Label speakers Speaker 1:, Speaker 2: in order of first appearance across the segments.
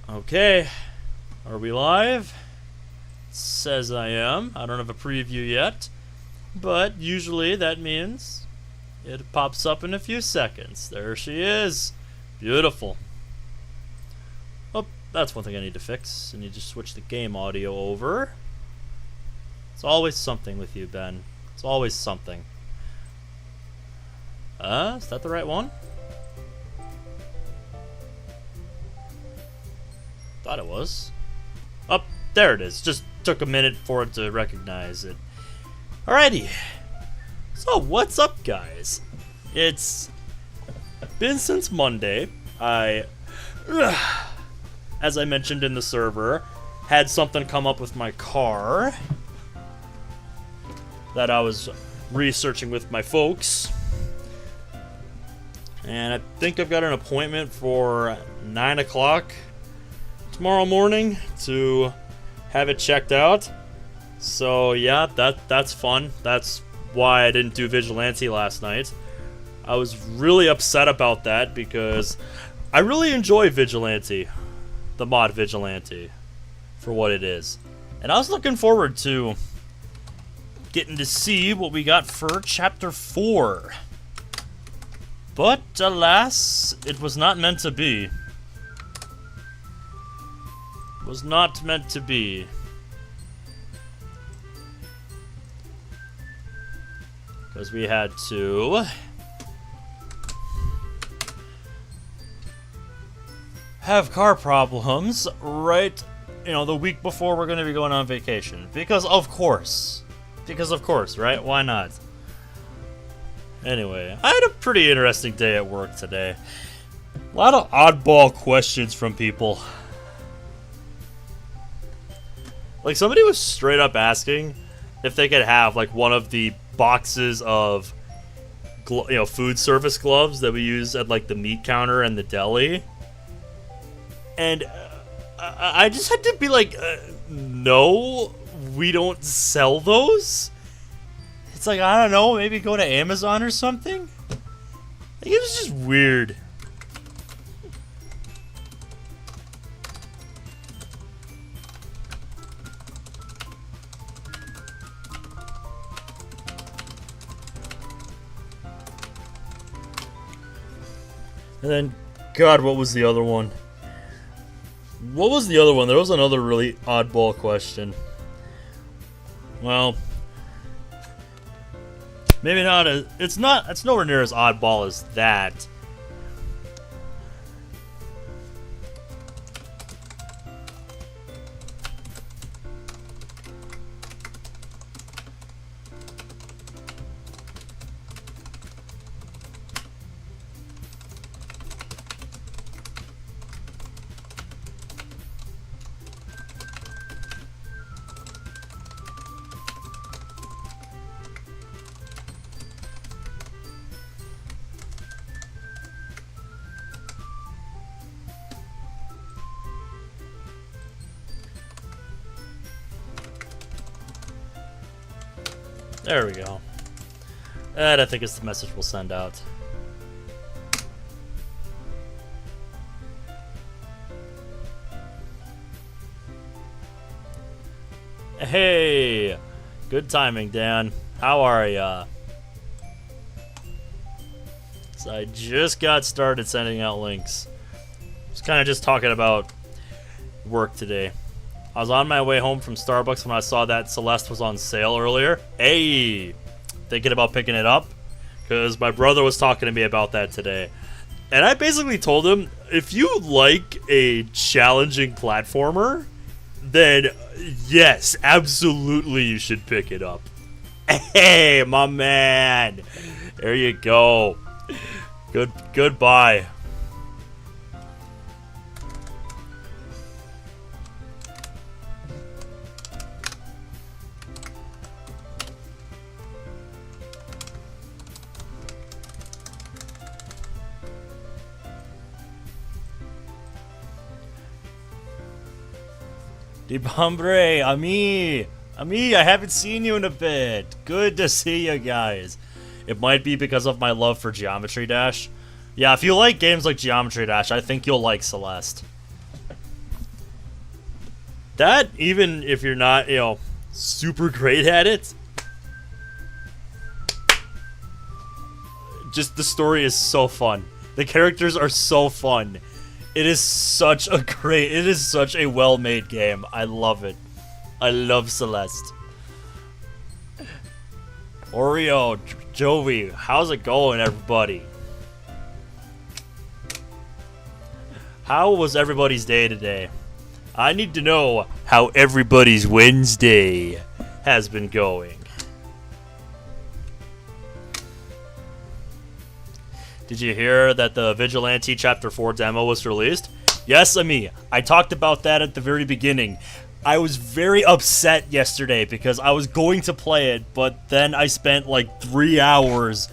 Speaker 1: Okay, are we live? It says I am. I don't have a preview yet, but usually that means it pops up in a few seconds. There she is. Beautiful. Oh, that's one thing I need to fix. I need to switch the game audio over. It's always something with you, Ben. It's always something. Is that the right one? Thought it was. Oh, there it is. Just took a minute for it to recognize it. Alrighty. So, what's up, guys? It's been since Monday. As I mentioned in the server, had something come up with my car that I was researching with my folks. And I think I've got an appointment for 9 o'clock tomorrow morning to have it checked out. So yeah, that's fun. That's why I didn't do Vigilante last night. I was really upset about that because I really enjoy Vigilante, the mod Vigilante, for what it is. And I was looking forward to getting to see what we got for Chapter 4. But alas, it was not meant to be. Was not meant to be. Because we had to have car problems right, the week before we're going to be going on vacation. Because of course. Because of course, right? Why not? Anyway, I had a pretty interesting day at work today. A lot of oddball questions from people. Like, somebody was straight up asking if they could have, like, one of the boxes of, food service gloves that we use at, like, the meat counter and the deli. And I just had to be like, no, we don't sell those? It's like, I don't know, maybe go to Amazon or something? Like, it was just weird. And then, God, what was the other one? What was the other one? There was another really oddball question. Well, maybe not as... It's nowhere near as oddball as that. There we go. That, I think, is the message we'll send out. Hey! Good timing, Dan. How are ya? So I just got started sending out links. Just kind of just talking about work today. I was on my way home from Starbucks when I saw that Celeste was on sale earlier. Hey! Thinking about picking it up? Because my brother was talking to me about that today. And I basically told him, if you like a challenging platformer, then yes, absolutely you should pick it up. Hey, my man! There you go. Goodbye. Debombre, Ami, I haven't seen you in a bit. Good to see you guys. It might be because of my love for Geometry Dash. Yeah, if you like games like Geometry Dash, I think you'll like Celeste. That, even if you're not, super great at it, just the story is so fun. The characters are so fun. It is such a well-made game. I love it. I love Celeste. Oreo, Joey, how's it going, everybody? How was everybody's day today? I need to know how everybody's Wednesday has been going. Did you hear that the Vigilante Chapter 4 demo was released? Yes, Ami. I talked about that at the very beginning. I was very upset yesterday because I was going to play it, but then I spent like 3 hours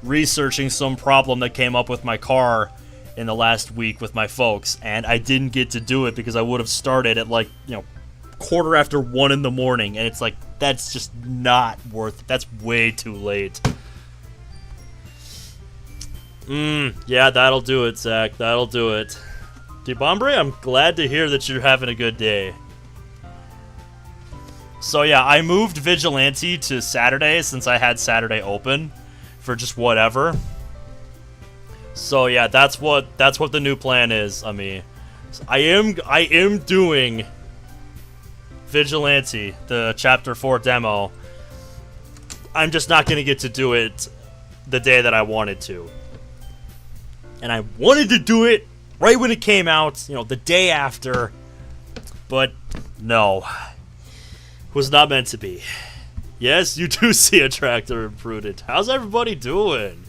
Speaker 1: researching some problem that came up with my car in the last week with my folks, and I didn't get to do it because I would have started at like, 1:15 in the morning, and it's like, that's just not worth it. That's way too late. Yeah, that'll do it, Zach. That'll do it. DeBombre, I'm glad to hear that you're having a good day. So yeah, I moved Vigilante to Saturday since I had Saturday open for just whatever. So yeah, that's what the new plan is, Ami. I am doing Vigilante, the Chapter 4 demo. I'm just not going to get to do it the day that I wanted to. And I wanted to do it right when it came out, the day after. But no. Was not meant to be. Yes, you do see a tractor imprudent. How's everybody doing?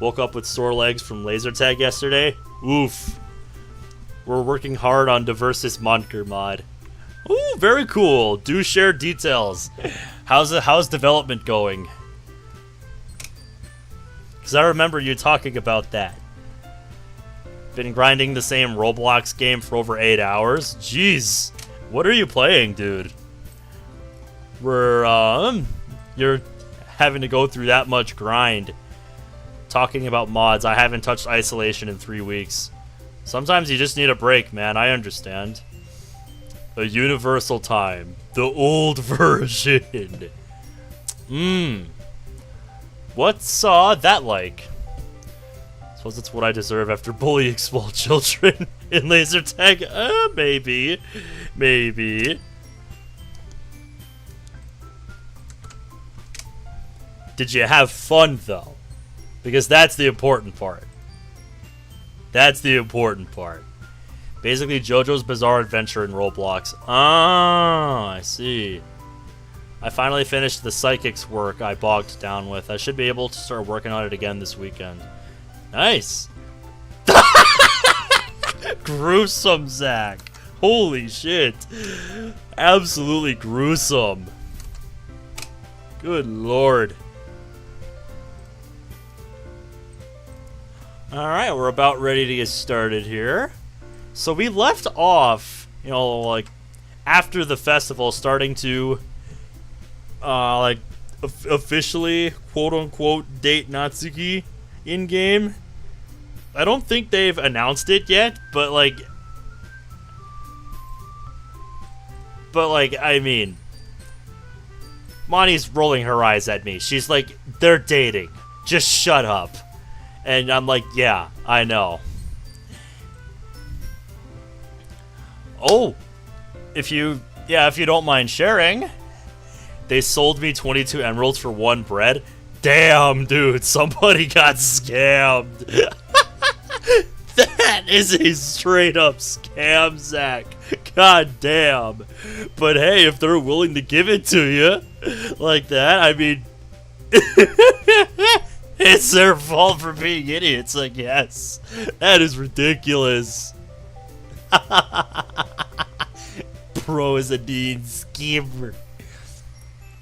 Speaker 1: Woke up with sore legs from laser tag yesterday. Oof. We're working hard on Diversis Monker mod. Ooh, very cool. Do share details. How's development going? Because I remember you talking about that. Been grinding the same Roblox game for over 8 hours? Jeez. What are you playing, dude? You're having to go through that much grind. Talking about mods, I haven't touched Isolation in 3 weeks. Sometimes you just need a break, man. I understand. A universal time. The old version. What's that like? Suppose it's what I deserve after bullying small children in laser tag. Maybe. Maybe. Did you have fun, though? Because that's the important part. That's the important part. Basically, JoJo's Bizarre Adventure in Roblox. Ah, I see. I finally finished the psychics work I bogged down with. I should be able to start working on it again this weekend. Nice. Gruesome, Zach. Holy shit. Absolutely gruesome. Good lord. Alright, we're about ready to get started here. So we left off, after the festival, starting to, officially, quote-unquote, date Natsuki in-game. I don't think they've announced it yet, but, I mean, Monty's rolling her eyes at me. She's like, they're dating. Just shut up. And I'm like, yeah, I know. Oh, if you don't mind sharing, they sold me 22 emeralds for 1 bread. Damn, dude, somebody got scammed. That is a straight up scam, Zach. God damn. But hey, if they're willing to give it to you like that, I mean, it's their fault for being idiots, I guess. That is ridiculous. Pro is a mean schemer.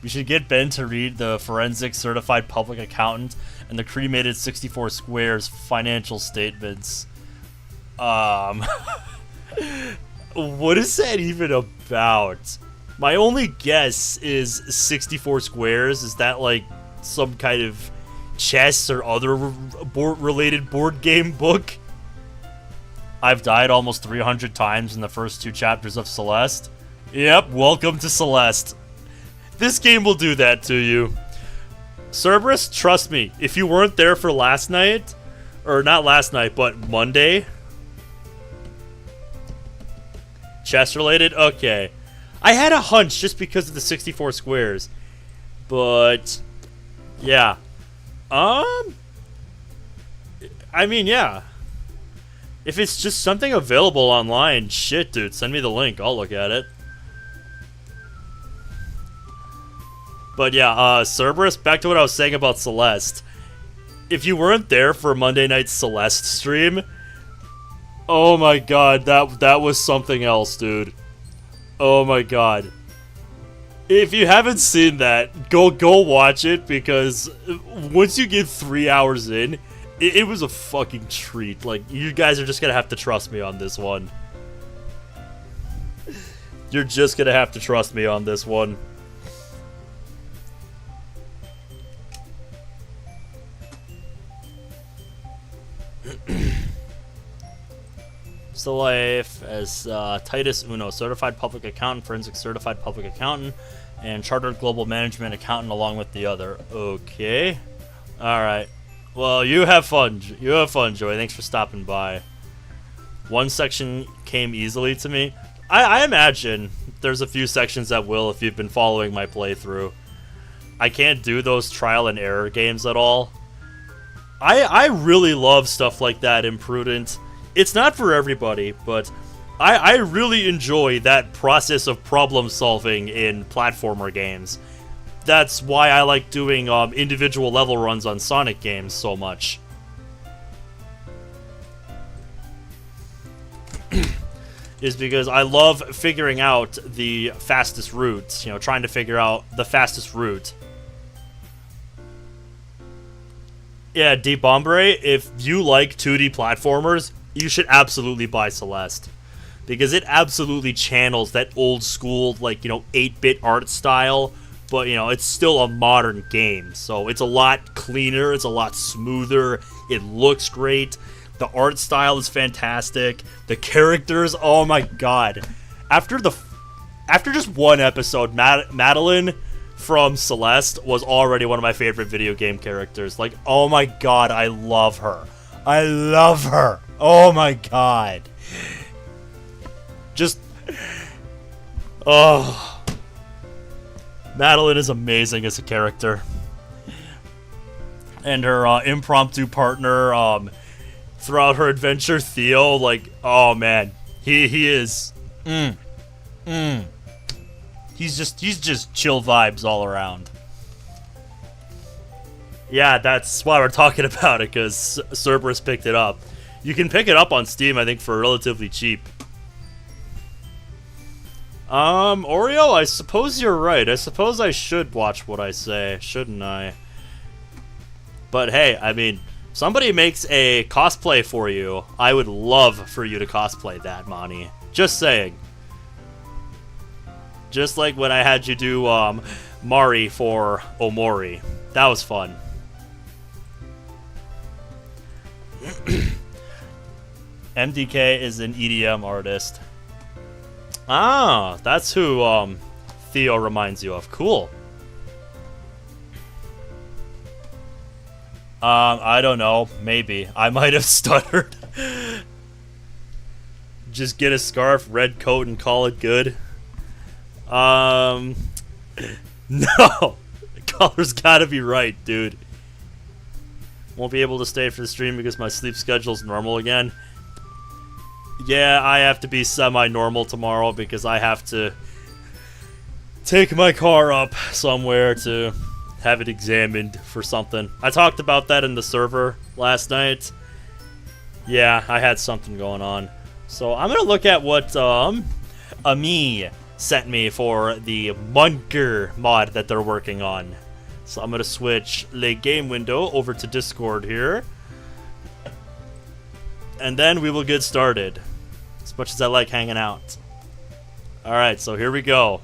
Speaker 1: We should get Ben to read the Forensic Certified Public Accountant and the Cremated 64 Squares financial statements. What is that even about? My only guess is 64 Squares. Is that like some kind of chess or other related board game book? I've died almost 300 times in the first 2 chapters of Celeste. Yep, welcome to Celeste. This game will do that to you. Cerberus, trust me, if you weren't there for last night, or not last night, but Monday. Chess related? Okay. I had a hunch just because of the 64 squares. But, yeah. I mean, yeah. If it's just something available online, shit, dude, send me the link. I'll look at it. But yeah, Cerberus, back to what I was saying about Celeste. If you weren't there for Monday night's Celeste stream, oh my god, that was something else, dude. Oh my god. If you haven't seen that, go watch it, because once you get 3 hours in, it was a fucking treat. Like, you guys are just gonna have to trust me on this one. You're just gonna have to trust me on this one. Still life as Titus Uno, certified public accountant, forensic certified public accountant, and chartered global management accountant along with the other. Okay. Alright. Well, you have fun. You have fun, Joey. Thanks for stopping by. One section came easily to me. I imagine there's a few sections that will if you've been following my playthrough. I can't do those trial and error games at all. I really love stuff like that, Imprudent. It's not for everybody, but I really enjoy that process of problem solving in platformer games. That's why I like doing individual level runs on Sonic games so much. Is because I love figuring out the fastest routes, you know, trying to figure out the fastest route. Yeah, Deep Ombre, if you like 2D platformers, you should absolutely buy Celeste. Because it absolutely channels that old school, like, you know, 8-bit art style, but, you know, it's still a modern game. So it's a lot cleaner, it's a lot smoother, it looks great, the art style is fantastic, the characters, oh my god. After just one episode, Madeline from Celeste was already one of my favorite video game characters. Like, oh my god, I love her. I love her. Oh my god. Just... oh. Madeline is amazing as a character. And her impromptu partner throughout her adventure, Theo, like, oh man. He is... He's just chill vibes all around. Yeah, that's why we're talking about it, because Cerberus picked it up. You can pick it up on Steam, I think, for relatively cheap. Oreo, I suppose you're right. I suppose I should watch what I say, shouldn't I? But hey, I mean, somebody makes a cosplay for you. I would love for you to cosplay that, Monty. Just saying. Just like when I had you do Mari for Omori. That was fun. MDK is an EDM artist. Ah, that's who Theo reminds you of. Cool. I don't know. Maybe. I might have stuttered. Just get a scarf, red coat, and call it good. No! The color's gotta be right, dude. Won't be able to stay for the stream because my sleep schedule's normal again. Yeah, I have to be semi-normal tomorrow because I have to take my car up somewhere to have it examined for something. I talked about that in the server last night. Yeah, I had something going on. So I'm gonna look at what Ami sent me for the Munker mod that they're working on. So I'm gonna switch the game window over to Discord here. And then we will get started. As much as I like hanging out. Alright, so here we go.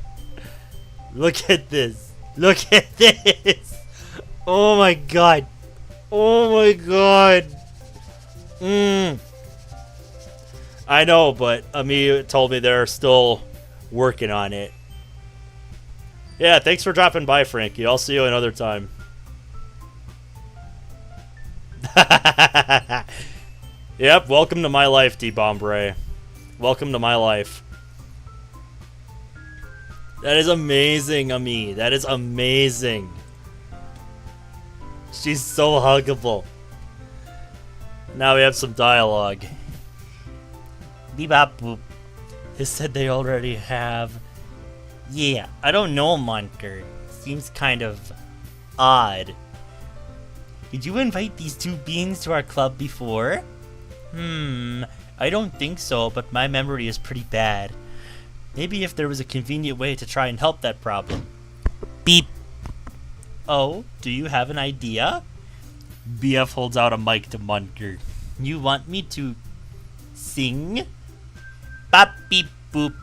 Speaker 1: Look at this. Look at this. Oh my god. Oh my god. I know, but Ami told me they're still working on it. Yeah, thanks for dropping by, Frankie. I'll see you another time. Yep, welcome to my life, D-Bombre. Welcome to my life. That is amazing, Ami. That is amazing. She's so huggable. Now we have some dialogue. Bebop boop. They said they already have... Yeah, I don't know, Monker. Seems kind of... odd. Did you invite these two beings to our club before? I don't think so, but my memory is pretty bad. Maybe if there was a convenient way to try and help that problem. Beep. Oh, do you have an idea? BF holds out a mic to Munker. You want me to sing? Bop beep boop.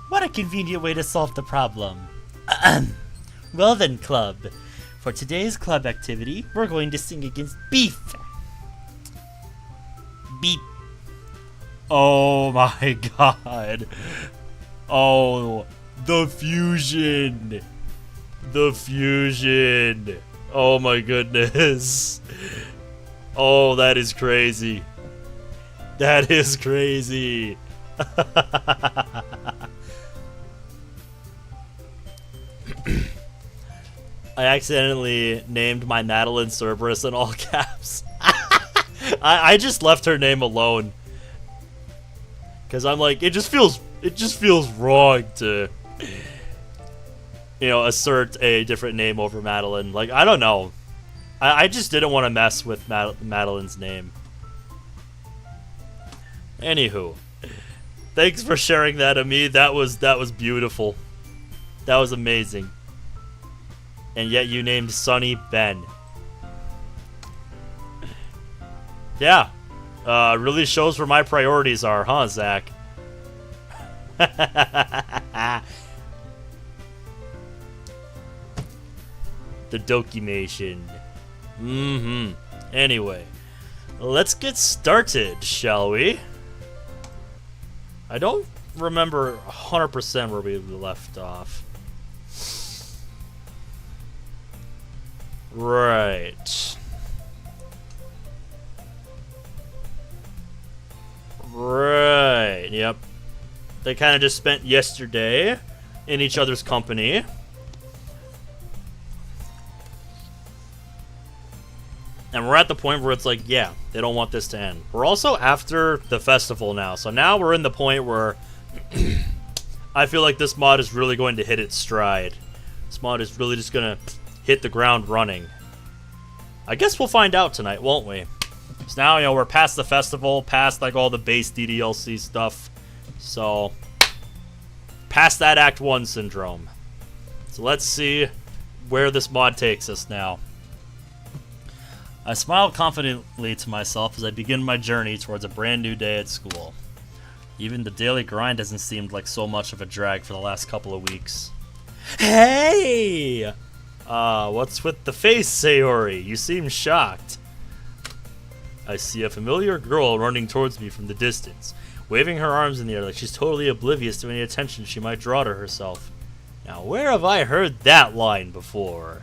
Speaker 1: What a convenient way to solve the problem. Well then, club. For today's club activity, we're going to sing against beef. Beep. Oh my god. Oh, the fusion. The fusion. Oh my goodness. Oh, that is crazy. That is crazy. I accidentally named my Madeline Cerberus in all caps. I just left her name alone. Cause I'm like, it just feels wrong to, you know, assert a different name over Madeline. Like, I don't know. I just didn't want to mess with Madeline's name. Anywho, thanks for sharing that, Ami. That was beautiful. That was amazing. And yet you named Sonny Ben. Yeah. Really shows where my priorities are, huh, Zach? The Dokimation. Anyway, let's get started, shall we? I don't remember 100% where we left off. Right. Right, yep. They kind of just spent yesterday in each other's company. And we're at the point where it's like, yeah, they don't want this to end. We're also after the festival now. So now we're in the point where I feel like this mod is really going to hit its stride. This mod is really just going to hit the ground running. I guess we'll find out tonight, won't we? So now, you know, we're past the festival, past like all the base DDLC stuff. So, past that Act 1 syndrome. So let's see where this mod takes us now. I smile confidently to myself as I begin my journey towards a brand new day at school. Even the daily grind hasn't seemed like so much of a drag for the last couple of weeks. Hey! What's with the face, Sayori? You seem shocked. I see a familiar girl running towards me from the distance, waving her arms in the air like she's totally oblivious to any attention she might draw to herself. Now, where have I heard that line before?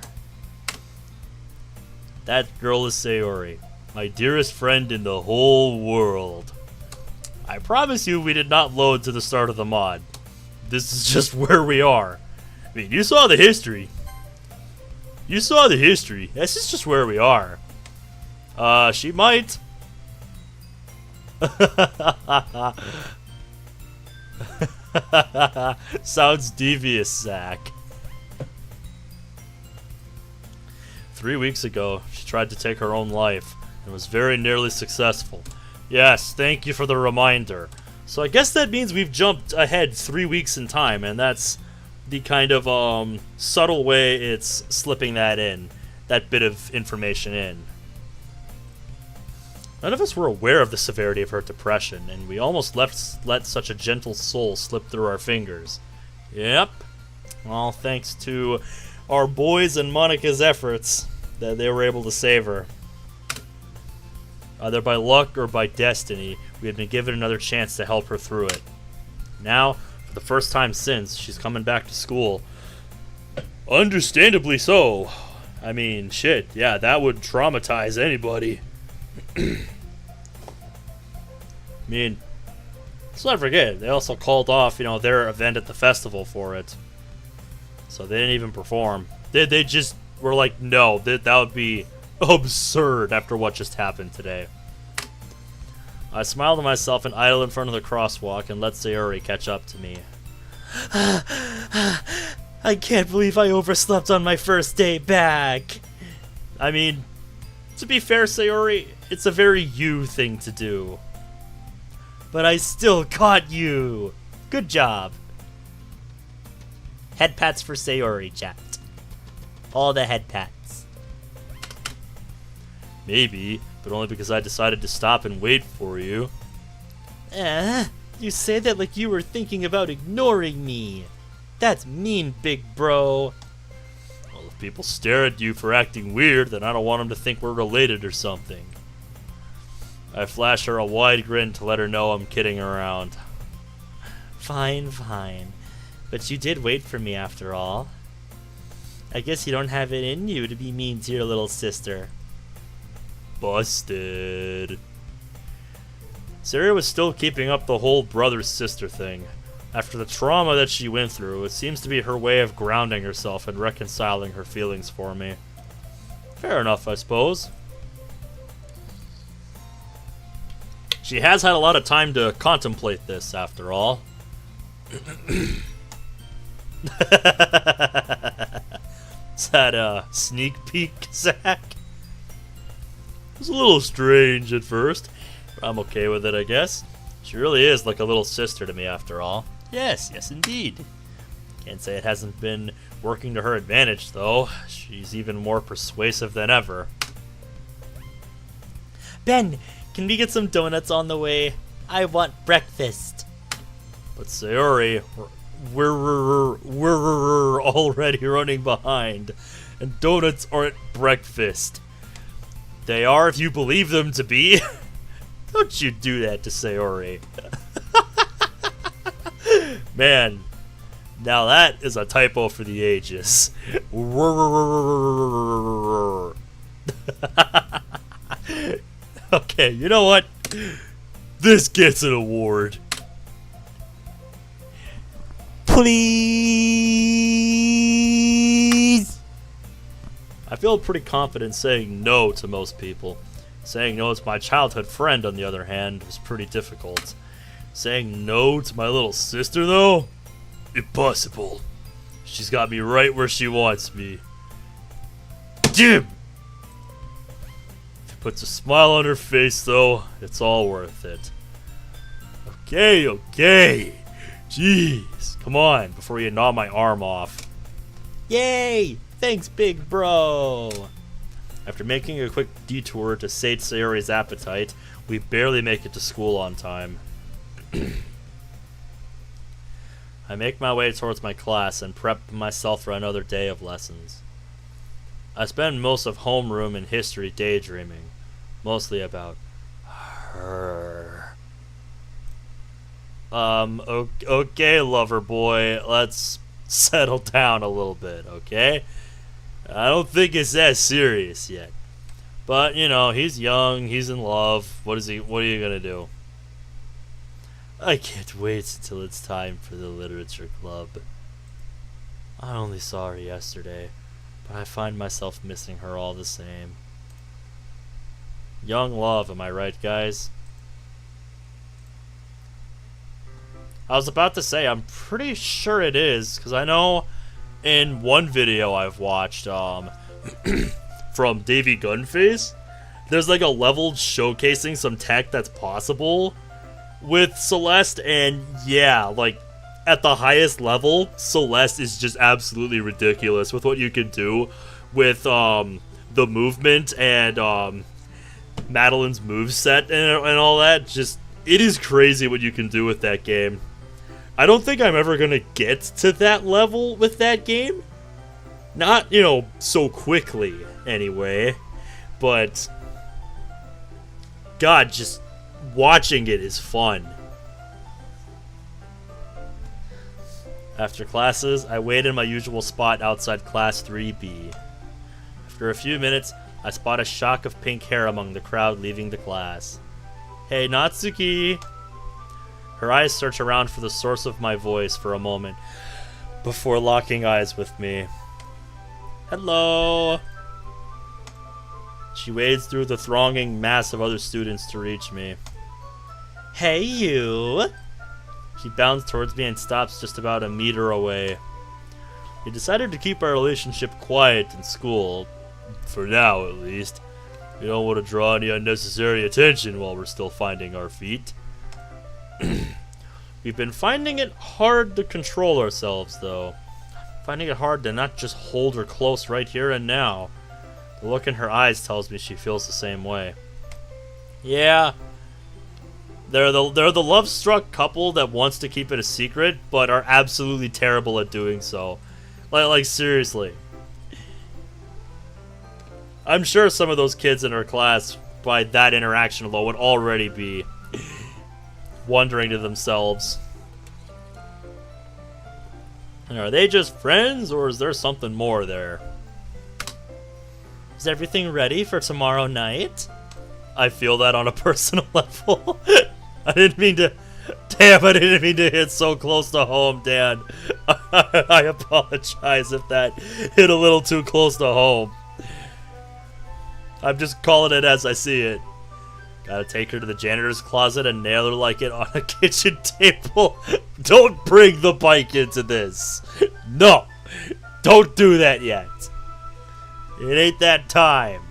Speaker 1: That girl is Sayori, my dearest friend in the whole world. I promise you we did not load to the start of the mod. This is just where we are. I mean, you saw the history. You saw the history. This is just where we are. She might. Sounds devious, Zach. 3 weeks ago, she tried to take her own life and was very nearly successful. Yes, thank you for the reminder. So I guess that means we've jumped ahead 3 weeks in time, and that's the kind of subtle way it's slipping that in, that bit of information in. None of us were aware of the severity of her depression, and we almost let such a gentle soul slip through our fingers. Yep. All thanks to our boys and Monica's efforts that they were able to save her. Either by luck or by destiny, we had been given another chance to help her through it. Now, for the first time since, she's coming back to school. Understandably so. I mean, shit, yeah, that would traumatize anybody. I mean, let's not forget, they also called off, their event at the festival for it. So they didn't even perform. They just were like, no, that would be absurd after what just happened today. I smiled to myself and idled in front of the crosswalk and let Sayori catch up to me. I can't believe I overslept on my first day back. I mean, to be fair, Sayori, it's a very you thing to do. But I still caught you. Good job. Head pats for Sayori, chat. All the head pats. Maybe, but only because I decided to stop and wait for you. You say that like you were thinking about ignoring me. That's mean, big bro. Well, if people stare at you for acting weird, then I don't want them to think we're related or something. I flash her a wide grin to let her know I'm kidding around. Fine, fine. But you did wait for me after all. I guess you don't have it in you to be mean to your little sister. Busted. Sarah was still keeping up the whole brother-sister thing. After the trauma that she went through, it seems to be her way of grounding herself and reconciling her feelings for me. Fair enough, I suppose. She has had a lot of time to contemplate this, after all. Is that a sneak peek, Zach? It was a little strange at first, but I'm okay with it, I guess. She really is like a little sister to me, after all. Yes, indeed. Can't say it hasn't been working to her advantage, though. She's even more persuasive than ever. Ben, can we get some donuts on the way? I want breakfast. But Sayori, we're already running behind, and donuts aren't breakfast. They are if you believe them to be. Don't you do that to Sayori. Man, now that is a typo for the ages. Okay, you know what? This gets an award. Please! I feel pretty confident saying no to most people. Saying no to my childhood friend, on the other hand, was pretty difficult. Saying no to my little sister, though? Impossible. She's got me right where she wants me. Jim! If it puts a smile on her face, though, it's all worth it. Okay. Jeez, come on, before you gnaw my arm off. Yay! Thanks, big bro! After making a quick detour to sate Sayori's appetite, we barely make it to school on time. I make my way towards my class and prep myself for another day of lessons. I spend most of homeroom and history daydreaming, mostly about her. Okay, lover boy, let's settle down a little bit, okay? I don't think it's that serious yet. But, he's young, he's in love. What are you gonna do? I can't wait until it's time for the literature club. I only saw her yesterday, but I find myself missing her all the same. Young love, am I right, guys? I was about to say, I'm pretty sure it is, because I know in one video I've watched, from Davy Gunface, there's like a level showcasing some tech that's possible with Celeste, and yeah, like, at the highest level, Celeste is just absolutely ridiculous with what you can do with, the movement and, Madeline's moveset and all that. Just, it is crazy what you can do with that game. I don't think I'm ever gonna get to that level with that game. Not, so quickly, anyway. But God, just watching it is fun. After classes, I wait in my usual spot outside Class 3B. After a few minutes, I spot a shock of pink hair among the crowd leaving the class. Hey, Natsuki! Her eyes search around for the source of my voice for a moment, before locking eyes with me. Hello! She wades through the thronging mass of other students to reach me. Hey, you! She bounds towards me and stops just about a meter away. We decided to keep our relationship quiet in school. For now, at least. We don't want to draw any unnecessary attention while we're still finding our feet. We've been finding it hard to control ourselves, though. Finding it hard to not just hold her close right here and now. The look in her eyes tells me she feels the same way. Yeah. They're the love-struck couple that wants to keep it a secret, but are absolutely terrible at doing so. Like seriously. I'm sure some of those kids in her class, by that interaction alone, would already be wondering to themselves, are they just friends, or is there something more there? Is everything ready for tomorrow night? I feel that on a personal level. I didn't mean to... Damn, I didn't mean to hit so close to home, Dan. I apologize if that hit a little too close to home. I'm just calling it as I see it. Gotta take her to the janitor's closet and nail her like it on a kitchen table. Don't bring the bike into this. No! Don't do that yet. It ain't that time.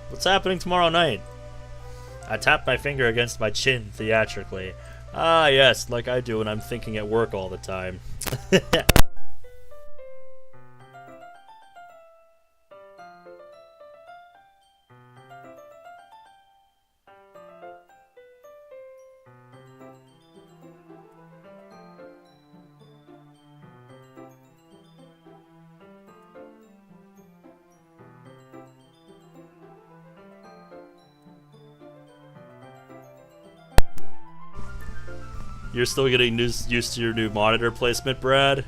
Speaker 1: What's happening tomorrow night? I tap my finger against my chin theatrically. Ah, yes, like I do when I'm thinking at work all the time. You're still getting used to your new monitor placement, Brad?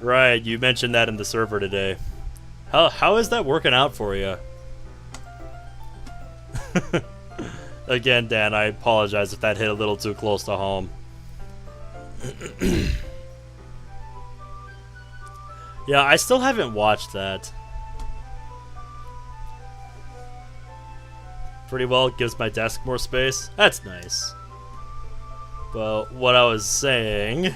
Speaker 1: Right, you mentioned that in the server today. How is that working out for you? Again, Dan, I apologize if that hit a little too close to home. Yeah, I still haven't watched that. Pretty well, it gives my desk more space. That's nice. But what I was saying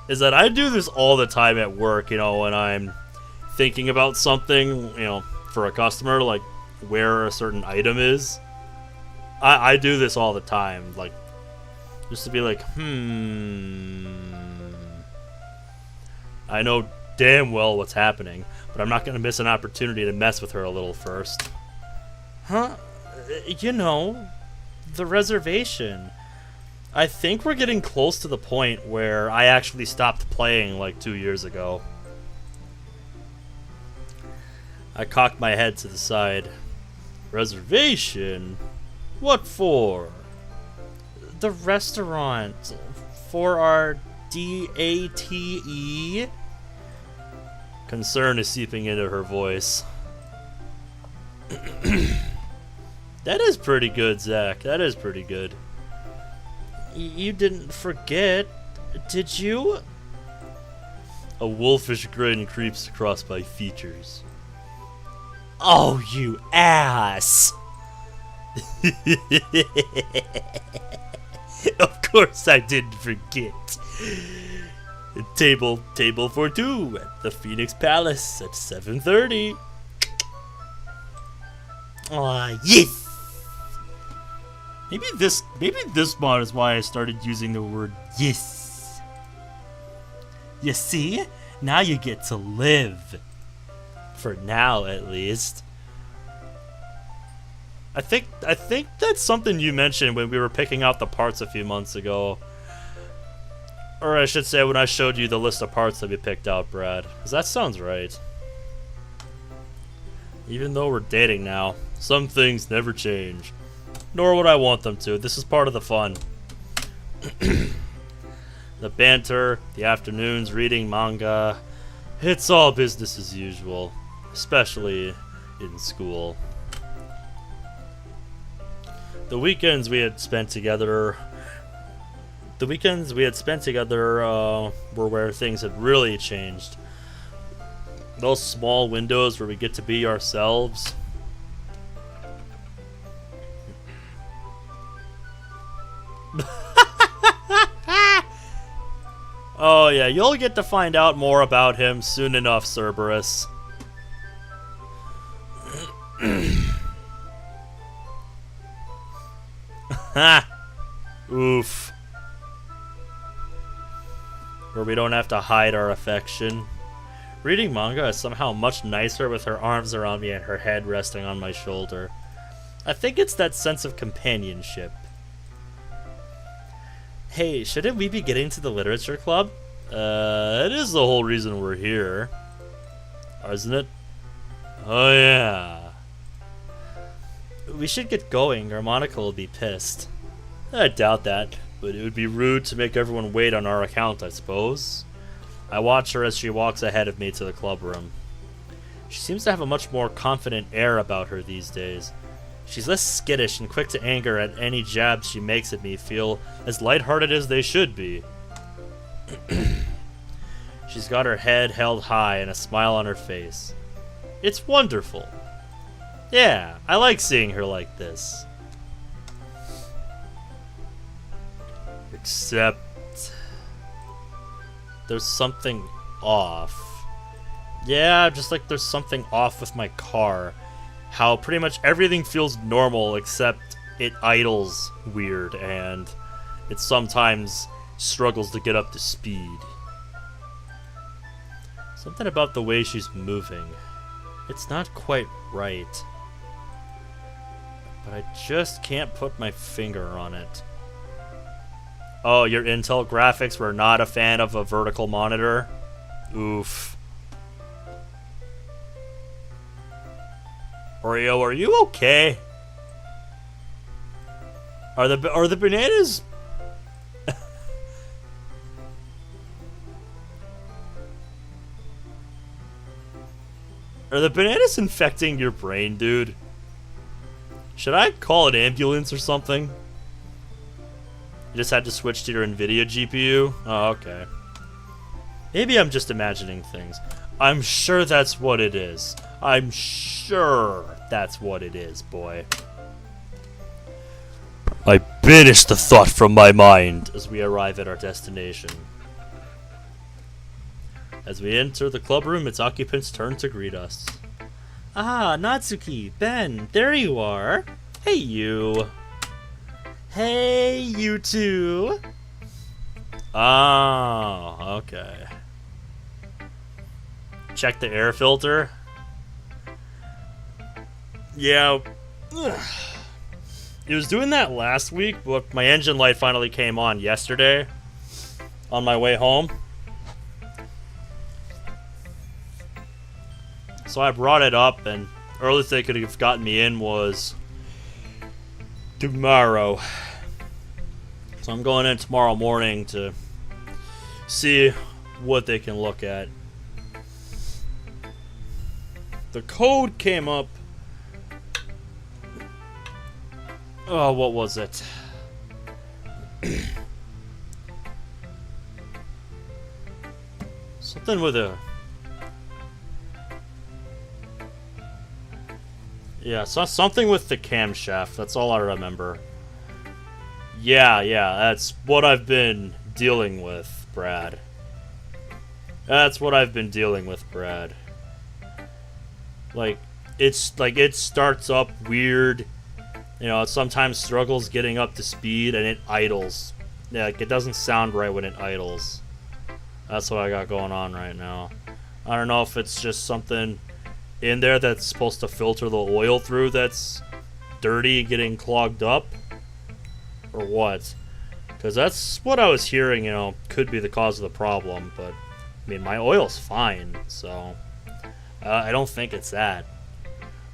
Speaker 1: is that I do this all the time at work, you know, when I'm thinking about something, you know, for a customer, like where a certain item is. I do this all the time, like, just to be like, I know damn well what's happening, but I'm not going to miss an opportunity to mess with her a little first. Huh? You know, the reservation. I think we're getting close to the point where I actually stopped playing like 2 years ago. I cocked my head to the side. Reservation? What for? The restaurant. For our DATE? Concern is seeping into her voice. That is pretty good, Zach. That is pretty good. You didn't forget, did you? A wolfish grin creeps across my features. Oh, you ass! Of course I didn't forget. Table for two at the Phoenix Palace at 7:30. Aw, yes! Maybe this mod is why I started using the word yes. You see? Now you get to live. For now, at least. I think that's something you mentioned when we were picking out the parts a few months ago. Or I should say when I showed you the list of parts that we picked out, Brad. 'Cause that sounds right. Even though we're dating now, some things never change. Nor would I want them to. This is part of the fun. The banter, the afternoons reading manga. It's all business as usual. Especially in school. The weekends we had spent together were where things had really changed. Those small windows where we get to be ourselves. Oh yeah, you'll get to find out more about him soon enough, Cerberus. Ha! Oof. Where we don't have to hide our affection. Reading manga is somehow much nicer with her arms around me and her head resting on my shoulder. I think it's that sense of companionship. Hey, shouldn't we be getting to the literature club? It is the whole reason we're here. Isn't it? Oh yeah. We should get going or Monica will be pissed. I doubt that, but it would be rude to make everyone wait on our account, I suppose. I watch her as she walks ahead of me to the club room. She seems to have a much more confident air about her these days. She's less skittish and quick to anger at any jabs she makes at me feel as lighthearted as they should be. She's got her head held high and a smile on her face. It's wonderful. Yeah, I like seeing her like this. Except there's something off. Yeah, just like there's something off with my car. How pretty much everything feels normal except it idles weird and it sometimes struggles to get up to speed. Something about the way she's moving. It's not quite right. But I just can't put my finger on it. Oh, your Intel graphics were not a fan of a vertical monitor? Oof. Oreo, are you okay? Are the bananas? Are the bananas infecting your brain, dude? Should I call an ambulance or something? You just had to switch to your NVIDIA GPU? Oh, okay. Maybe I'm just imagining things. I'm sure that's what it is. I'm sure that's what it is, boy. I banish the thought from my mind as we arrive at our destination. As we enter the club room, its occupants turn to greet us. Ah, Natsuki, Ben, there you are. Hey, you. Hey, you two. Oh, okay. Check the air filter. Yeah. It was doing that last week, but my engine light finally came on yesterday on my way home. So I brought it up, and earliest they could have gotten me in was tomorrow. So I'm going in tomorrow morning to see what they can look at. The code came up. Oh, what was it? Something with a... Yeah, so something with the camshaft. That's all I remember. Yeah, that's what I've been dealing with, Brad. That's what I've been dealing with, Brad. Like, it starts up weird. You know, it sometimes struggles getting up to speed, and it idles. Yeah, like, it doesn't sound right when it idles. That's what I got going on right now. I don't know if it's just something in there that's supposed to filter the oil through that's dirty, getting clogged up, or what. Because that's what I was hearing, you know, could be the cause of the problem. But, I mean, my oil's fine, so I don't think it's that.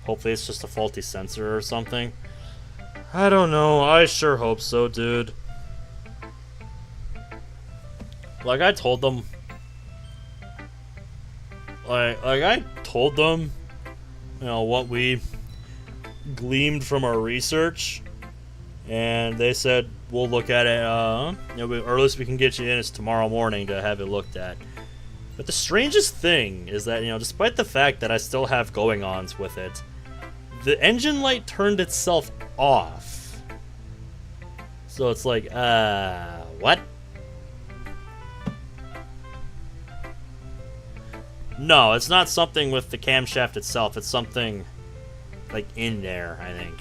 Speaker 1: Hopefully it's just a faulty sensor or something. I don't know. I sure hope so, dude. Like I told them, you know, what we gleaned from our research, and they said we'll look at it. You know, earliest we can get you in is tomorrow morning to have it looked at. But the strangest thing is that, you know, despite the fact that I still have going-ons with it, the engine light turned itself off. So it's like, what? No, it's not something with the camshaft itself. It's something, like, in there, I think.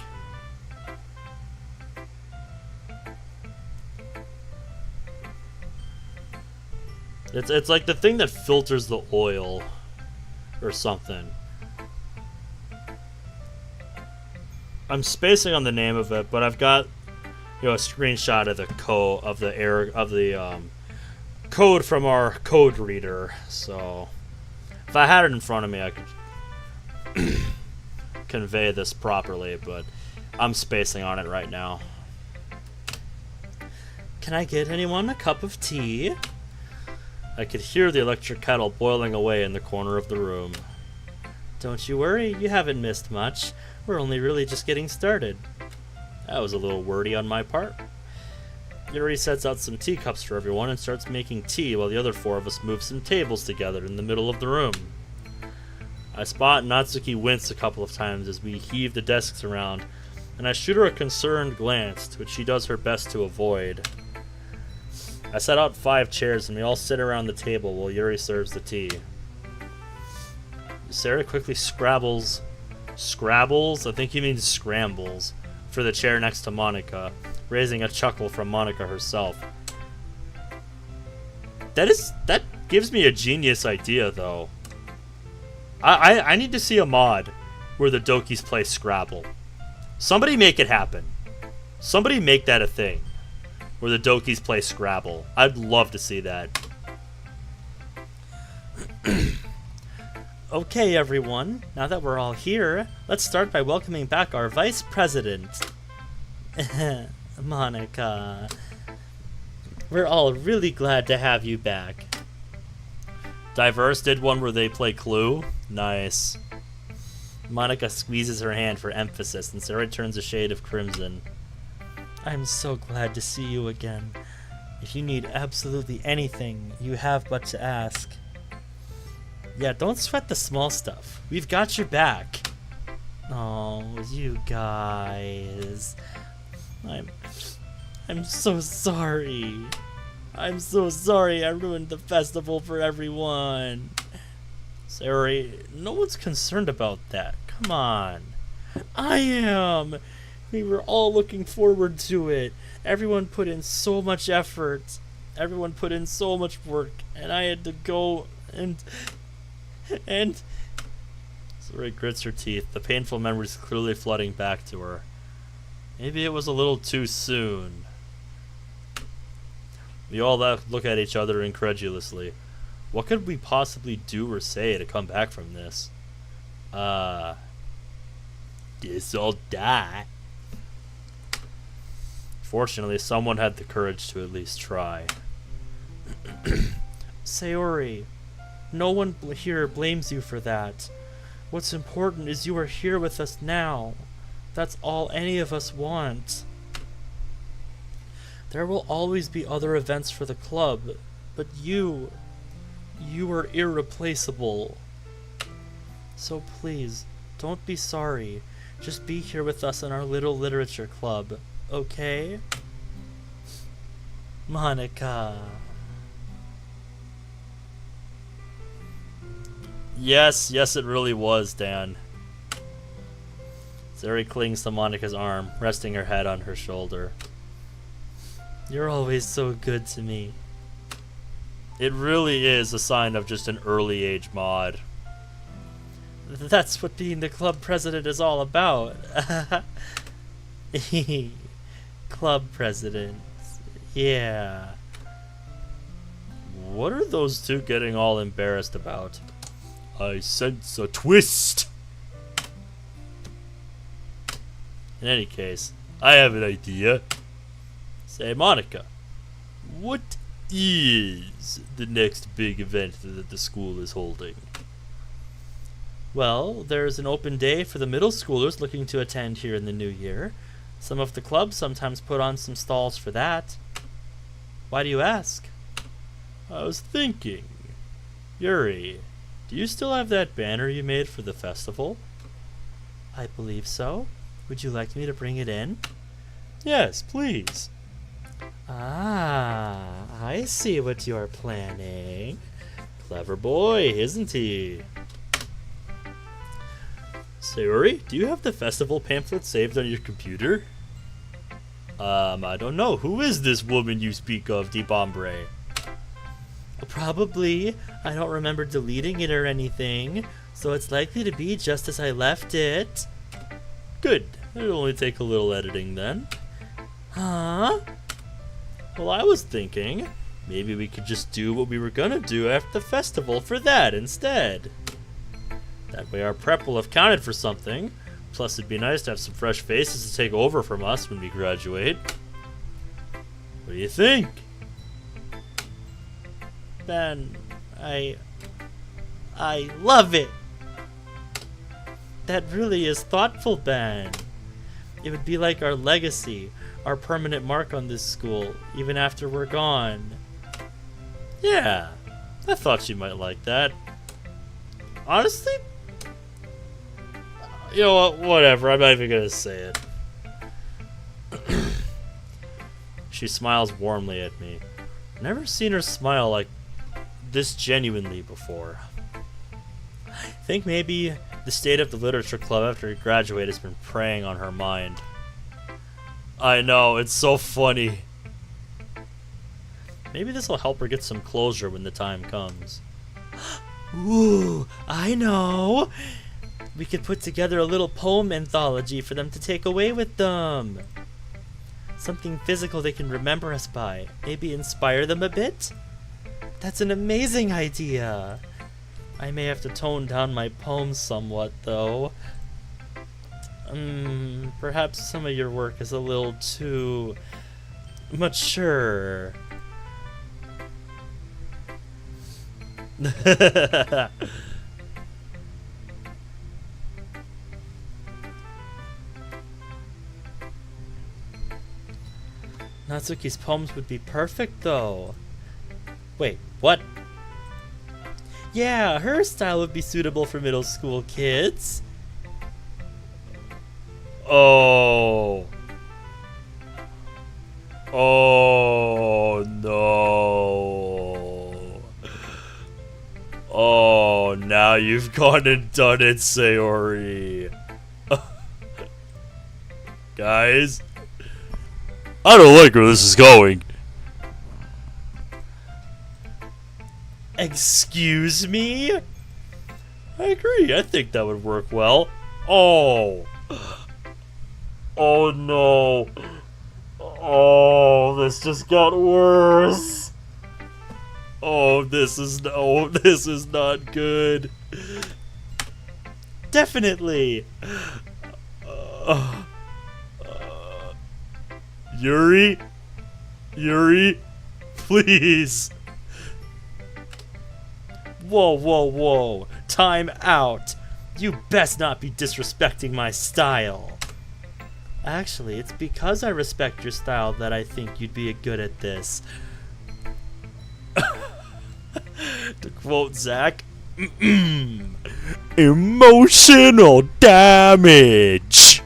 Speaker 1: It's like the thing that filters the oil or something. I'm spacing on the name of it, but I've got, you know, a screenshot of the code from our code reader. So if I had it in front of me, I could convey this properly, but I'm spacing on it right now. Can I get anyone a cup of tea? I could hear the electric kettle boiling away in the corner of the room. Don't you worry, you haven't missed much. We're only really just getting started. That was a little wordy on my part. Yuri sets out some teacups for everyone and starts making tea while the other four of us move some tables together in the middle of the room. I spot Natsuki wince a couple of times as we heave the desks around, and I shoot her a concerned glance, which she does her best to avoid. I set out 5 chairs and we all sit around the table while Yuri serves the tea. Sarah quickly scrabbles, I think he means scrambles, for the chair next to Monica, raising a chuckle from Monica herself. That gives me a genius idea, though. I need to see a mod where the Dokis play Scrabble. Somebody make it happen. Somebody make that a thing, where the Dokis play Scrabble. I'd love to see that. Okay, everyone. Now that we're all here, let's start by welcoming back our Vice President. Monica. We're all really glad to have you back. Diverse did one where they play Clue. Nice. Monica squeezes her hand for emphasis, and Sarah turns a shade of crimson. I'm so glad to see you again. If you need absolutely anything, you have but to ask. Yeah, don't sweat the small stuff. We've got your back. Oh, you guys. I'm so sorry. I'm so sorry I ruined the festival for everyone. Sorry, no one's concerned about that. Come on. I am. We were all looking forward to it. Everyone put in so much effort. Everyone put in so much work. And I had to go and... Sorry grits her teeth. The painful memories clearly flooding back to her. Maybe it was a little too soon. We all look at each other incredulously. What could we possibly do or say to come back from this? Guess I'll die. Fortunately, someone had the courage to at least try. Sayori, no one here blames you for that. What's important is you are here with us now. That's all any of us want. There will always be other events for the club, but you are irreplaceable. So please, don't be sorry. Just be here with us in our little literature club, okay? Monica. Yes, it really was, Dan. Zeri clings to Monica's arm, resting her head on her shoulder. You're always so good to me. It really is a sign of just an early age mod. That's what being the club president is all about. Club president. Yeah. What are those two getting all embarrassed about? I sense a twist. In any case, I have an idea. Say, Monica, what is the next big event that the school is holding? Well, there's an open day for the middle schoolers looking to attend here in the new year. Some of the clubs sometimes put on some stalls for that. Why do you ask? I was thinking, Yuri, do you still have that banner you made for the festival? I believe so. Would you like me to bring it in? Yes, please. Ah, I see what you're planning. Clever boy, isn't he? Sayori, do you have the festival pamphlet saved on your computer? I don't know. Who is this woman you speak of, Debombre? Probably. I don't remember deleting it or anything, so it's likely to be just as I left it. Good. It'll only take a little editing then. Huh? Well, I was thinking, maybe we could just do what we were gonna do after the festival for that instead. That way our prep will have counted for something. Plus, it'd be nice to have some fresh faces to take over from us when we graduate. What do you think? Ben, I love it. That really is thoughtful, Ben. It would be like our legacy, our permanent mark on this school, even after we're gone. Yeah, I thought you might like that. Honestly, you know what, whatever, I'm not even gonna say it. She smiles warmly at me. Never seen her smile like this genuinely before. I think maybe the state of the literature club after we graduate has been preying on her mind. I know, it's so funny. Maybe this will help her get some closure when the time comes. Ooh, I know! We could put together a little poem anthology for them to take away with them. Something physical they can remember us by. Maybe inspire them a bit? That's an amazing idea. I may have to tone down my poems somewhat, though. Perhaps some of your work is a little too mature. Natsuki's poems would be perfect, though. Wait, what? Yeah, her style would be suitable for middle school kids. Oh. Oh, no. Oh, now you've gone and done it, Sayori. Guys, I don't like where this is going. Excuse me? I agree. I think that would work well. Oh. Oh no. Oh, this just got worse. Oh, this is not good. Definitely. Yuri, please. Whoa, whoa, whoa. Time out. You best not be disrespecting my style. Actually, it's because I respect your style that I think you'd be good at this. To quote Zach, emotional damage.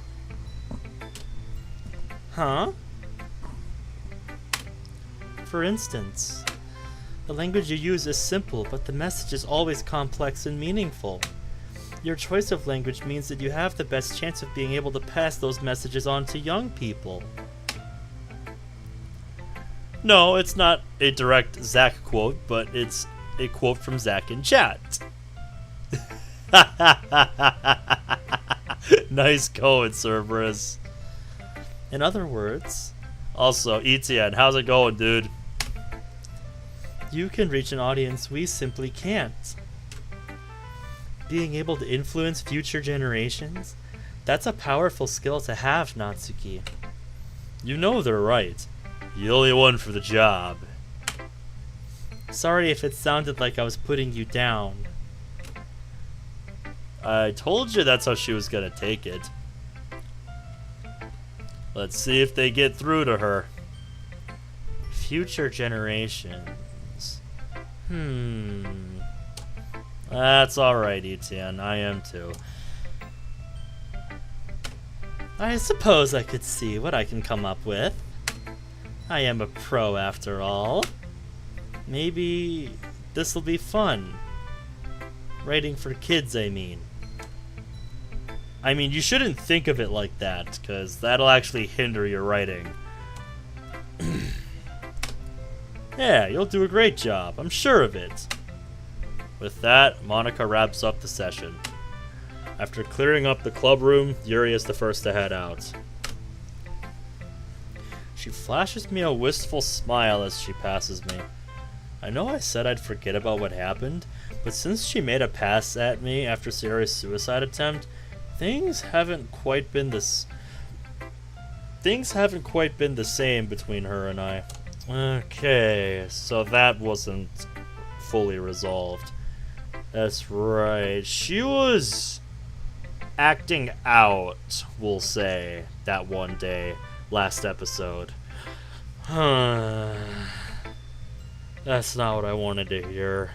Speaker 1: Huh? For instance, the language you use is simple, but the message is always complex and meaningful. Your choice of language means that you have the best chance of being able to pass those messages on to young people. No, it's not a direct Zach quote, but it's a quote from Zach in chat. Nice going, Cerberus. In other words, also, Etienne, how's it going, dude? You can reach an audience we simply can't. Being able to influence future generations, That's a powerful skill to have, Natsuki. You know they're right. The only one for the job. Sorry if it sounded like I was putting you down. I told you that's how she was gonna take it. Let's see if they get through to her. Future generations. That's alright, Etienne. I am too. I suppose I could see what I can come up with. I am a pro after all. Maybe this'll be fun. Writing for kids, I mean. I mean, you shouldn't think of it like that, because that'll actually hinder your writing. Yeah, you'll do a great job. I'm sure of it. With that, Monica wraps up the session. After clearing up the club room, Yuri is the first to head out. She flashes me a wistful smile as she passes me. I know I said I'd forget about what happened, but since she made a pass at me after Sayori's suicide attempt, things haven't quite been the same between her and I. Okay, so that wasn't fully resolved. That's right. She was acting out, we'll say, that one day, last episode. That's not what I wanted to hear.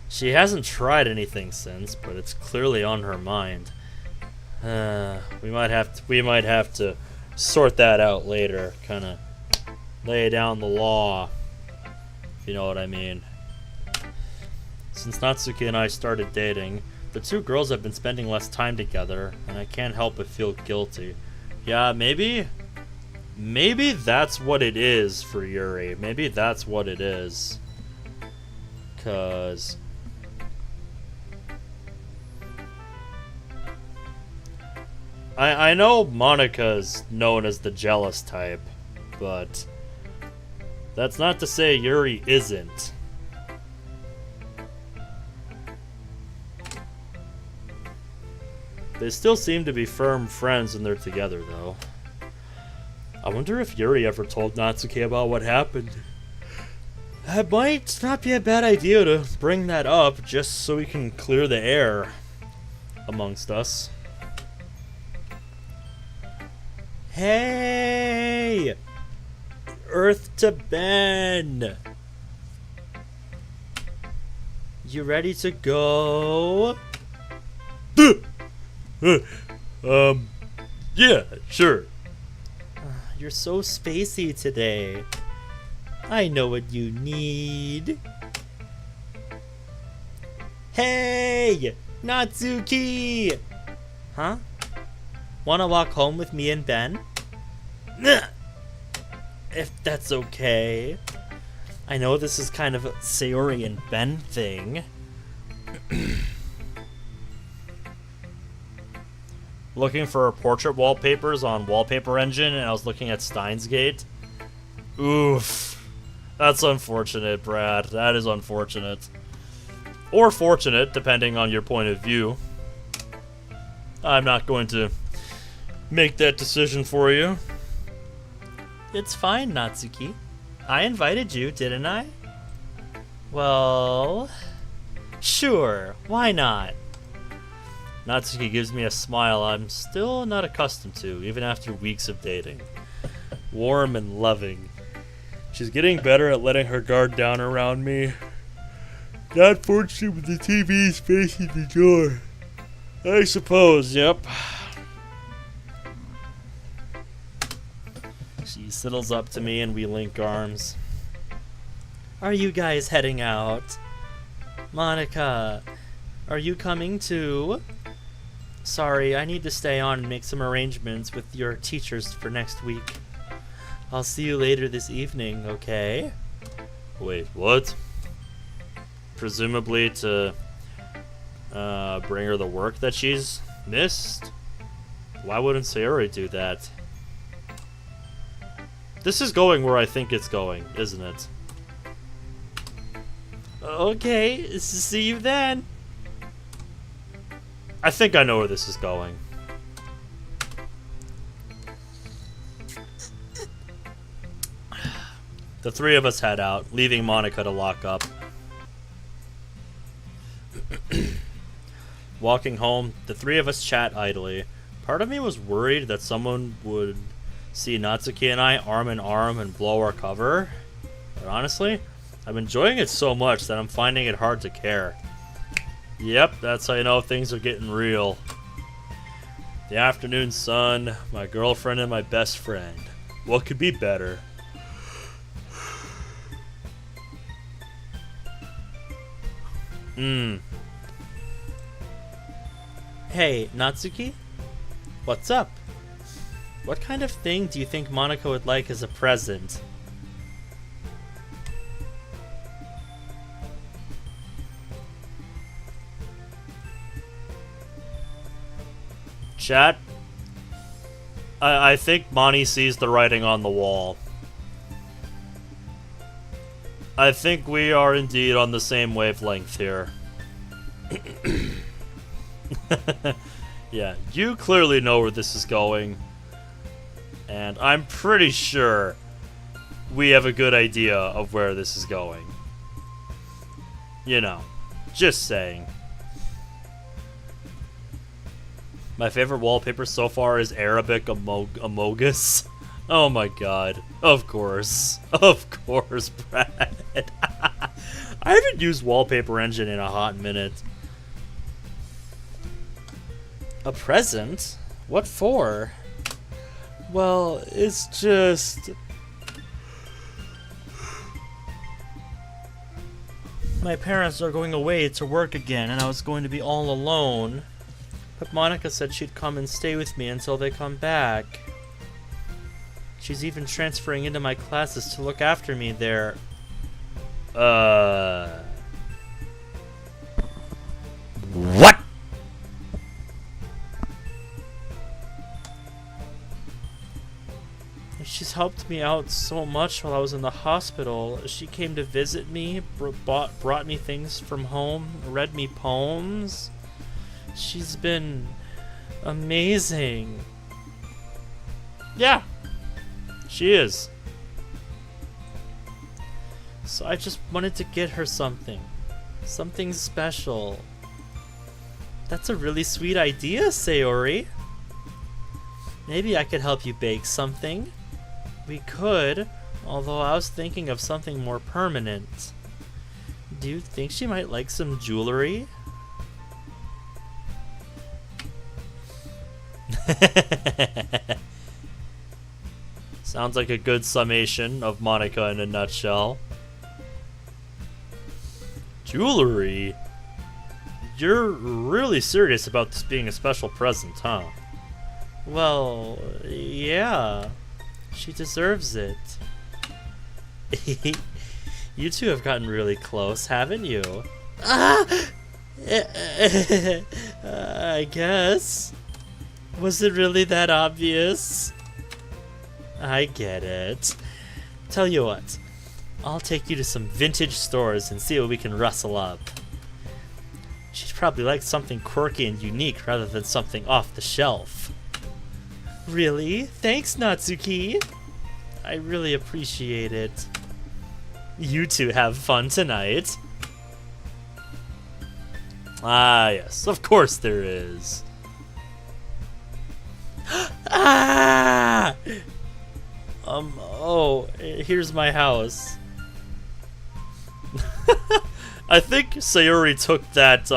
Speaker 1: She hasn't tried anything since, but it's clearly on her mind. We might have to sort that out later. Kind of lay down the law, if you know what I mean. Since Natsuki and I started dating, the two girls have been spending less time together, and I can't help but feel guilty. Yeah, maybe that's what it is for Yuri. Maybe that's what it is. 'Cause I know Monica's known as the jealous type, but that's not to say Yuri isn't. They still seem to be firm friends when they're together, though. I wonder if Yuri ever told Natsuki about what happened. It might not be a bad idea to bring that up, just so we can clear the air amongst us. Hey! Earth to Ben! You ready to go? Yeah, sure. You're so spacey today. I know what you need. Hey! Natsuki! Huh? Wanna walk home with me and Ben? If that's okay. I know this is kind of a Sayori and Ben thing. Looking for portrait wallpapers on Wallpaper Engine, and I was looking at Steins Gate. Oof. That's unfortunate, Brad. That is unfortunate. Or fortunate, depending on your point of view. I'm not going to make that decision for you. It's fine, Natsuki. I invited you, didn't I? Well, sure. Why not? Natsuki gives me a smile I'm still not accustomed to, even after weeks of dating. Warm and loving. She's getting better at letting her guard down around me. Not fortunate with the TVs facing the door. I suppose, yep. She sidles up to me and we link arms. Are you guys heading out? Monica, are you coming too? Sorry, I need to stay on and make some arrangements with your teachers for next week. I'll see you later this evening, okay? Wait, what? Presumably to bring her the work that she's missed? Why wouldn't Sayori do that? This is going where I think it's going, isn't it? Okay, see you then. I think I know where this is going. The three of us head out, leaving Monica to lock up. Walking home, the three of us chat idly. Part of me was worried that someone would see Natsuki and I arm in arm and blow our cover. But honestly, I'm enjoying it so much that I'm finding it hard to care. Yep, that's how you know things are getting real. The afternoon sun, my girlfriend and my best friend. What could be better? Hey, Natsuki? What's up? What kind of thing do you think Monica would like as a present? Chat? I think Moni sees the writing on the wall. I think we are indeed on the same wavelength here. Yeah, you clearly know where this is going. And I'm pretty sure we have a good idea of where this is going. You know, just saying. My favorite wallpaper so far is Arabic Amogus. Oh my god. Of course. Of course, Brad. I haven't used Wallpaper Engine in a hot minute. A present? What for? Well, it's just... my parents are going away to work again, and I was going to be all alone. But Monica said she'd come and stay with me until they come back. She's even transferring into my classes to look after me there. What? She's helped me out so much while I was in the hospital. She came to visit me, brought me things from home, read me poems. She's been amazing. Yeah, she is. So I just wanted to get her something. Something special. That's a really sweet idea, Sayori. Maybe I could help you bake something. We could, although I was thinking of something more permanent. Do you think she might like some jewelry? Sounds like a good summation of Monica in a nutshell. Jewelry? You're really serious about this being a special present, huh? Well, yeah. She deserves it. You two have gotten really close, haven't you? I guess. Was it really that obvious? I get it. Tell you what, I'll take you to some vintage stores and see what we can rustle up. She'd probably like something quirky and unique rather than something off the shelf. Really? Thanks, Natsuki. I really appreciate it. You two have fun tonight. Ah, yes, of course there is. Ah! Oh, here's my house. I think Sayori took that,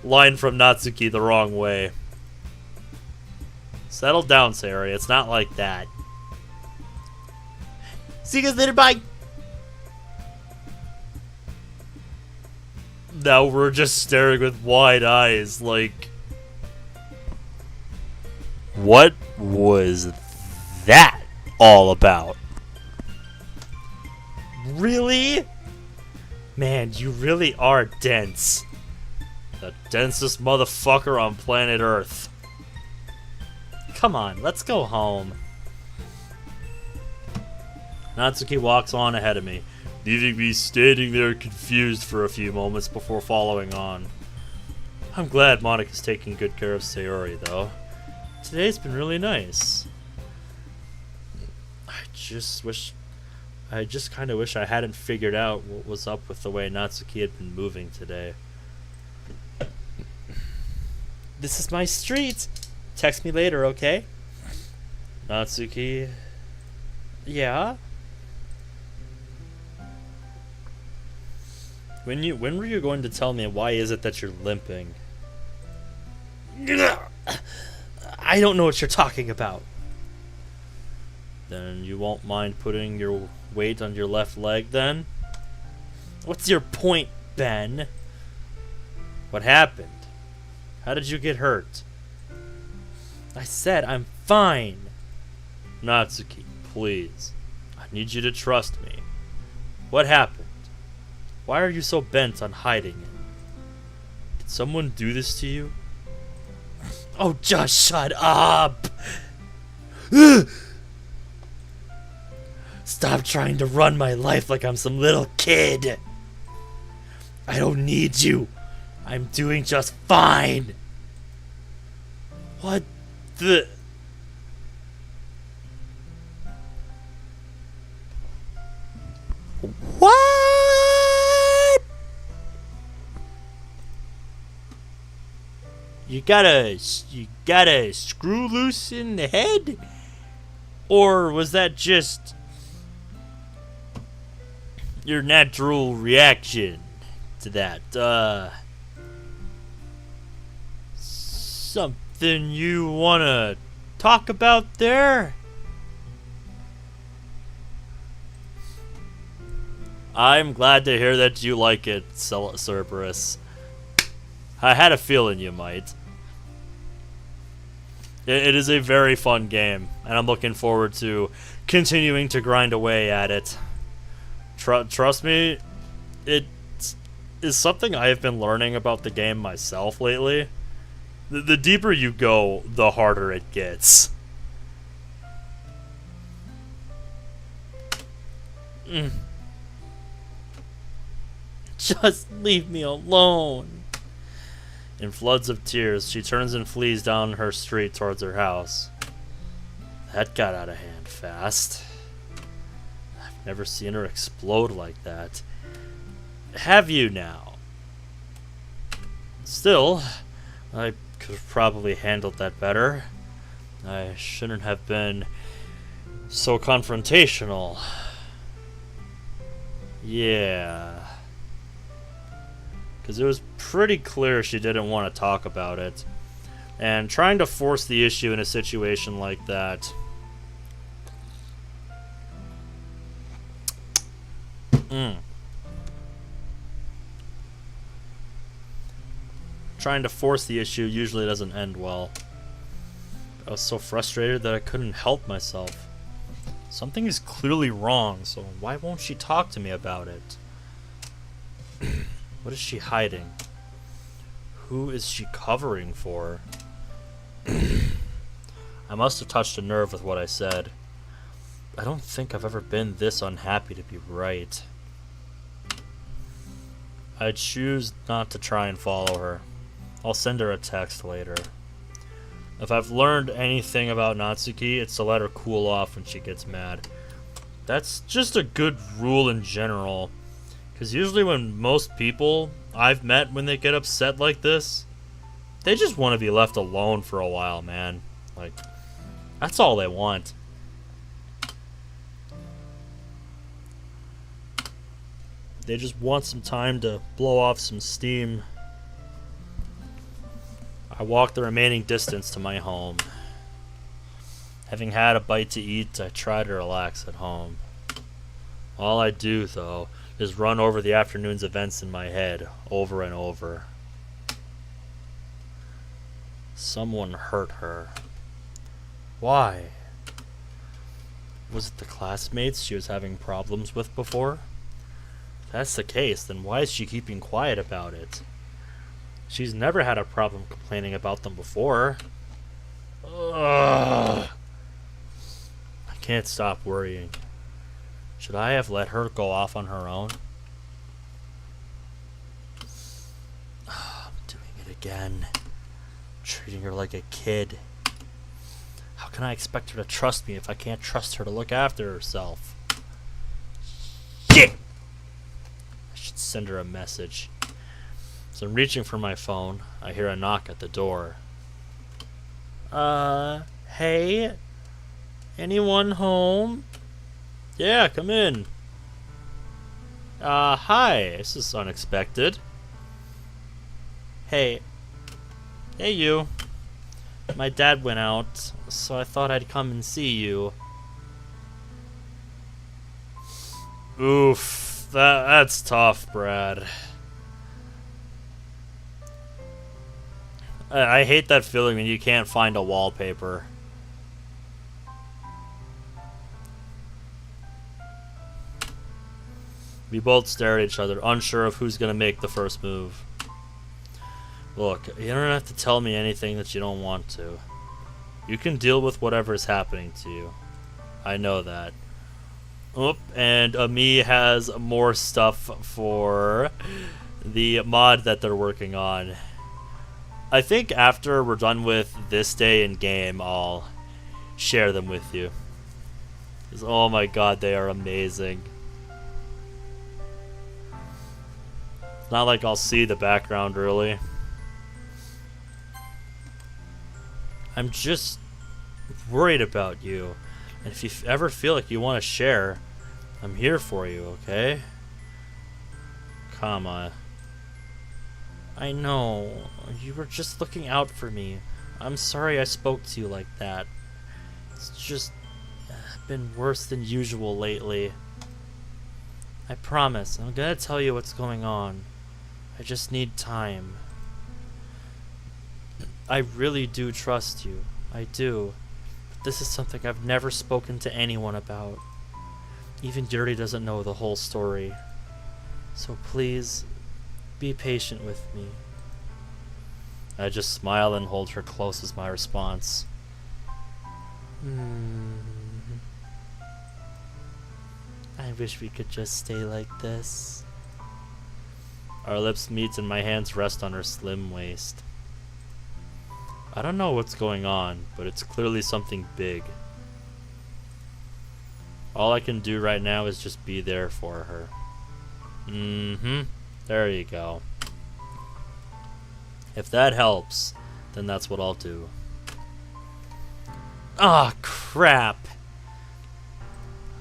Speaker 1: line from Natsuki the wrong way. Settle down, Sayori. It's not like that. See you guys later, bye! Now we're just staring with wide eyes, like... what was that all about? Really? Man, you really are dense. The densest motherfucker on planet Earth. Come on, let's go home. Natsuki walks on ahead of me, leaving me standing there confused for a few moments before following on. I'm glad Monika's taking good care of Sayori, though. Today's been really nice. I just kind of wish I hadn't figured out what was up with the way Natsuki had been moving today. This is my street. Text me later, okay? Natsuki. Yeah? When were you going to tell me why is it that you're limping? I don't know what you're talking about. Then you won't mind putting your weight on your left leg then? What's your point, Ben? What happened? How did you get hurt? I said I'm fine. Natsuki, please. I need you to trust me. What happened? Why are you so bent on hiding it? Did someone do this to you? Oh, just shut up! Stop trying to run my life like I'm some little kid. I don't need you. I'm doing just fine. What the... What? You got a screw loose in the head? Or was that just your natural reaction to that? Something you wanna talk about there? I'm glad to hear that you like it, Cerberus. I had a feeling you might. It is a very fun game, and I'm looking forward to continuing to grind away at it. Trust me, it is something I have been learning about the game myself lately. The deeper you go, the harder it gets. Just leave me alone. In floods of tears, she turns and flees down her street towards her house. That got out of hand fast. I've never seen her explode like that. Have you now? Still, I could have probably handled that better. I shouldn't have been so confrontational. Yeah. Because it was pretty clear she didn't want to talk about it. And trying to force the issue in a situation like that... Trying to force the issue usually doesn't end well. I was so frustrated that I couldn't help myself. Something is clearly wrong, so why won't she talk to me about it? What is she hiding? Who is she covering for? I must have touched a nerve with what I said. I don't think I've ever been this unhappy to be right. I choose not to try and follow her. I'll send her a text later. If I've learned anything about Natsuki, it's to let her cool off when she gets mad. That's just a good rule in general. Because usually when most people I've met, when they get upset like this, they just want to be left alone for a while, man. Like, that's all they want. They just want some time to blow off some steam. I walk the remaining distance to my home. Having had a bite to eat, I try to relax at home. All I do, though, is run over the afternoon's events in my head, over and over. Someone hurt her. Why? Was it the classmates she was having problems with before? If that's the case, then why is she keeping quiet about it? She's never had a problem complaining about them before. Ugh. I can't stop worrying. Should I have let her go off on her own? I'm doing it again. Treating her like a kid. How can I expect her to trust me if I can't trust her to look after herself? Shit! I should send her a message. So I'm reaching for my phone. I hear a knock at the door. Hey? Anyone home? Yeah, come in. Hi. This is unexpected. Hey. Hey, you. My dad went out, so I thought I'd come and see you. Oof. That's tough, Brad. I hate that feeling when you can't find a wallpaper. We both stare at each other, unsure of who's gonna make the first move. Look, you don't have to tell me anything that you don't want to. You can deal with whatever is happening to you. I know that. Oop, and Ami has more stuff for the mod that they're working on. I think after we're done with this day in game, I'll share them with you. 'Cause, oh my god, they are amazing. It's not like I'll see the background really. I'm just worried about you. And if you ever feel like you want to share, I'm here for you, okay? Comma. I know. You were just looking out for me. I'm sorry I spoke to you like that. It's just been worse than usual lately. I promise, I'm gonna tell you what's going on. I just need time. I really do trust you. I do. But this is something I've never spoken to anyone about. Even Yuri doesn't know the whole story. So please, be patient with me. I just smile and hold her close as my response. I wish we could just stay like this. Our lips meet and my hands rest on her slim waist. I don't know what's going on, but it's clearly something big. All I can do right now is just be there for her. There you go. If that helps, then that's what I'll do. Ah, crap!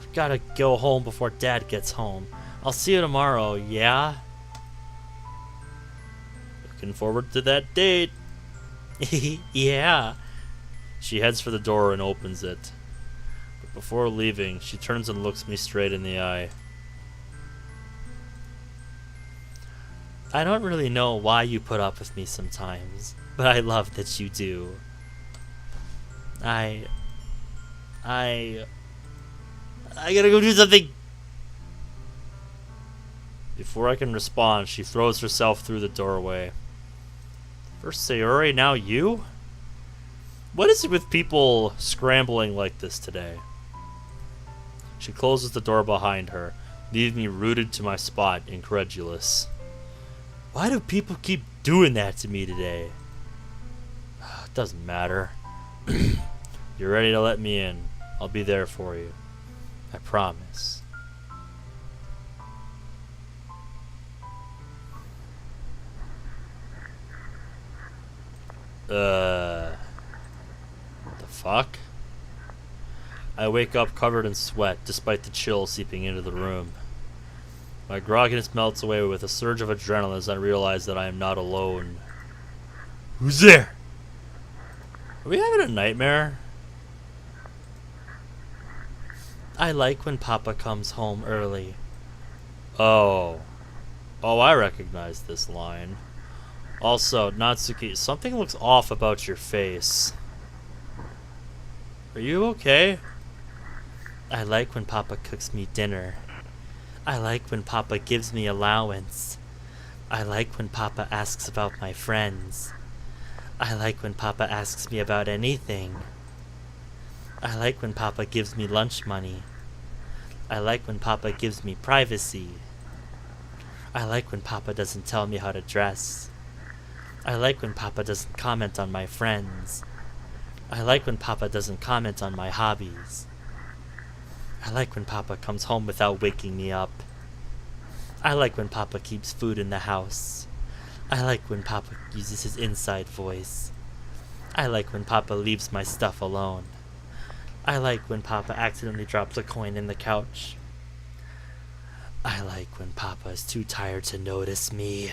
Speaker 1: I've gotta go home before Dad gets home. I'll see you tomorrow, yeah? Looking forward to that date. Yeah. She heads for the door and opens it. But before leaving, she turns and looks me straight in the eye. I don't really know why you put up with me sometimes, but I love that you do. I gotta go do something. Before I can respond, she throws herself through the doorway. First Sayori, now you? What is it with people scrambling like this today? She closes the door behind her, leaving me rooted to my spot, incredulous. Why do people keep doing that to me today? It doesn't matter. You're ready to let me in. I'll be there for you. I promise. What the fuck? I wake up covered in sweat, despite the chill seeping into the room. My grogginess melts away with a surge of adrenaline as I realize that I am not alone. Who's there? Are we having a nightmare? I like when Papa comes home early. Oh, I recognize this line. Also, Natsuki, something looks off about your face. Are you okay? I like when Papa cooks me dinner. I like when Papa gives me allowance. I like when Papa asks about my friends. I like when Papa asks me about anything. I like when Papa gives me lunch money. I like when Papa gives me privacy. I like when Papa doesn't tell me how to dress. I like when Papa doesn't comment on my friends. I like when Papa doesn't comment on my hobbies. I like when Papa comes home without waking me up. I like when Papa keeps food in the house. I like when Papa uses his inside voice. I like when Papa leaves my stuff alone. I like when Papa accidentally drops a coin in the couch. I like when Papa is too tired to notice me.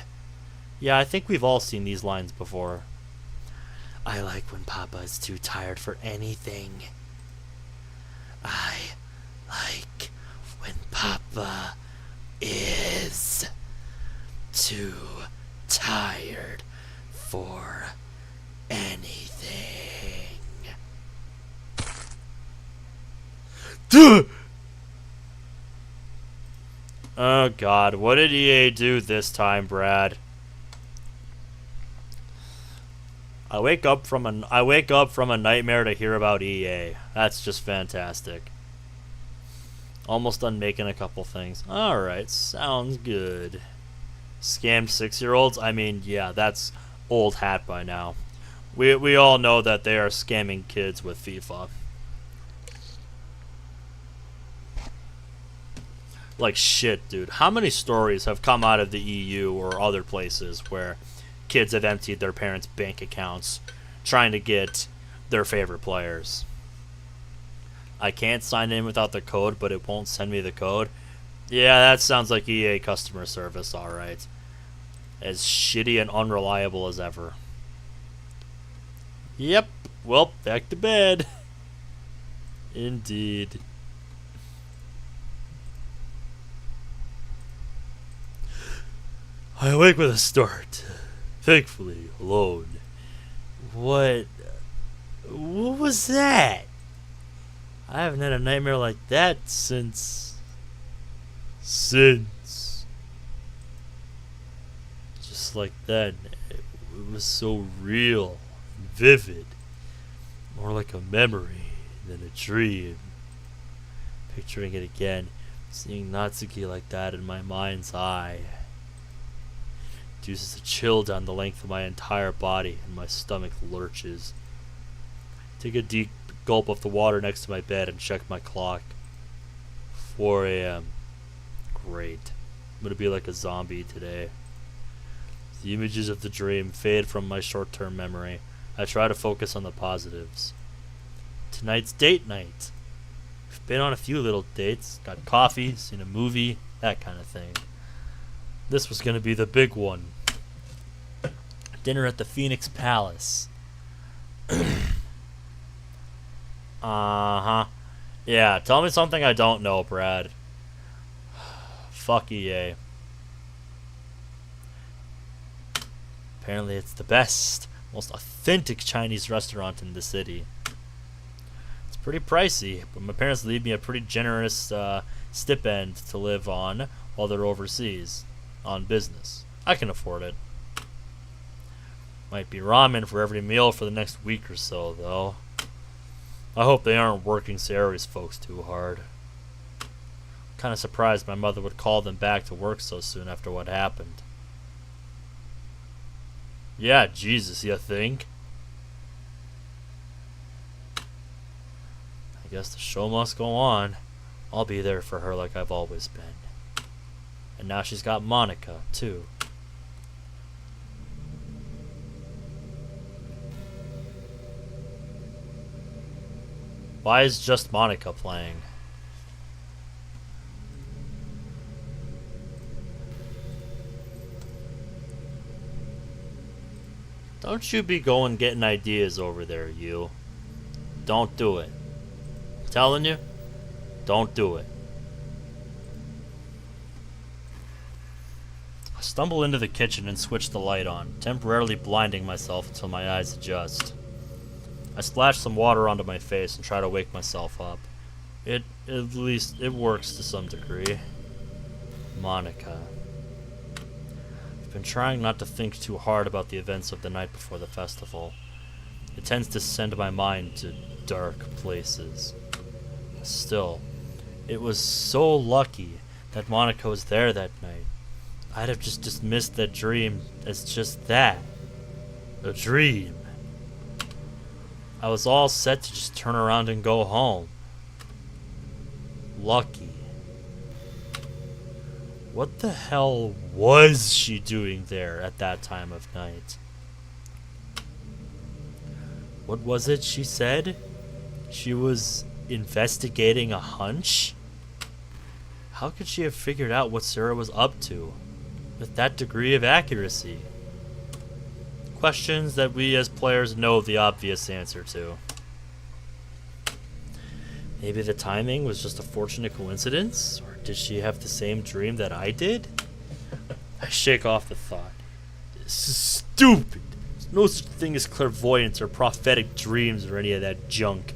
Speaker 1: Yeah, I think we've all seen these lines before. I like when Papa is too tired for anything. I like when Papa is too tired for anything. Oh God, what did EA do this time, Brad? I wake up from a nightmare to hear about EA. That's just fantastic. Almost done making a couple things. Alright, sounds good. Scammed 6-year-olds? I mean, yeah, that's old hat by now. We all know that they are scamming kids with FIFA. Like shit, dude. How many stories have come out of the EU or other places where kids have emptied their parents' bank accounts trying to get their favorite players? I can't sign in without the code, but it won't send me the code. Yeah, that sounds like EA customer service, alright. As shitty and unreliable as ever. Yep. Well, back to bed. Indeed. I awake with a start. Thankfully, alone. What was that? I haven't had a nightmare like that since... Just like that. It was so real and vivid. More like a memory than a dream. Picturing it again. Seeing Natsuki like that in my mind's eye. Induces a chill down the length of my entire body, and my stomach lurches. Take a deep gulp of the water next to my bed and check my clock. 4 a.m. Great. I'm gonna be like a zombie today. The images of the dream fade from my short-term memory. I try to focus on the positives. Tonight's date night. We've been on a few little dates. Got coffee, seen a movie, that kind of thing. This was gonna be the big one. Dinner at the Phoenix Palace. Uh-huh. Yeah, tell me something I don't know, Brad. Fuck EA. Apparently it's the best, most authentic Chinese restaurant in the city. It's pretty pricey, but my parents leave me a pretty generous stipend to live on while they're overseas on business. I can afford it. Might be ramen for every meal for the next week or so, though. I hope they aren't working Sayori's folks too hard. Kind of surprised my mother would call them back to work so soon after what happened. Yeah, Jesus, you think? I guess the show must go on. I'll be there for her like I've always been. And now she's got Monica, too. Why is just Monica playing? Don't you be going getting ideas over there, you. Don't do it. I'm telling you, don't do it. I stumble into the kitchen and switch the light on, temporarily blinding myself until my eyes adjust. I splash some water onto my face and try to wake myself up. At least it works to some degree. Monica. I've been trying not to think too hard about the events of the night before the festival. It tends to send my mind to dark places. Still, it was so lucky that Monica was there that night. I'd have just dismissed that dream as just that. A dream. I was all set to just turn around and go home. Lucky. What the hell was she doing there at that time of night? What was it she said? She was investigating a hunch? How could she have figured out what Sarah was up to with that degree of accuracy? Questions that we as players know the obvious answer to. Maybe the timing was just a fortunate coincidence? Or did she have the same dream that I did? I shake off the thought. This is stupid. There's no such thing as clairvoyance or prophetic dreams or any of that junk.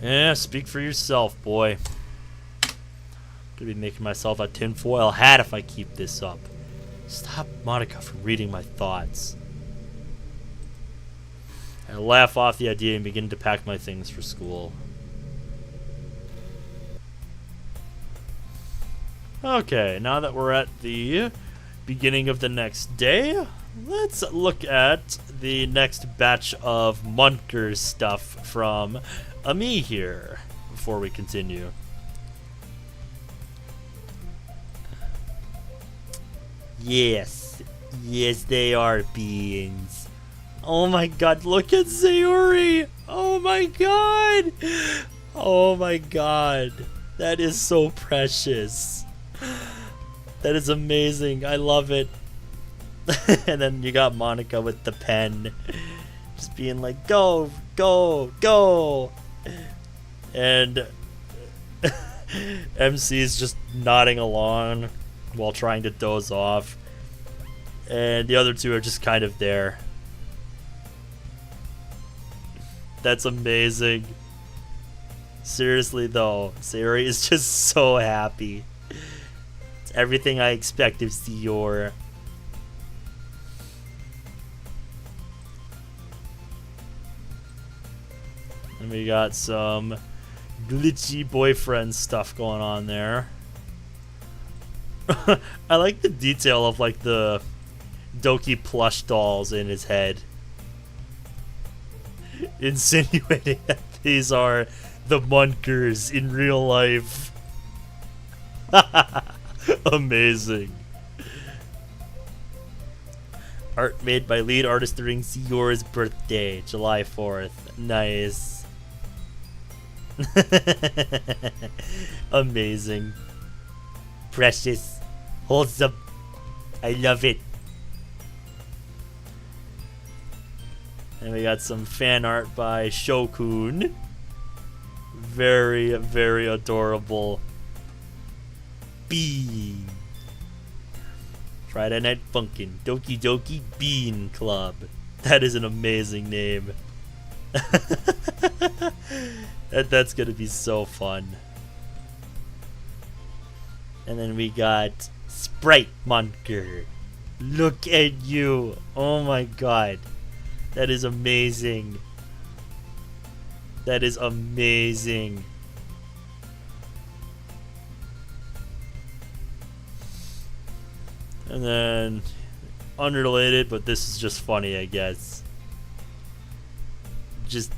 Speaker 1: Eh, speak for yourself, boy. Gonna be making myself a tinfoil hat if I keep this up. Stop Monica from reading my thoughts. I laugh off the idea and begin to pack my things for school. Okay, now that we're at the beginning of the next day, let's look at the next batch of Munkers stuff from Ami here before we continue. Yes, they are beings. Oh my god, look at Sayori! Oh my god! Oh my god. That is so precious. That is amazing. I love it. And then you got Monica with the pen. Just being like, go, go, go! And MC's just nodding along while trying to doze off. And the other two are just kind of there. That's amazing. Seriously though, Sayori is just so happy. It's everything I expect of Sayori. And we got some glitchy boyfriend stuff going on there. I like the detail of like the Doki plush dolls in his head, insinuating that these are the Munkers in real life. Amazing. Art made by lead artist during Sayori's birthday, July 4th. Nice. Amazing. Precious. Wholesome. I love it. And we got some fan art by Shokun. Very, very adorable. Bean. Friday Night Funkin' Doki Doki Bean Club. That is an amazing name. That's gonna be so fun. And then we got Sprite Munker. Look at you. Oh my god. That is amazing. That is amazing. And then, unrelated, but this is just funny, I guess. Just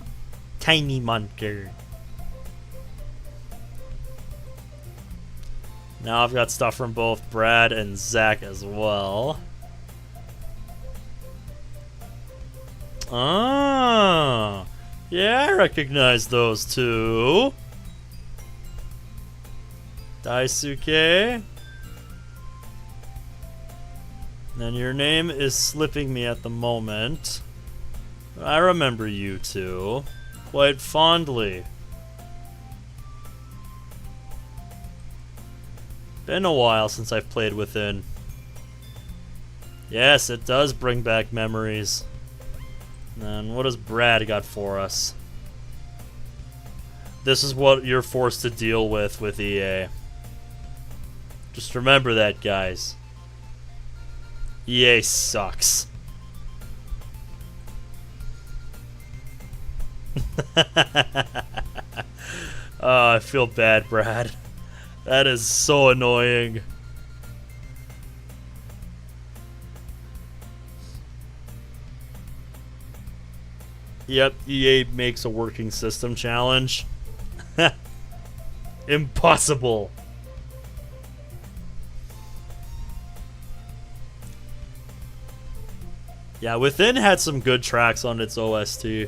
Speaker 1: Tiny Munker. Now I've got stuff from both Brad and Zach as well. Ah, yeah, I recognize those two. Daisuke. And your name is slipping me at the moment. I remember you two quite fondly. Been a while since I've played Within. Yes, it does bring back memories. And what has Brad got for us? This is what you're forced to deal with EA. Just remember that, guys. EA sucks. Oh, I feel bad, Brad. That is so annoying. Yep, EA makes a working system challenge. Impossible. Yeah, Within had some good tracks on its OST.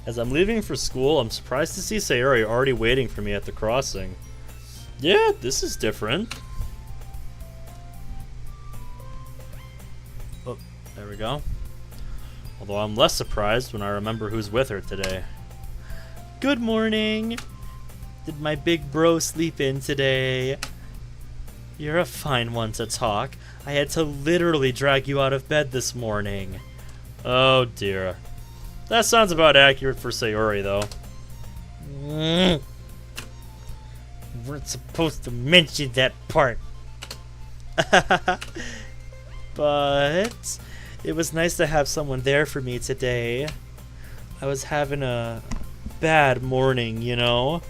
Speaker 1: As I'm leaving for school, I'm surprised to see Sayori already waiting for me at the crossing. Yeah, this is different. Oh, there we go. Although I'm less surprised when I remember who's with her today. Good morning! Did my big bro sleep in today? You're a fine one to talk. I had to literally drag you out of bed this morning. Oh dear. That sounds about accurate for Sayori, though. Weren't supposed to mention that part. But it was nice to have someone there for me today. I was having a bad morning, you know?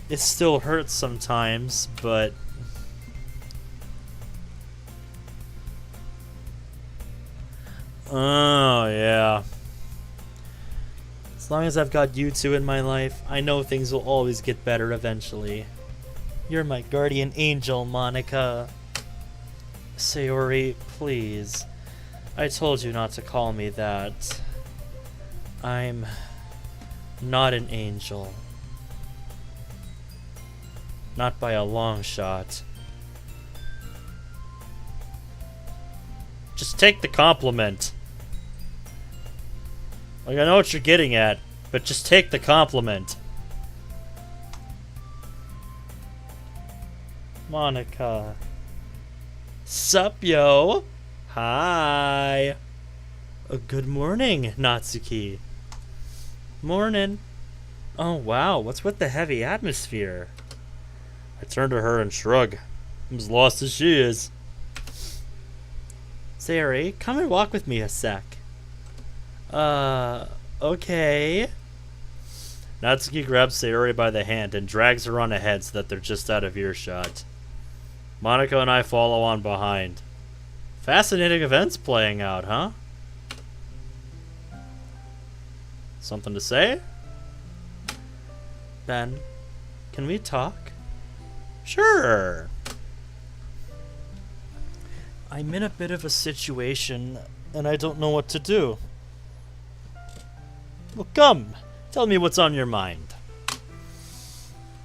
Speaker 1: It still hurts sometimes, but... Oh, yeah. As long as I've got you two in my life, I know things will always get better eventually. You're my guardian angel, Monica. Sayori, please. I told you not to call me that. I'm not an angel. Not by a long shot. Just take the compliment. Like, I know what you're getting at, but just take the compliment. Monica. Sup, yo? Hi. Good morning, Natsuki. Morning. Oh, wow, what's with the heavy atmosphere? I turn to her and shrug. I'm as lost as she is. Sayori, come and walk with me a sec. Okay. Natsuki grabs Sayori by the hand and drags her on ahead so that they're just out of earshot. Monica and I follow on behind. Fascinating events playing out, huh? Something to say? Ben, can we talk? Sure. I'm in a bit of a situation, and I don't know what to do. Well, come. Tell me what's on your mind.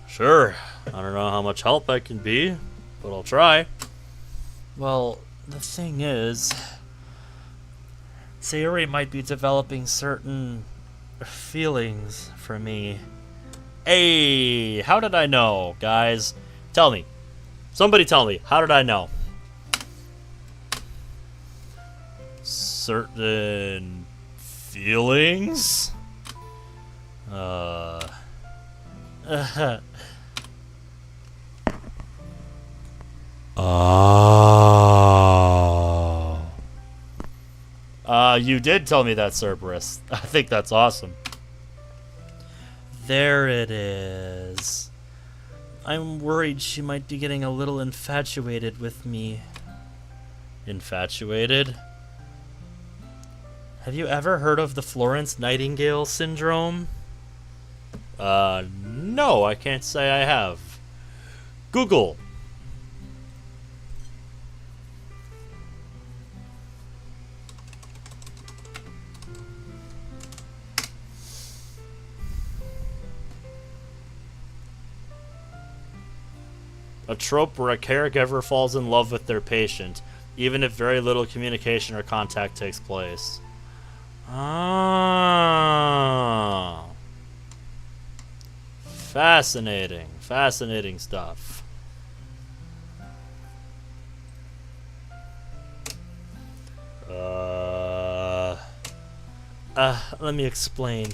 Speaker 1: Sure. I don't know how much help I can be, but I'll try. Well, the thing is, Sayori might be developing certain feelings for me. Hey, how did I know, guys? Tell me. Somebody tell me. How did I know? Certain feelings? You did tell me that, Cerberus. I think that's awesome. There it is. I'm worried she might be getting a little infatuated with me. Infatuated? Have you ever heard of the Florence Nightingale syndrome? No, I can't say I have. Google. A trope where a caregiver falls in love with their patient, even if very little communication or contact takes place. Ah. Fascinating. Fascinating stuff. Let me explain.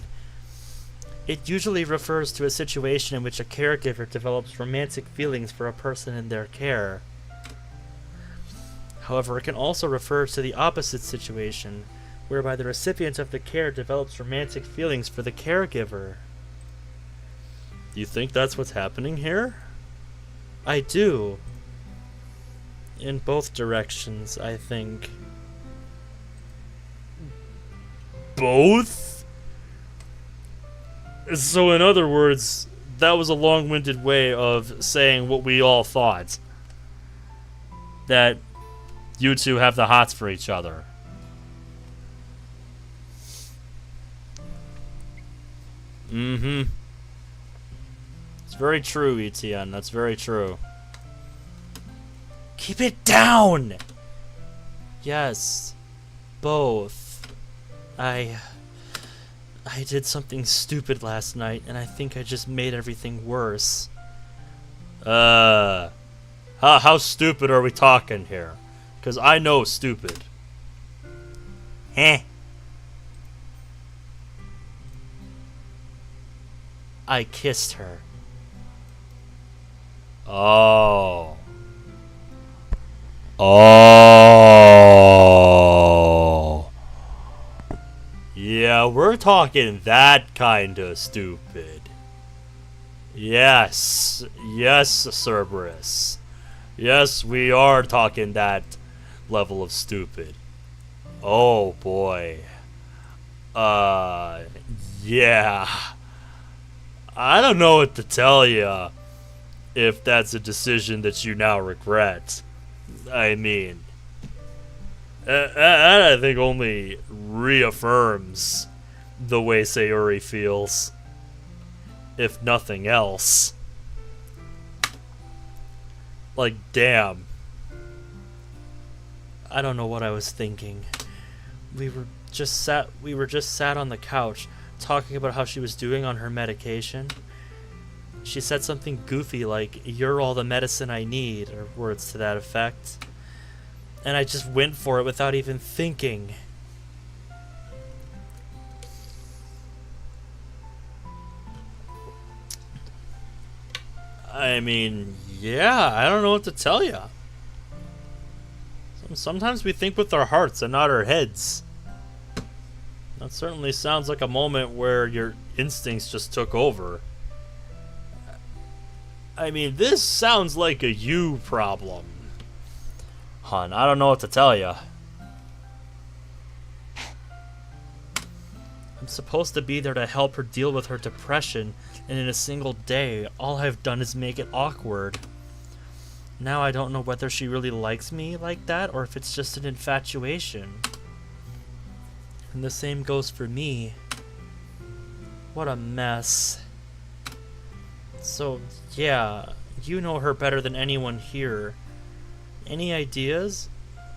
Speaker 1: It usually refers to a situation in which a caregiver develops romantic feelings for a person in their care. However, it can also refer to the opposite situation, whereby the recipient of the care develops romantic feelings for the caregiver. Do you think that's what's happening here? I do. In both directions, I think. both? So in other words, that was a long-winded way of saying what we all thought. That you two have the hots for each other. Mm-hmm. It's very true, ETN. That's very true. Keep it down! Yes. Both. I did something stupid last night, and I think I just made everything worse. How stupid are we talking here? Because I know stupid. I kissed her. Oh. Oh. Yeah, we're talking that kind of stupid. Yes. Yes, Cerberus. Yes, we are talking that level of stupid. Oh, boy. Yeah. I don't know what to tell you if that's a decision that you now regret. I mean, I think only reaffirms the way Sayuri feels, if nothing else. Like, damn. I don't know what I was thinking. We were just sat on the couch talking about how she was doing on her medication. She said something goofy like, "You're all the medicine I need," or words to that effect. And I just went for it without even thinking. I mean, yeah, I don't know what to tell you. Sometimes we think with our hearts and not our heads. That certainly sounds like a moment where your instincts just took over. I mean, this sounds like a you problem. Hon, I don't know what to tell you. I'm supposed to be there to help her deal with her depression, and in a single day, all I've done is make it awkward. Now I don't know whether she really likes me like that, or if it's just an infatuation. And the same goes for me. What a mess. So, yeah, you know her better than anyone here. Any ideas?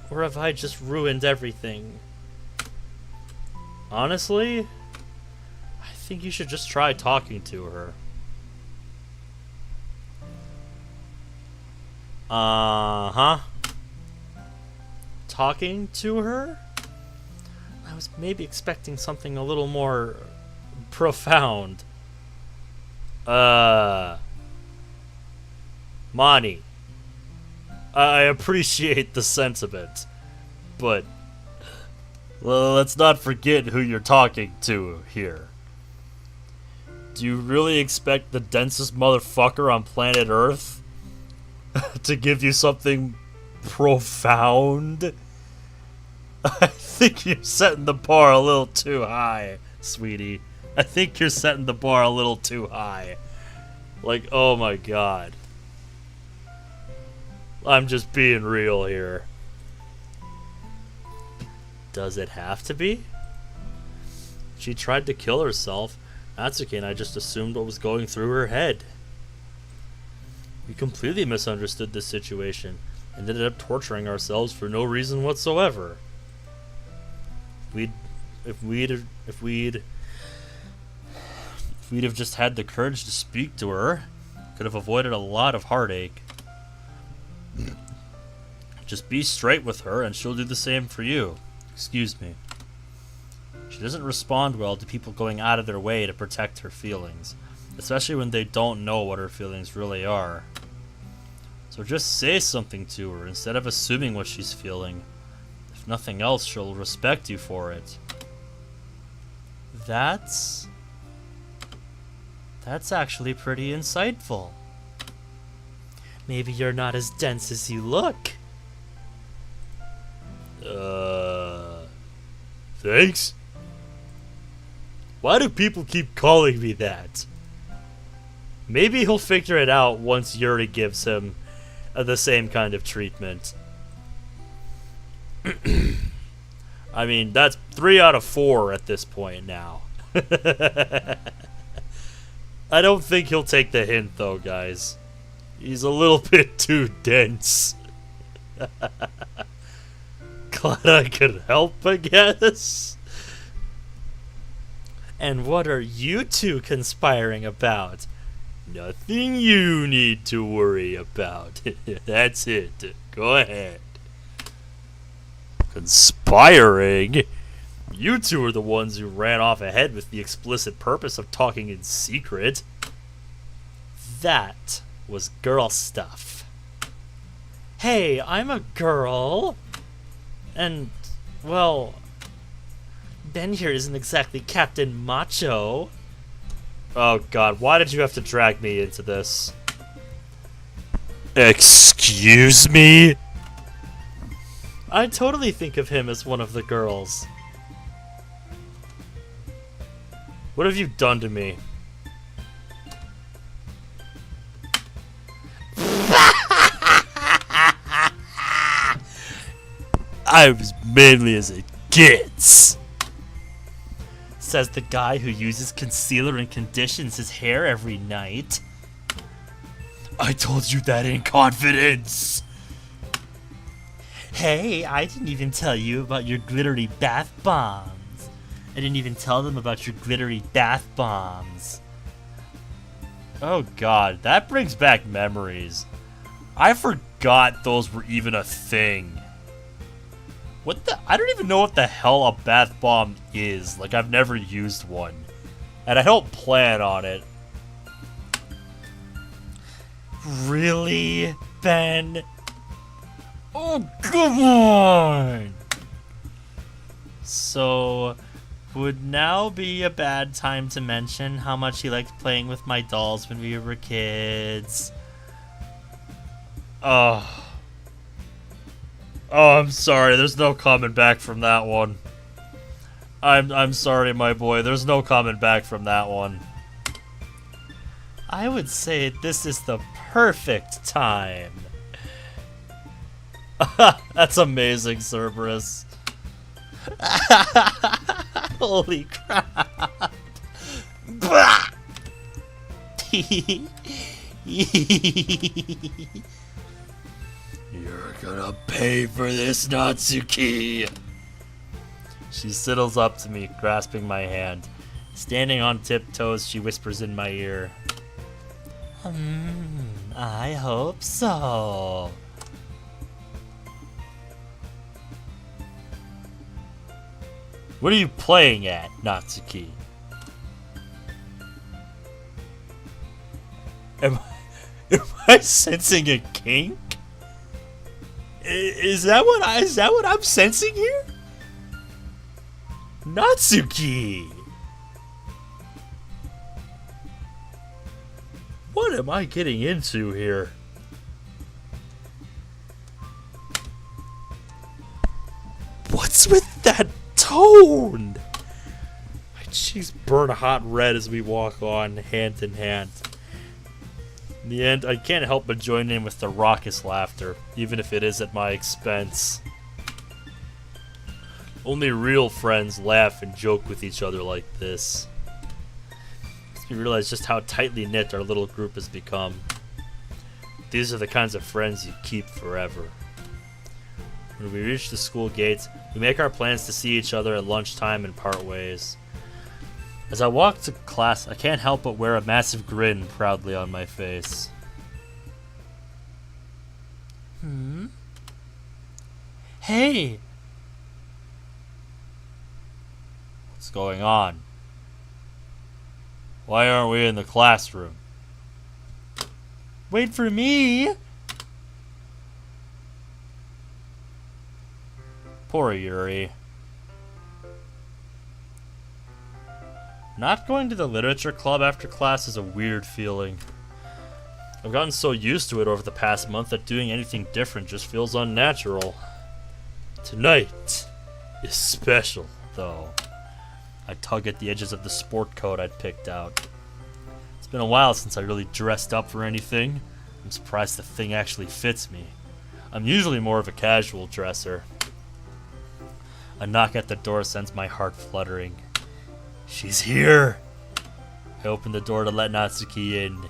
Speaker 1: Or have I just ruined everything? Honestly, I think you should just try talking to her. Uh-huh. Talking to her? I was maybe expecting something a little more profound. Monty. I appreciate the sentiment, but let's not forget who you're talking to here. Do you really expect the densest motherfucker on planet Earth to give you something profound? I think you're setting the bar a little too high, sweetie. I think you're setting the bar a little too high. Like, oh my god. I'm just being real here. Does it have to be? She tried to kill herself. Natsuki and I just assumed what was going through her head. We completely misunderstood this situation and ended up torturing ourselves for no reason whatsoever. If we'd have just had the courage to speak to her, could have avoided a lot of heartache. Just be straight with her and she'll do the same for you. Excuse me. She doesn't respond well to people going out of their way to protect her feelings, especially when they don't know what her feelings really are. So just say something to her instead of assuming what she's feeling. If nothing else, she'll respect you for it. That's actually pretty insightful. Maybe you're not as dense as you look.
Speaker 2: Thanks?
Speaker 1: Why do people keep calling me that? Maybe he'll figure it out once Yuri gives him the same kind of treatment. I mean, that's 3 out of 4 at this point now. I don't think he'll take the hint, though, guys. He's a little bit too dense. Glad I could help, I guess. And what are you two conspiring about? Nothing you need to worry about. That's it. Go ahead. Conspiring? You two are the ones who ran off ahead with the explicit purpose of talking in secret. That was girl stuff. Hey, I'm a girl. And, well, Ben here isn't exactly Captain Macho. Oh god, why did you have to drag me into this? Excuse me? I totally think of him as one of the girls. What have you done to me? I was manly as it gets. Says the guy who uses concealer and conditions his hair every night. I told you that in confidence. Hey, I didn't even tell you about your glittery bath bombs. I didn't even tell them about your glittery bath bombs. Oh god, that brings back memories. I forgot those were even a thing. What the? I don't even know what the hell a bath bomb is. Like, I've never used one. And I don't plan on it. Really, Ben? Oh, come on! So, would now be a bad time to mention how much he liked playing with my dolls when we were kids. Oh, I'm sorry. There's no coming back from that one. I'm sorry, my boy. There's no coming back from that one. I would say this is the perfect time. That's amazing, Cerberus. Holy crap. You're gonna pay for this, Natsuki. She sidles up to me, grasping my hand. Standing on tiptoes, she whispers in my ear. I hope so. What are you playing at, Natsuki? Am I sensing a kink? Is that what I'm sensing here? Natsuki! What am I getting into here? What's with that tone? My cheeks burn hot red as we walk on hand in hand. In the end, I can't help but join in with the raucous laughter, even if it is at my expense. Only real friends laugh and joke with each other like this. Makes me realize just how tightly knit our little group has become. These are the kinds of friends you keep forever. When we reach the school gates, we make our plans to see each other at lunchtime and part ways. As I walk to class, I can't help but wear a massive grin proudly on my face. Hey! What's going on? Why aren't we in the classroom? Wait for me! Poor Yuri. Not going to the literature club after class is a weird feeling. I've gotten so used to it over the past month that doing anything different just feels unnatural. Tonight is special, though. I tug at the edges of the sport coat I'd picked out. It's been a while since I really dressed up for anything. I'm surprised the thing actually fits me. I'm usually more of a casual dresser. A knock at the door sends my heart fluttering. She's here! I open the door to let Natsuki in.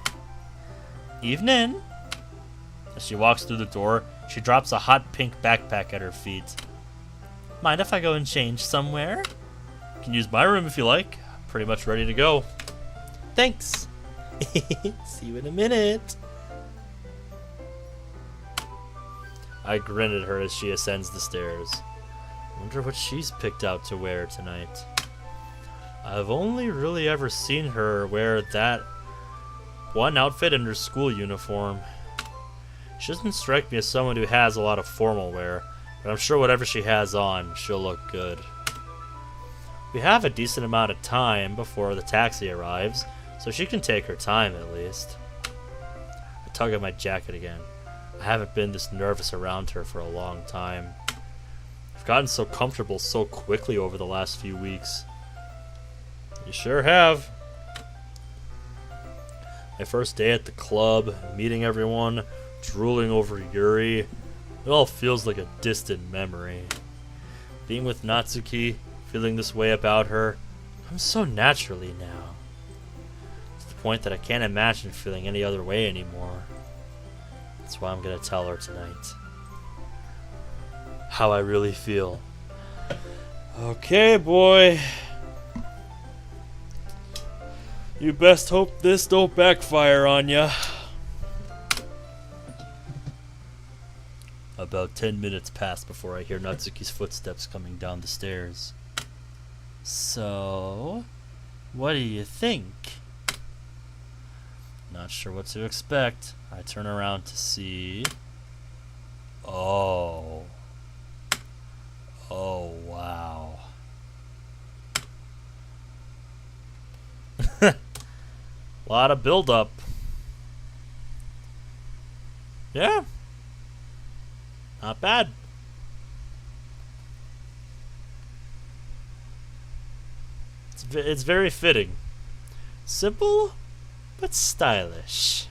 Speaker 1: Evening! As she walks through the door, she drops a hot pink backpack at her feet. Mind if I go and change somewhere? You can use my room if you like. I'm pretty much ready to go. Thanks! See you in a minute. I grin at her as she ascends the stairs. Wonder what she's picked out to wear tonight. I've only really ever seen her wear that one outfit in her school uniform. She doesn't strike me as someone who has a lot of formal wear, but I'm sure whatever she has on, she'll look good. We have a decent amount of time before the taxi arrives, so she can take her time at least. I tug at my jacket again. I haven't been this nervous around her for a long time. I've gotten so comfortable so quickly over the last few weeks. You sure have. My first day at the club, meeting everyone, drooling over Yuri, it all feels like a distant memory. Being with Natsuki, feeling this way about her, I'm so naturally now. To the point that I can't imagine feeling any other way anymore. That's why I'm gonna tell her tonight. How I really feel. Okay, boy. You best hope this don't backfire on ya. About 10 minutes pass before I hear Natsuki's footsteps coming down the stairs. So, what do you think? Not sure what to expect. I turn around to see... Oh, wow. Lot of build-up. Yeah. Not bad. It's very fitting. Simple, but stylish.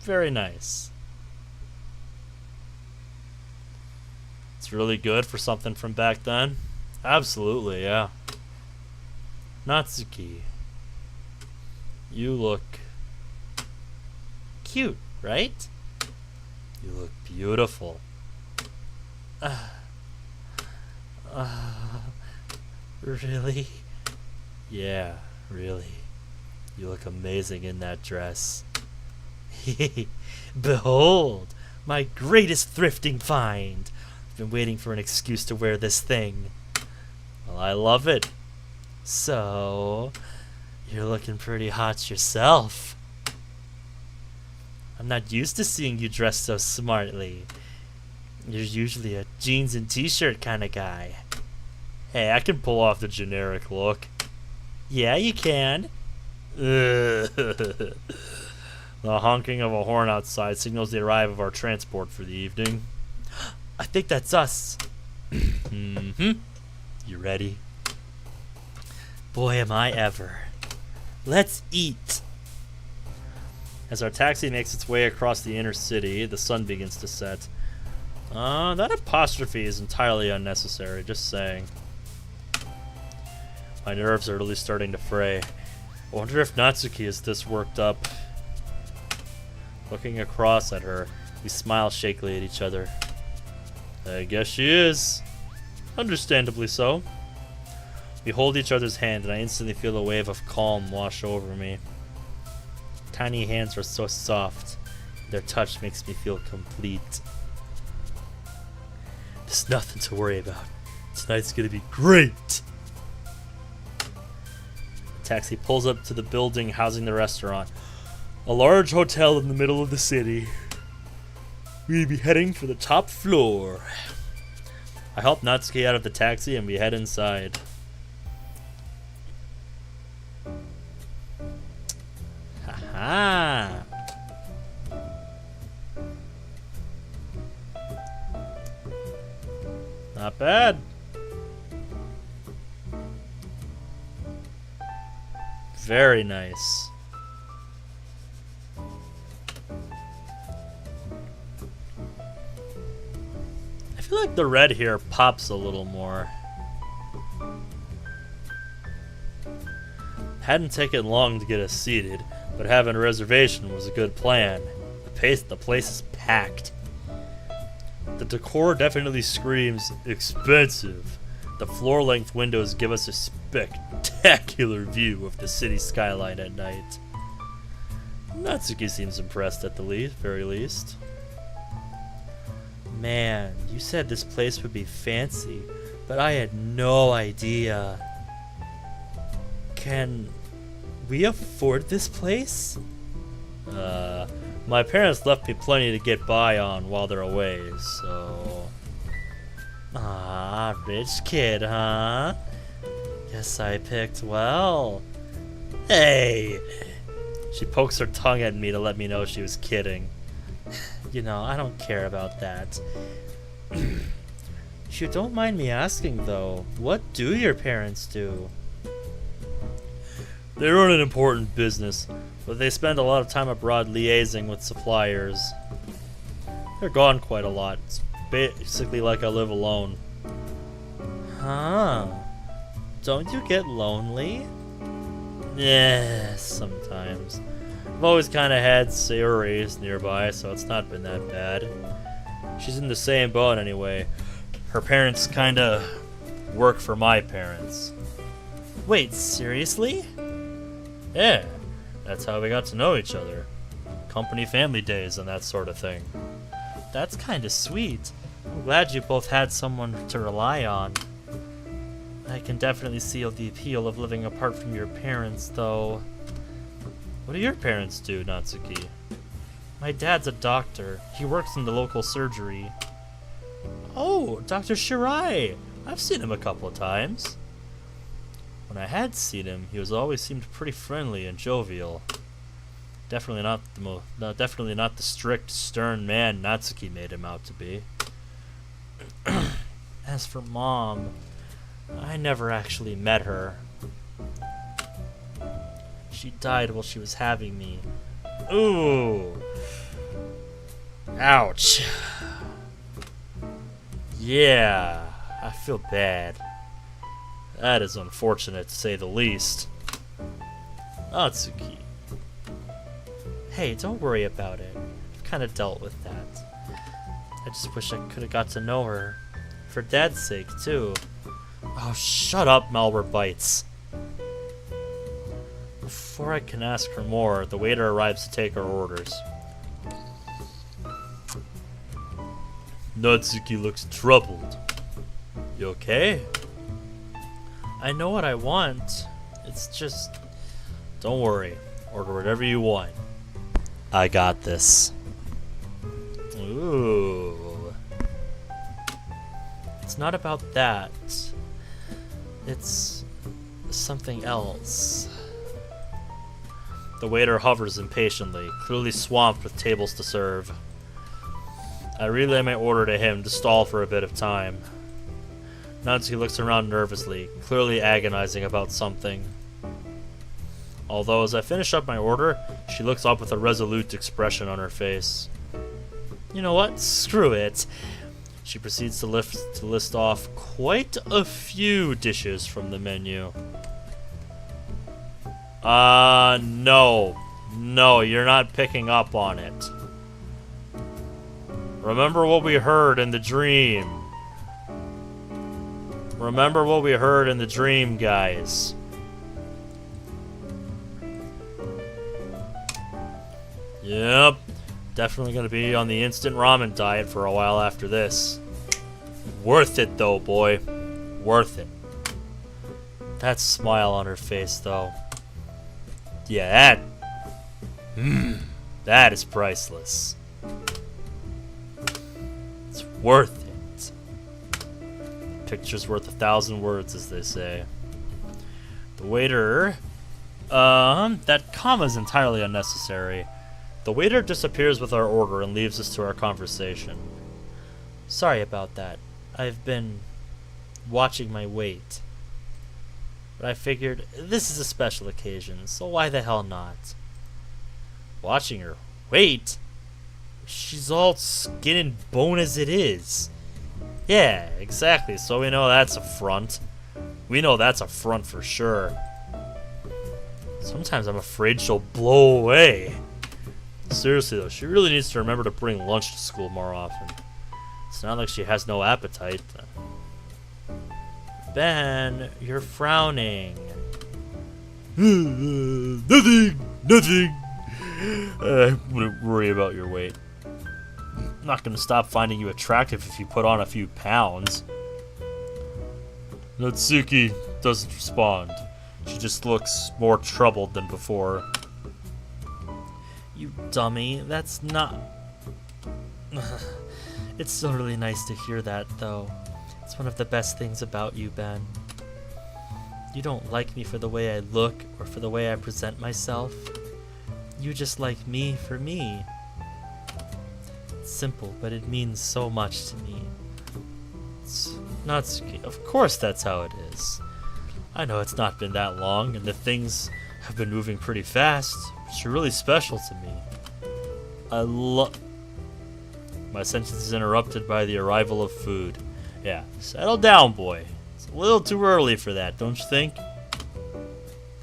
Speaker 1: Very nice. It's really good for something from back then. Absolutely, yeah. Natsuki. You look cute, right? You look beautiful. Really? Yeah, really. You look amazing in that dress. Behold, my greatest thrifting find. I've been waiting for an excuse to wear this thing. Well, I love it. So, you're looking pretty hot yourself. I'm not used to seeing you dressed so smartly. You're usually a jeans and t-shirt kind of guy. Hey, I can pull off the generic look. Yeah, you can. The honking of a horn outside signals the arrival of our transport for the evening. I think that's us. Mm-hmm. You ready? Boy, am I ever. Let's eat. As our taxi makes its way across the inner city, the sun begins to set. That apostrophe is entirely unnecessary, just saying. My nerves are really starting to fray. I wonder if Natsuki is this worked up. Looking across at her, we smile shakily at each other. I guess she is. Understandably so. We hold each other's hand, and I instantly feel a wave of calm wash over me. Tiny hands are so soft. Their touch makes me feel complete. There's nothing to worry about. Tonight's gonna be great! The taxi pulls up to the building housing the restaurant. A large hotel in the middle of the city. We'll be heading for the top floor. I help Natsuki out of the taxi and we head inside. Haha! Not bad. Very nice. I feel like the red here pops a little more. Hadn't taken long to get us seated, but having a reservation was a good plan. The place is packed. The decor definitely screams expensive. The floor-length windows give us a spectacular view of the city skyline at night. Natsuki seems impressed at the very least. Man, you said this place would be fancy, but I had no idea. Can we afford this place? My parents left me plenty to get by on while they're away, so... Ah, rich kid, huh? Guess I picked well. Hey! She pokes her tongue at me to let me know she was kidding. You know, I don't care about that. If you don't mind me asking, though, what do your parents do? They run an important business, but they spend a lot of time abroad liaising with suppliers. They're gone quite a lot. It's basically like I live alone. Huh. Don't you get lonely? Yeah, sometimes. I've always kind of had Sayori's nearby, so it's not been that bad. She's in the same boat anyway. Her parents kind of work for my parents. Wait, seriously? Yeah, that's how we got to know each other. Company family days and that sort of thing. That's kind of sweet. I'm glad you both had someone to rely on. I can definitely see the appeal of living apart from your parents, though. What do your parents do, Natsuki? My dad's a doctor. He works in the local surgery. Oh, Dr. Shirai! I've seen him a couple of times. When I had seen him, he always seemed pretty friendly and jovial. Definitely not the strict, stern man Natsuki made him out to be. As for Mom, I never actually met her. She died while she was having me. Ooh. Ouch. Yeah, I feel bad. That is unfortunate, to say the least. Natsuki. Hey, don't worry about it. I've kind of dealt with that. I just wish I could have got to know her. For Dad's sake, too. Oh, shut up, Malwarebytes. Before I can ask her more, the waiter arrives to take our orders. Natsuki looks troubled. You okay? I know what I want. It's just... Don't worry. Order whatever you want. I got this. Ooh. It's not about that. It's something else. The waiter hovers impatiently, clearly swamped with tables to serve. I relay my order to him to stall for a bit of time. Natsuki looks around nervously, clearly agonizing about something. Although as I finish up my order, she looks up with a resolute expression on her face. You know what? Screw it. She proceeds to list off quite a few dishes from the menu. No. No, you're not picking up on it. Remember what we heard in the dream. Remember what we heard in the dream, guys. Yep. Definitely gonna be on the instant ramen diet for a while after this. Worth it though, boy. Worth it. That smile on her face though. Yeah, that is priceless. It's worth it. Picture's worth 1,000 words, as they say. The waiter... that comma's entirely unnecessary. The waiter disappears with our order and leaves us to our conversation. Sorry about that. I've been watching my weight.
Speaker 2: But I figured this is a special occasion, so why the hell not? Watching her wait? She's all skin and bone as it is. Yeah, exactly, so we know that's a front. We know that's a front for sure. Sometimes I'm afraid she'll blow away. Seriously though, she really needs to remember to bring lunch to school more often. It's not like she has no appetite. Ben, you're frowning.
Speaker 1: Nothing. I wouldn't worry about your weight. I'm not gonna stop finding you attractive if you put on a few pounds. Natsuki doesn't respond. She just looks more troubled than before.
Speaker 2: You dummy, that's not... It's still really nice to hear that, though. It's one of the best things about you, Ben. You don't like me for the way I look or for the way I present myself. You just like me for me. It's simple, but it means so much to me. It's Natsuki. Of course that's how it is. I know it's not been that long, and the things have been moving pretty fast, but you're really special to me. My sentence is interrupted by the arrival of food. Yeah, settle down, boy. It's a little too early for that, don't you think?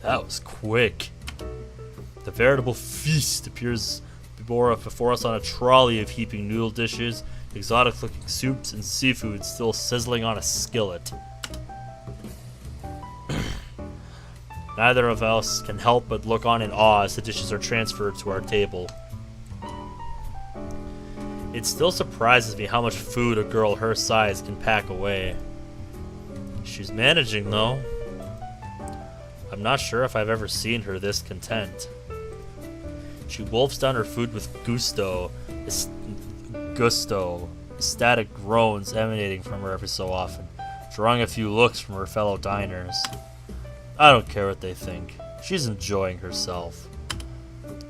Speaker 1: That was quick. The veritable feast appears before us on a trolley of heaping noodle dishes, exotic-looking soups, and seafood still sizzling on a skillet. Neither of us can help but look on in awe as the dishes are transferred to our table. It still surprises me how much food a girl her size can pack away. She's managing, though. I'm not sure if I've ever seen her this content. She wolfs down her food with gusto, ecstatic groans emanating from her every so often, drawing a few looks from her fellow diners. I don't care what they think. She's enjoying herself.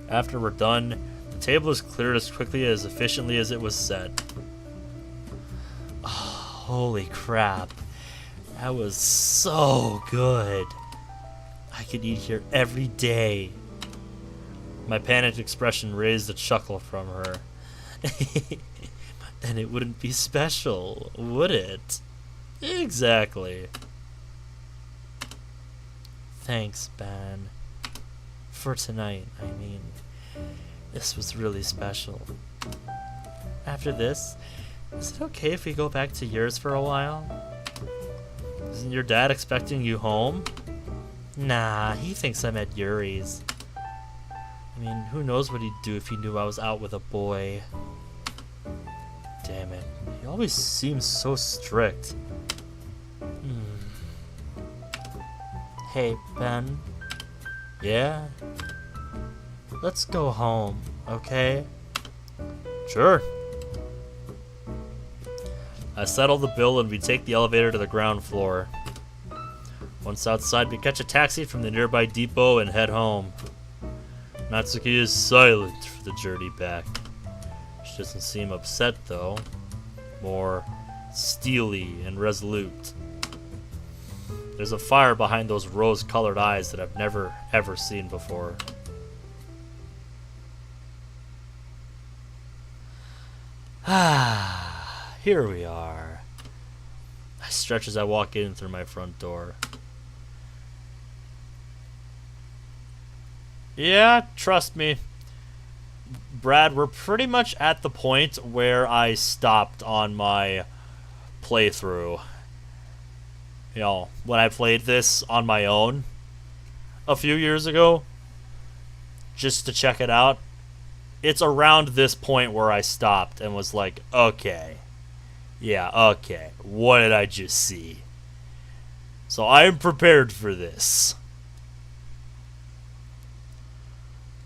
Speaker 1: After we're done, the table is cleared as quickly as efficiently as it was set.
Speaker 2: Oh, holy crap. That was so good. I could eat here every day.
Speaker 1: My panicked expression raised a chuckle from her.
Speaker 2: Then it wouldn't be special, would it?
Speaker 1: Exactly.
Speaker 2: Thanks, Ben. For tonight, I mean. This was really special. After this, is it okay if we go back to yours for a while?
Speaker 1: Isn't your dad expecting you home?
Speaker 2: Nah, he thinks I'm at Yuri's. I mean, who knows what he'd do if he knew I was out with a boy.
Speaker 1: Damn it. He always seems so strict.
Speaker 2: Hey, Ben.
Speaker 1: Yeah?
Speaker 2: Let's go home, okay?
Speaker 1: Sure. I settle the bill and we take the elevator to the ground floor. Once outside, we catch a taxi from the nearby depot and head home. Natsuki is silent for the journey back. She doesn't seem upset, though. More steely and resolute. There's a fire behind those rose-colored eyes that I've never, ever seen before.
Speaker 2: Ah, here we are. I stretch as I walk in through my front door.
Speaker 1: Yeah, trust me. Brad, we're pretty much at the point where I stopped on my playthrough. You know, when I played this on my own a few years ago, just to check it out, it's around this point where I stopped and was like, okay, yeah, okay, what did I just see? So I am prepared for this.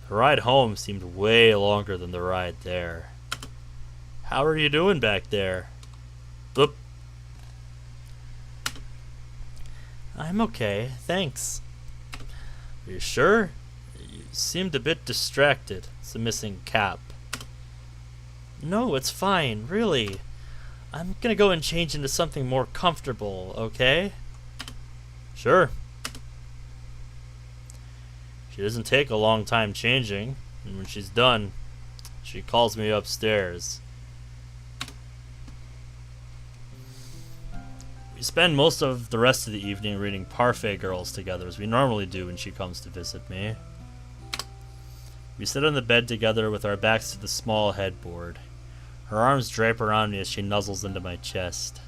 Speaker 1: The ride home seemed way longer than the ride there. How are you doing back there? Boop.
Speaker 2: I'm okay, thanks.
Speaker 1: Are you sure? You seemed a bit distracted. It's a missing cap.
Speaker 2: No, it's fine, really. I'm gonna go and change into something more comfortable, okay?
Speaker 1: Sure. She doesn't take a long time changing, and when she's done, she calls me upstairs. We spend most of the rest of the evening reading Parfait Girls together, as we normally do when she comes to visit me. We sit on the bed together with our backs to the small headboard. Her arms drape around me as she nuzzles into my chest.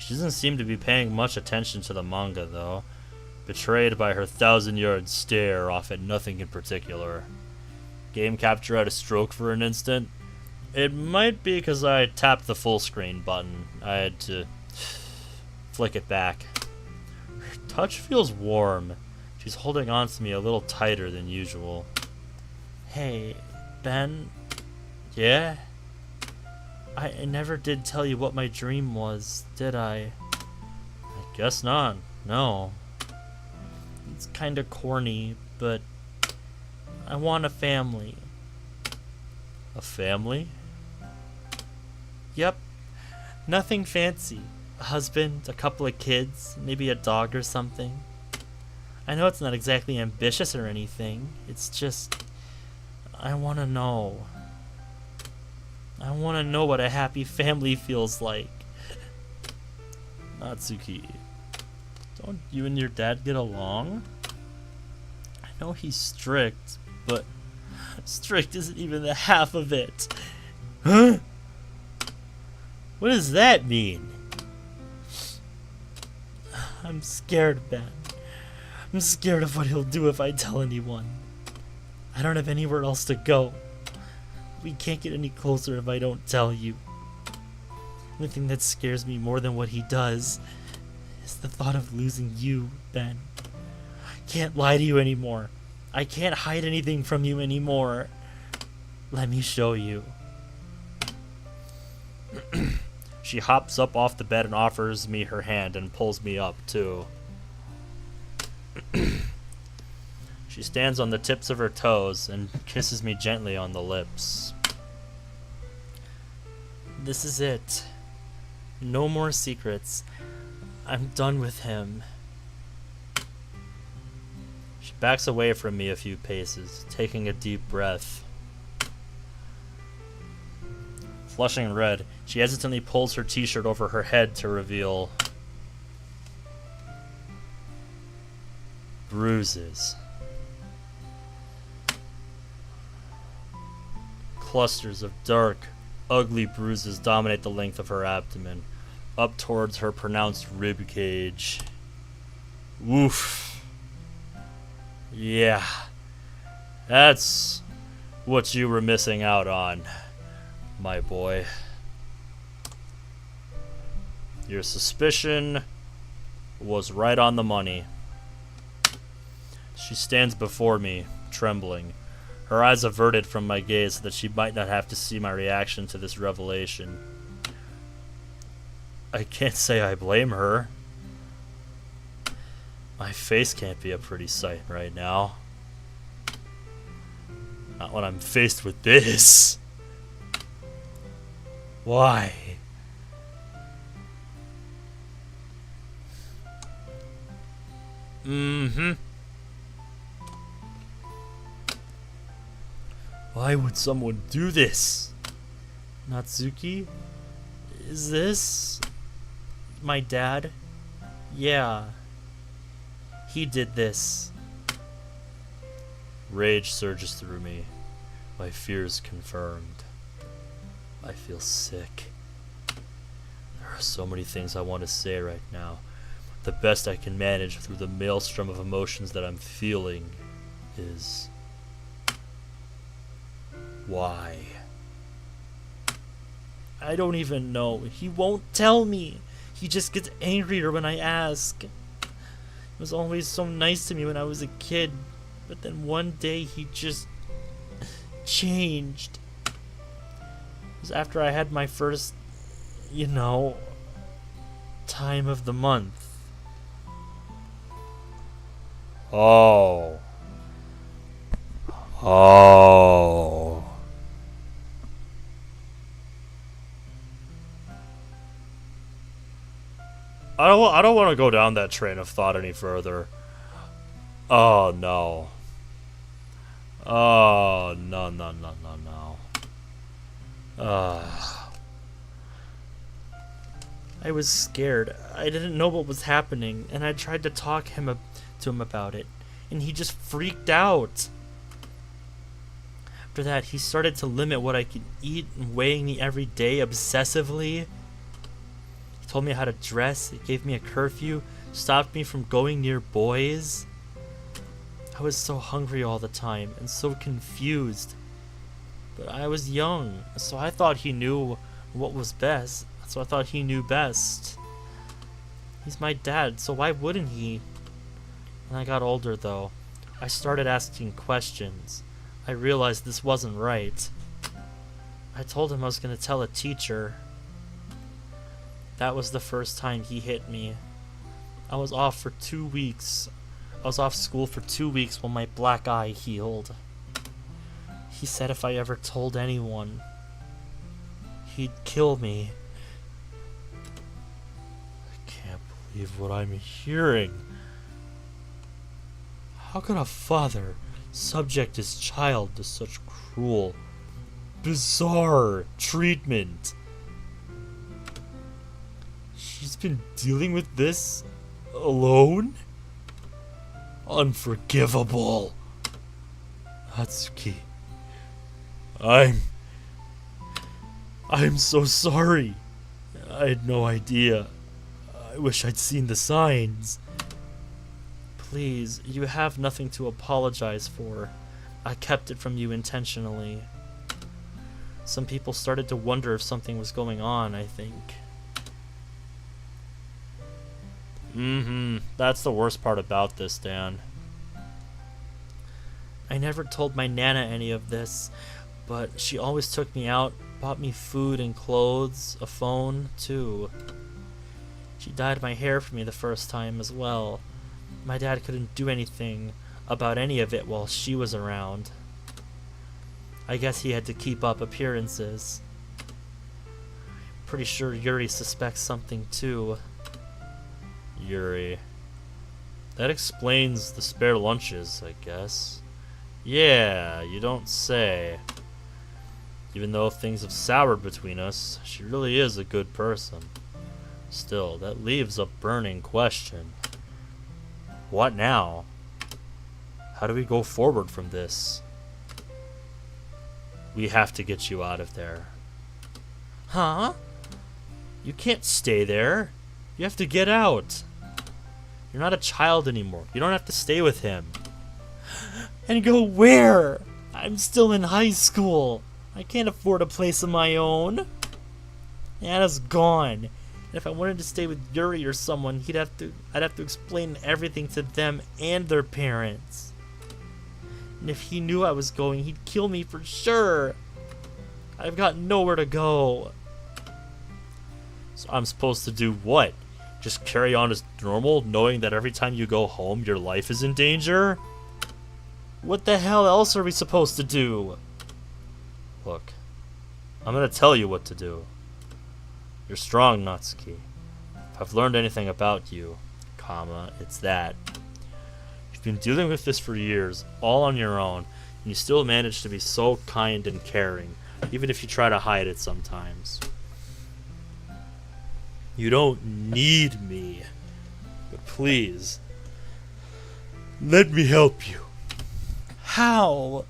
Speaker 1: She doesn't seem to be paying much attention to the manga, though, betrayed by her 1,000-yard stare off at nothing in particular. Game capture had a stroke for an instant. It might be because I tapped the full screen button. I had to flick it back. Her touch feels warm. She's holding on to me a little tighter than usual. Hey, Ben? Yeah? I never did tell you what my dream was, did I? I guess not, no. It's kinda corny, but I want a family. A family? Yep. Nothing fancy. A husband, a couple of kids, maybe a dog or something. I know it's not exactly ambitious or anything. It's just, I want to know. I want to know what a happy family feels like. Natsuki, don't you and your dad get along? I know he's strict, but strict isn't even the half of it. Huh? What does that mean? I'm scared, Ben. I'm scared of what he'll do if I tell anyone. I don't have anywhere else to go. We can't get any closer if I don't tell you. The only thing that scares me more than what he does is the thought of losing you, Ben. I can't lie to you anymore. I can't hide anything from you anymore. Let me show you. She hops up off the bed and offers me her hand and pulls me up, too. She stands on the tips of her toes and kisses me gently on the lips. This is it. No more secrets. I'm done with him. She backs away from me a few paces, taking a deep breath. Flushing red, she hesitantly pulls her t-shirt over her head to reveal bruises. Clusters of dark, ugly bruises dominate the length of her abdomen, up towards her pronounced rib cage. Woof. Yeah. That's what you were missing out on, my boy. Your suspicion was right on the money. She stands before me, trembling, her eyes averted from my gaze so that she might not have to see my reaction to this revelation. I can't say I blame her. My face can't be a pretty sight right now. Not when I'm faced with this. Why? Mm-hmm. Why would someone do this? Natsuki? Is this my dad? Yeah. He did this. Rage surges through me. My fears confirmed. I feel sick. There are so many things I want to say right now. The best I can manage through the maelstrom of emotions that I'm feeling is... why? I don't even know. He won't tell me. He just gets angrier when I ask. He was always so nice to me when I was a kid, but then one day he just changed. It was after I had my first, time of the month. Oh. Oh. I don't want to go down that train of thought any further. Oh no. Oh no no no no no.
Speaker 2: I was scared. I didn't know what was happening, and I tried to talk to him about it, and he just freaked out. After that, he started to limit what I could eat and weighing me every day obsessively. He told me how to dress, he gave me a curfew, stopped me from going near boys. I was so hungry all the time and so confused. But I was young, so I thought he knew what was best. So I thought he knew best. He's my dad, so why wouldn't he? When I got older, though, I started asking questions. I realized this wasn't right. I told him I was going to tell a teacher. That was the first time he hit me. I was off for 2 weeks. I was off school for 2 weeks while my black eye healed. He said if I ever told anyone, he'd kill me.
Speaker 1: I can't believe what I'm hearing. How could a father subject his child to such cruel, bizarre treatment? She's been dealing with this alone? Unforgivable. Natsuki. I'm so sorry. I had no idea. I wish I'd seen the signs.
Speaker 2: Please, you have nothing to apologize for. I kept it from you intentionally. Some people started to wonder if something was going on, I think.
Speaker 1: That's the worst part about this, Dan.
Speaker 2: I never told my Nana any of this, but she always took me out, bought me food and clothes, a phone, too. She dyed my hair for me the first time as well. My dad couldn't do anything about any of it while she was around. I guess he had to keep up appearances. Pretty sure Yuri suspects something too.
Speaker 1: Yuri. That explains the spare lunches, I guess. Yeah, you don't say. Even though things have soured between us, she really is a good person. Still, that leaves a burning question. What now? How do we go forward from this? We have to get you out of there.
Speaker 2: Huh?
Speaker 1: You can't stay there. You have to get out. You're not a child anymore. You don't have to stay with him.
Speaker 2: And go where? I'm still in high school. I can't afford a place of my own. Anna's gone. And if I wanted to stay with Yuri or someone, I'd have to explain everything to them and their parents. And if he knew I was going, he'd kill me for sure. I've got nowhere to go.
Speaker 1: So I'm supposed to do what? Just carry on as normal, knowing that every time you go home, your life is in danger?
Speaker 2: What the hell else are we supposed to do?
Speaker 1: Look, I'm gonna tell you what to do. You're strong, Natsuki. If I've learned anything about you, it's that. You've been dealing with this for years, all on your own, and you still manage to be so kind and caring, even if you try to hide it sometimes. You don't need me, but please, let me help you.
Speaker 2: How?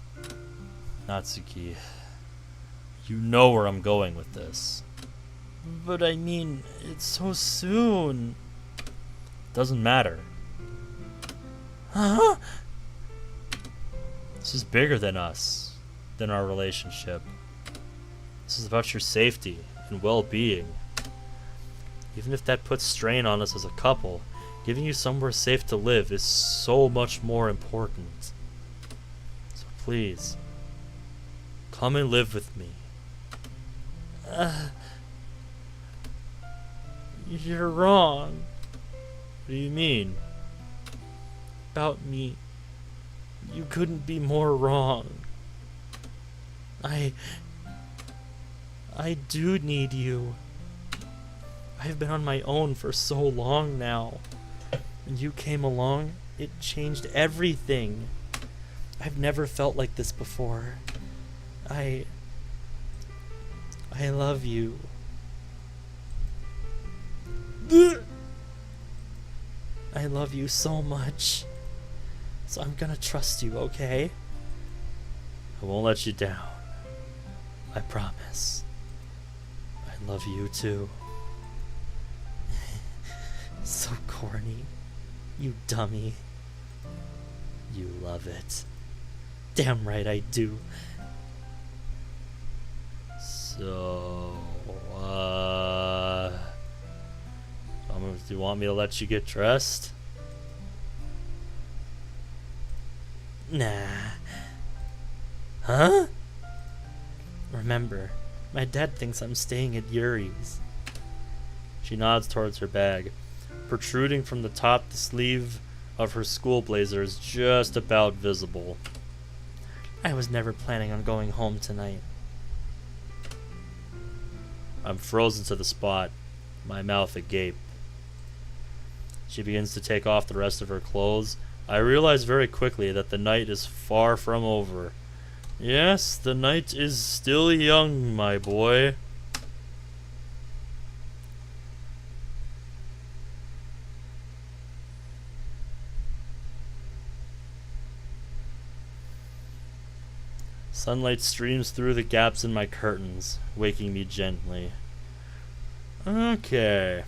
Speaker 1: Natsuki, you know where I'm going with this.
Speaker 2: But I mean, it's so soon.
Speaker 1: Doesn't matter.
Speaker 2: Huh?
Speaker 1: This is bigger than us, than our relationship. This is about your safety and well-being. Even if that puts strain on us as a couple, giving you somewhere safe to live is so much more important. So please, come and live with me.
Speaker 2: You're wrong.
Speaker 1: What do you mean?
Speaker 2: About me. You couldn't be more wrong. I do need you. I've been on my own for so long now. And you came along It changed everything. I've never felt like this before. I love you. I love you so much. So I'm gonna trust you, okay?
Speaker 1: I won't let you down.
Speaker 2: I promise. I love you too. So corny. You dummy. You love it. Damn right I do.
Speaker 1: So, do you want me to let you get dressed?
Speaker 2: Nah. Huh? Remember, my dad thinks I'm staying at Yuri's.
Speaker 1: She nods towards her bag. Protruding from the top, the sleeve of her school blazer is just about visible.
Speaker 2: I was never planning on going home tonight.
Speaker 1: I'm frozen to the spot, my mouth agape. She begins to take off the rest of her clothes. I realize very quickly that the night is far from over. Yes, the night is still young, my boy. Sunlight streams through the gaps in my curtains, waking me gently. Okay.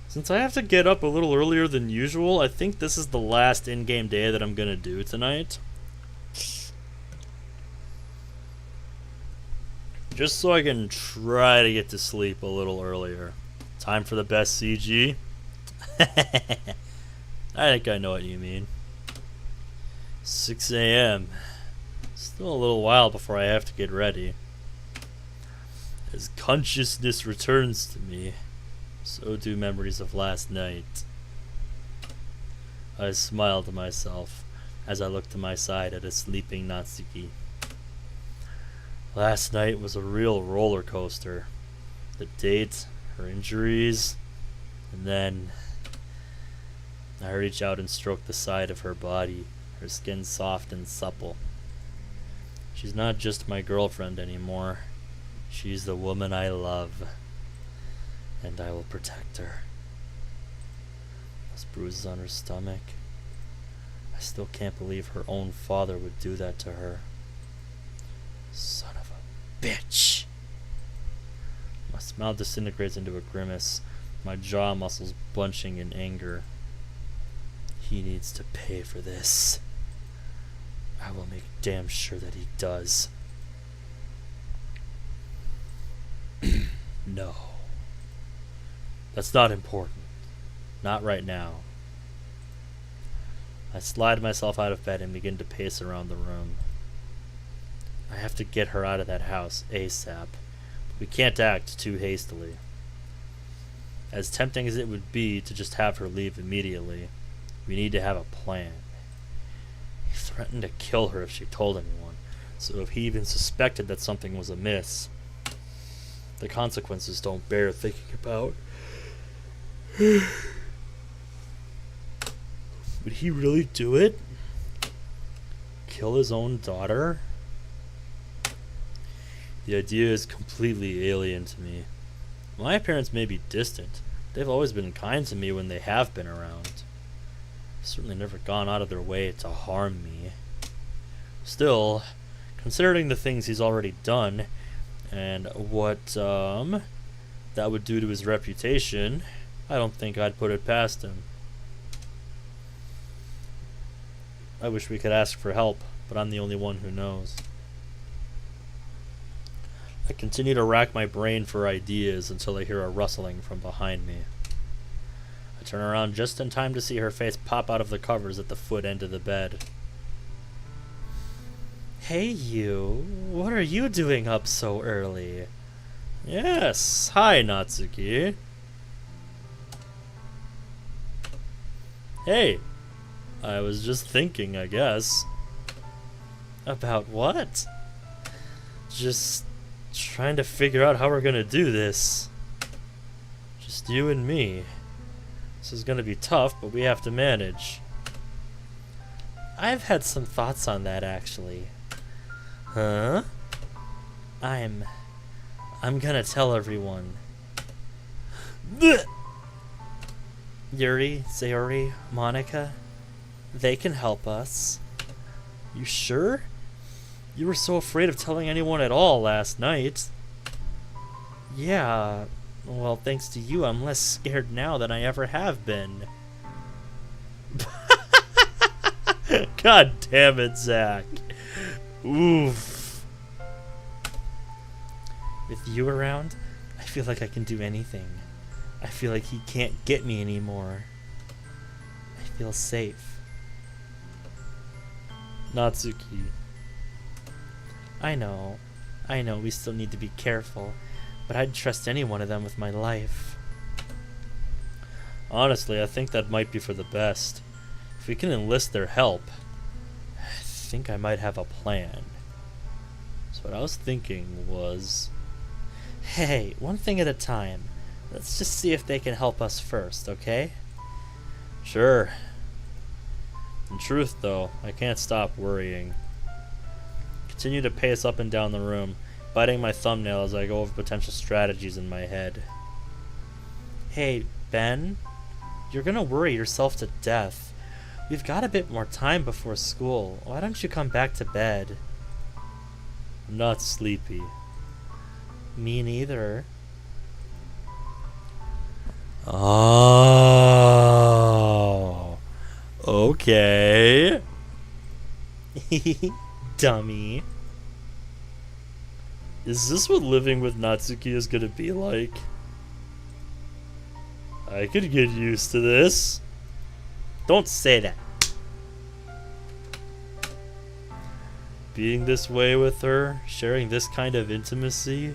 Speaker 1: Since I have to get up a little earlier than usual, I think this is the last in-game day that I'm gonna do tonight. Just so I can try to get to sleep a little earlier. Time for the best CG? I think I know what you mean. 6 a.m. Still a little while before I have to get ready. As consciousness returns to me, so do memories of last night. I smile to myself as I look to my side at a sleeping Natsuki. Last night was a real roller coaster. The date, her injuries, and then I reach out and stroke the side of her body, her skin soft and supple. She's not just my girlfriend anymore. She's the woman I love, and I will protect her. Those bruises on her stomach. I still can't believe her own father would do that to her. Son of a bitch. My smile disintegrates into a grimace, my jaw muscles bunching in anger. He needs to pay for this. I will make damn sure that he does. No. That's not important. Not right now. I slide myself out of bed and begin to pace around the room. I have to get her out of that house ASAP. We can't act too hastily. As tempting as it would be to just have her leave immediately, we need to have a plan. He threatened to kill her if she told anyone, so if he even suspected that something was amiss, the consequences don't bear thinking about. Would he really do it? Kill his own daughter? The idea is completely alien to me. My parents may be distant. They've always been kind to me when they have been around. Certainly never gone out of their way to harm me. Still, considering the things he's already done, and what that would do to his reputation, I don't think I'd put it past him. I wish we could ask for help, but I'm the only one who knows. I continue to rack my brain for ideas until I hear a rustling from behind me. I turn around just in time to see her face pop out of the covers at the foot end of the bed.
Speaker 2: Hey you, what are you doing up so early?
Speaker 1: Yes, hi Natsuki. Hey, I was just thinking, I guess.
Speaker 2: About what?
Speaker 1: Just trying to figure out how we're gonna do this. Just you and me. This is gonna be tough, but we have to manage.
Speaker 2: I've had some thoughts on that, actually.
Speaker 1: Huh?
Speaker 2: I'm gonna tell everyone.
Speaker 1: Blech!
Speaker 2: Yuri, Sayori, Monica, they can help us.
Speaker 1: You sure? You were so afraid of telling anyone at all last night.
Speaker 2: Yeah, well, thanks to you, I'm less scared now than I ever have been.
Speaker 1: God damn it, Zach. Oof.
Speaker 2: With you around, I feel like I can do anything. I feel like he can't get me anymore. I feel safe.
Speaker 1: Natsuki.
Speaker 2: I know, we still need to be careful, but I'd trust any one of them with my life.
Speaker 1: Honestly, I think that might be for the best. If we can enlist their help, I think I might have a plan. So what I was thinking was...
Speaker 2: Hey, one thing at a time. Let's just see if they can help us first, okay?
Speaker 1: Sure. In truth, though, I can't stop worrying. Continue to pace up and down the room, biting my thumbnail as I go over potential strategies in my head.
Speaker 2: Hey, Ben, you're gonna worry yourself to death. We've got a bit more time before school. Why don't you come back to bed?
Speaker 1: I'm not sleepy.
Speaker 2: Me neither.
Speaker 1: Oh. Okay.
Speaker 2: Dummy.
Speaker 1: Is this what living with Natsuki is gonna be like? I could get used to this.
Speaker 2: Don't say that.
Speaker 1: Being this way with her, sharing this kind of intimacy,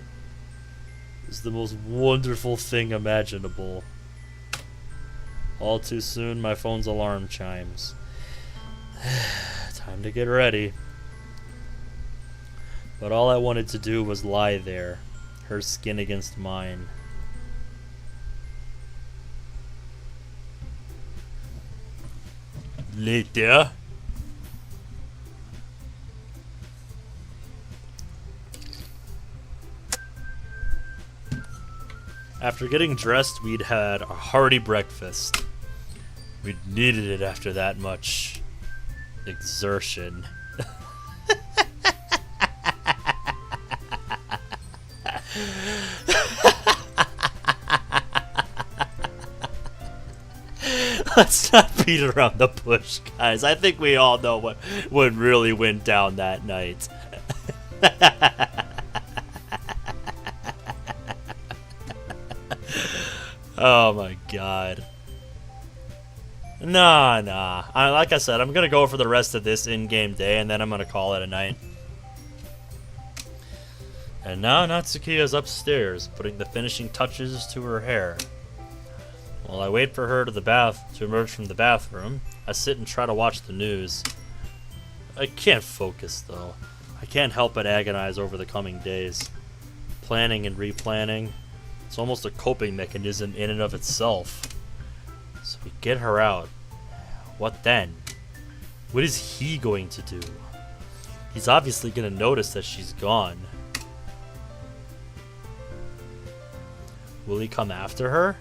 Speaker 1: is the most wonderful thing imaginable. All too soon, my phone's alarm chimes. Time to get ready. But all I wanted to do was lie there, her skin against mine. Later. After getting dressed, we'd had a hearty breakfast. We'd needed it after that much exertion. Let's not beat around the bush, guys. I think we all know what really went down that night. Oh my god. Nah. Like I said, I'm gonna go for the rest of this in-game day, and then I'm gonna call it a night. And now Natsuki is upstairs, putting the finishing touches to her hair. While I wait for her to emerge from the bathroom, I sit and try to watch the news. I can't focus, though. I can't help but agonize over the coming days. Planning and replanning. It's almost a coping mechanism in and of itself. So we get her out. What then? What is he going to do? He's obviously going to notice that she's gone. Will he come after her?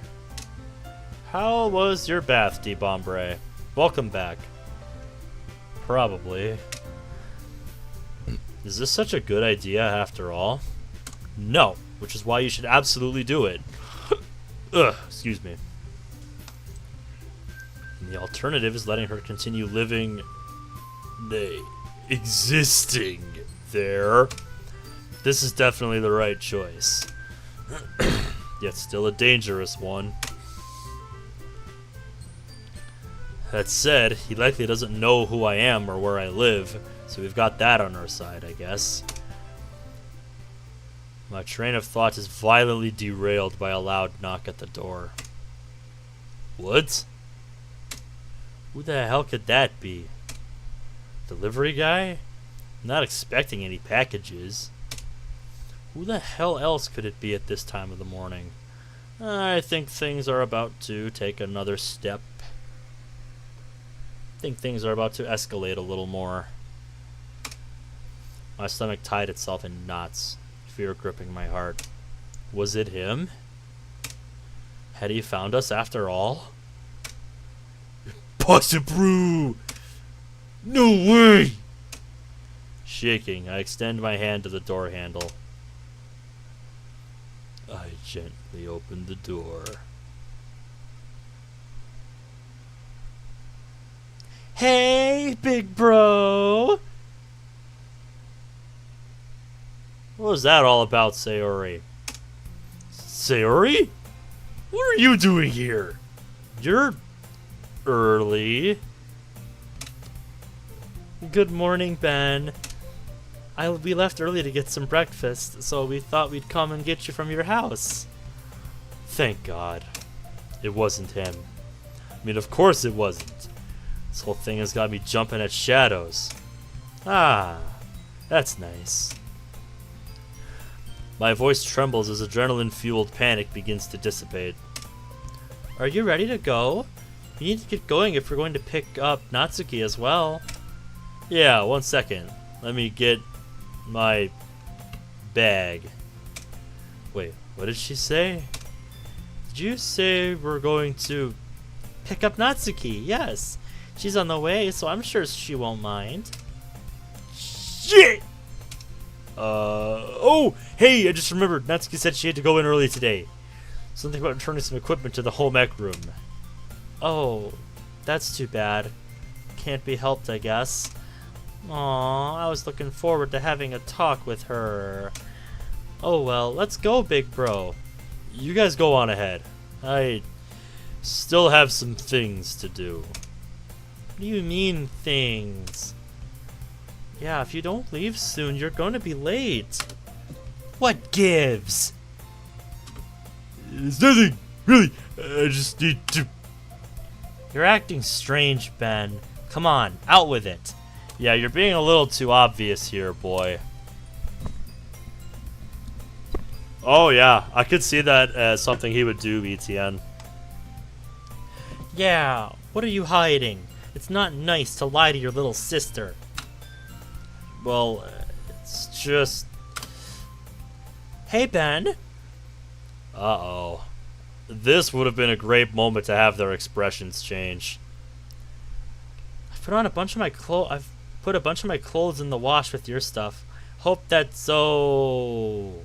Speaker 1: How was your bath, D-Bombre? Welcome back. Probably. Is this such a good idea after all? No, which is why you should absolutely do it. Ugh, excuse me. And the alternative is letting her continue living... existing there. This is definitely the right choice. Yet still a dangerous one. That said, he likely doesn't know who I am or where I live, so we've got that on our side, I guess. My train of thought is violently derailed by a loud knock at the door. What? Who the hell could that be? Delivery guy? I'm not expecting any packages. Who the hell else could it be at this time of the morning? I think things are about to take another step. I think things are about to escalate a little more. My stomach tied itself in knots, fear gripping my heart. Was it him? Had he found us after all? Possible! No way! Shaking, I extend my hand to the door handle. I gently open the door. Hey, big bro! What was that all about, Sayori? Sayori? What are you doing here? You're early.
Speaker 2: Good morning, Ben. We left early to get some breakfast, so we thought we'd come and get you from your house.
Speaker 1: Thank God. It wasn't him. I mean, of course it wasn't. This whole thing has got me jumping at shadows. Ah, that's nice. My voice trembles as adrenaline-fueled panic begins to dissipate.
Speaker 2: Are you ready to go? We need to get going if we're going to pick up Natsuki as well.
Speaker 1: Yeah, 1 second. Let me get my bag. Wait, what did she say?
Speaker 2: Did you say we're going to pick up Natsuki? Yes. She's on the way, so I'm sure she won't mind.
Speaker 1: Shit! Oh, hey, I just remembered. Natsuki said she had to go in early today. Something about returning some equipment to the home ec room.
Speaker 2: Oh, that's too bad. Can't be helped, I guess. Aw, I was looking forward to having a talk with her. Oh well, let's go, big bro.
Speaker 1: You guys go on ahead. I still have some things to do.
Speaker 2: What do you mean, things? Yeah, if you don't leave soon, you're going to be late. What gives?
Speaker 1: It's nothing, really. I just need to...
Speaker 2: You're acting strange, Ben. Come on, out with it.
Speaker 1: Yeah, you're being a little too obvious here, boy. Oh yeah, I could see that as something he would do, ETN.
Speaker 2: Yeah, what are you hiding? It's not nice to lie to your little sister.
Speaker 1: Well, it's just...
Speaker 2: Hey, Ben.
Speaker 1: Uh-oh. This would have been a great moment to have their expressions change.
Speaker 2: I've put a bunch of my clothes in the wash with your stuff. Hope that's okay.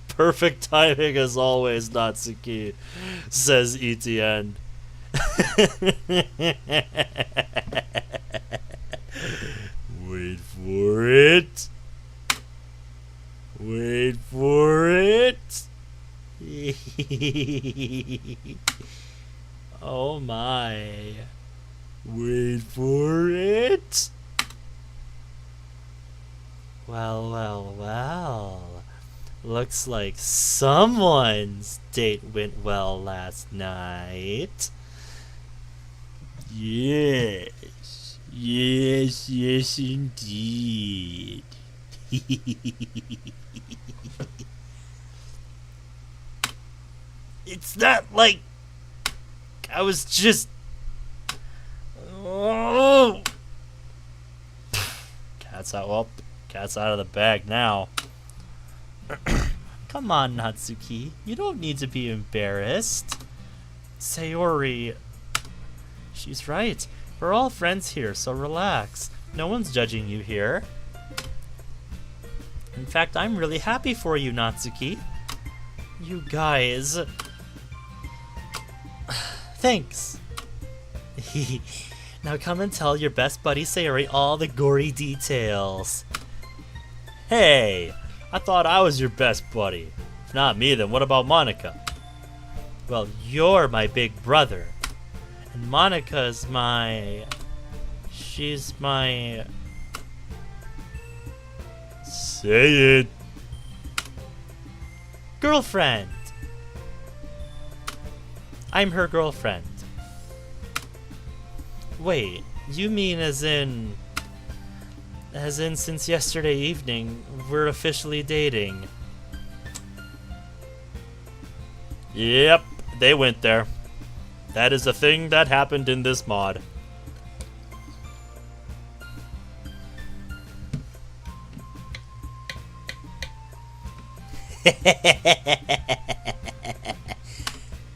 Speaker 1: Perfect timing as always, Natsuki, says ETN. Wait for it. Wait for it.
Speaker 2: Oh my.
Speaker 1: Wait for it.
Speaker 2: Well, well, well. Looks like someone's date went well last night.
Speaker 1: Yes. Yes, yes, indeed.
Speaker 2: It's not like I was just... Oh.
Speaker 1: Cat's out. Well, cat's out of the bag now.
Speaker 2: Come on, Natsuki. You don't need to be embarrassed. Sayori... She's right. We're all friends here, so relax. No one's judging you here. In fact, I'm really happy for you, Natsuki. You guys... Thanks. Now come and tell your best buddy Sayori all the gory details.
Speaker 1: Hey, I thought I was your best buddy. If not me, then what about Monica?
Speaker 2: Well, you're my big brother. And Monica's my... She's my...
Speaker 1: Say it.
Speaker 2: Girlfriend. I'm her girlfriend. Wait, you mean as in... As in, since yesterday evening, we're officially dating.
Speaker 1: Yep, they went there. That is a thing that happened in this mod.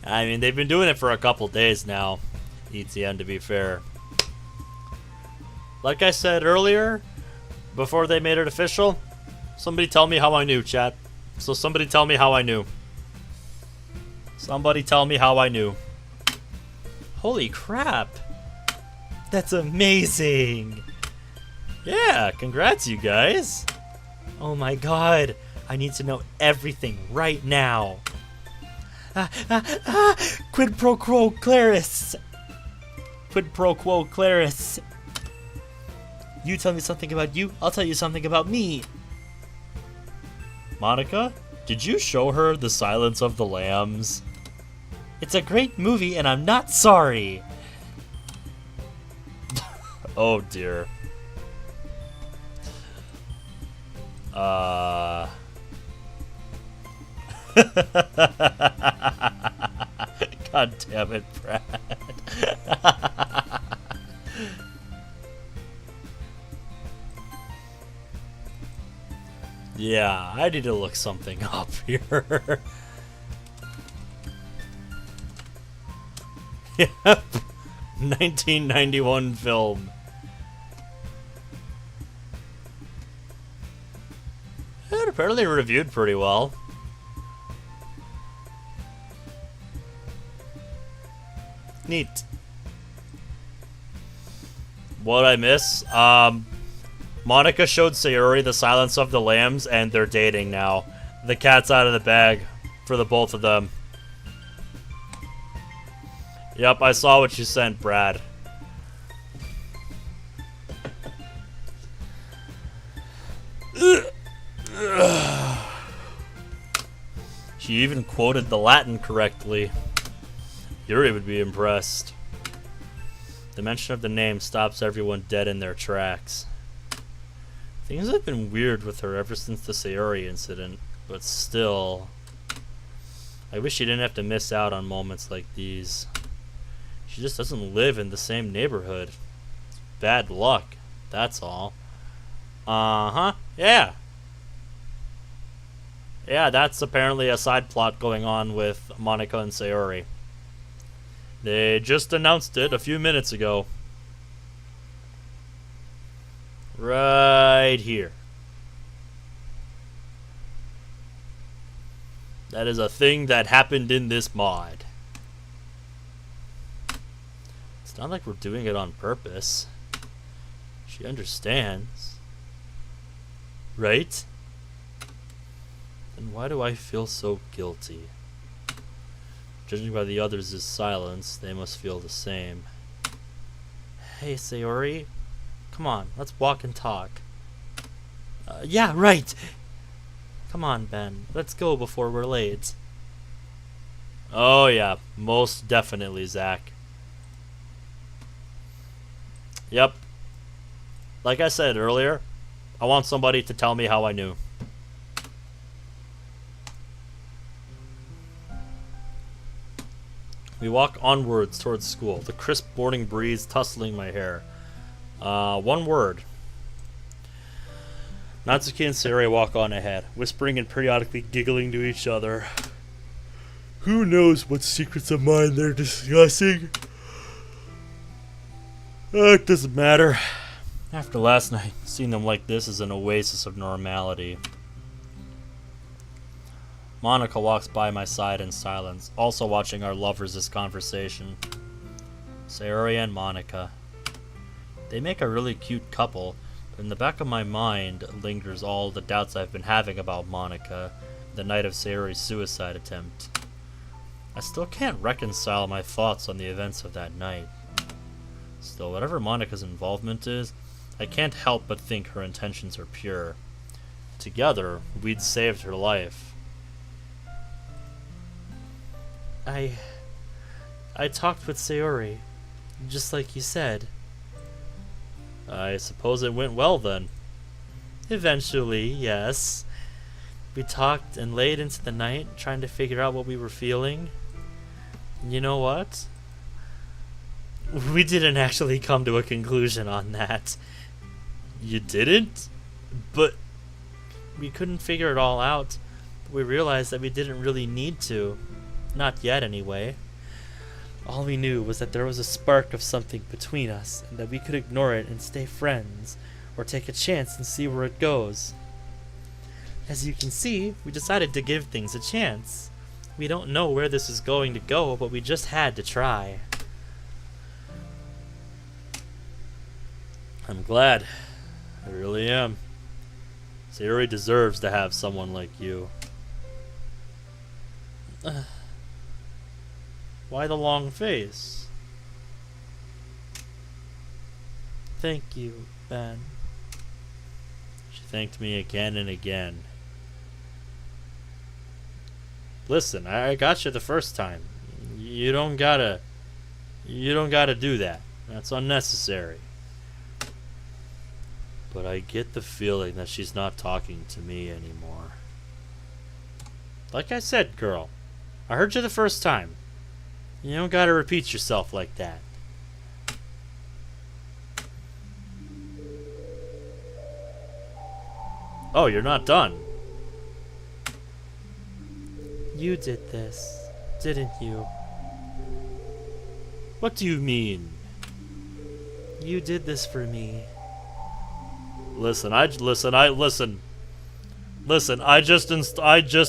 Speaker 1: I mean, they've been doing it for a couple days now, ETN, to be fair. Like I said earlier, before they made it official, somebody tell me how I knew, chat. So somebody tell me how I knew. Somebody tell me how I knew.
Speaker 2: Holy crap! That's amazing!
Speaker 1: Yeah, congrats, you guys.
Speaker 2: Oh my god, I need to know everything right now. Quid pro quo Claris! Quid pro quo Claris! You tell me something about you, I'll tell you something about me.
Speaker 1: Monica, did you show her The Silence of the Lambs?
Speaker 2: It's a great movie and I'm not sorry.
Speaker 1: Oh dear. God damn it, Brad. Yeah, I need to look something up here. Yep. 1991 film. It apparently reviewed pretty well. Neat. What I miss? Monica showed Sayuri The Silence of the Lambs, and they're dating now. The cat's out of the bag for the both of them. Yep, I saw what you sent, Brad. She even quoted the Latin correctly. Yuri would be impressed. The mention of the name stops everyone dead in their tracks. Things have been weird with her ever since the Sayuri incident, but still, I wish she didn't have to miss out on moments like these. She just doesn't live in the same neighborhood. It's bad luck, that's all. Uh-huh, yeah. Yeah, that's apparently a side plot going on with Monica and Sayuri. They just announced it a few minutes ago. Right here. That is a thing that happened in this mod. It's not like we're doing it on purpose. She understands. Right? Then why do I feel so guilty? Judging by the others' silence, they must feel the same. Hey, Sayuri. Come on, let's walk and talk. Yeah, right! Come on, Ben. Let's go before we're late. Oh yeah, most definitely, Zach. Yep. Like I said earlier, I want somebody to tell me how I knew. We walk onwards towards school, the crisp morning breeze tussling my hair. One word. Natsuki and Sayuri walk on ahead, whispering and periodically giggling to each other. Who knows what secrets of mine they're discussing? It doesn't matter. After last night, seeing them like this is an oasis of normality. Monica walks by my side in silence, also watching our lovers' conversation. Sayuri and Monica. They make a really cute couple, but in the back of my mind lingers all the doubts I've been having about Monica the night of Sayuri's suicide attempt. I still can't reconcile my thoughts on the events of that night. Still, whatever Monica's involvement is, I can't help but think her intentions are pure. Together, we'd saved her life. I talked with Sayuri, just like you said. I suppose it went well then.
Speaker 2: Eventually, yes. We talked and laid into the night, trying to figure out what we were feeling. You know what? We didn't actually come to a conclusion on that.
Speaker 1: You didn't?
Speaker 2: But we couldn't figure it all out. We realized that we didn't really need to. Not yet, anyway. All we knew was that there was a spark of something between us, and that we could ignore it and stay friends, or take a chance and see where it goes. As you can see, we decided to give things a chance. We don't know where this is going to go, but we just had to try.
Speaker 1: I'm glad. I really am. Sayori deserves to have someone like you. Why the long face?
Speaker 2: Thank you, Ben.
Speaker 1: She thanked me again and again. Listen, I got you the first time. You don't gotta do that. That's unnecessary. But I get the feeling that she's not talking to me anymore. Like I said, girl, I heard you the first time. You don't gotta repeat yourself like that. Oh, you're not done.
Speaker 2: You did this, didn't you?
Speaker 1: What do you mean?
Speaker 2: You did this for me.
Speaker 1: Listen, I just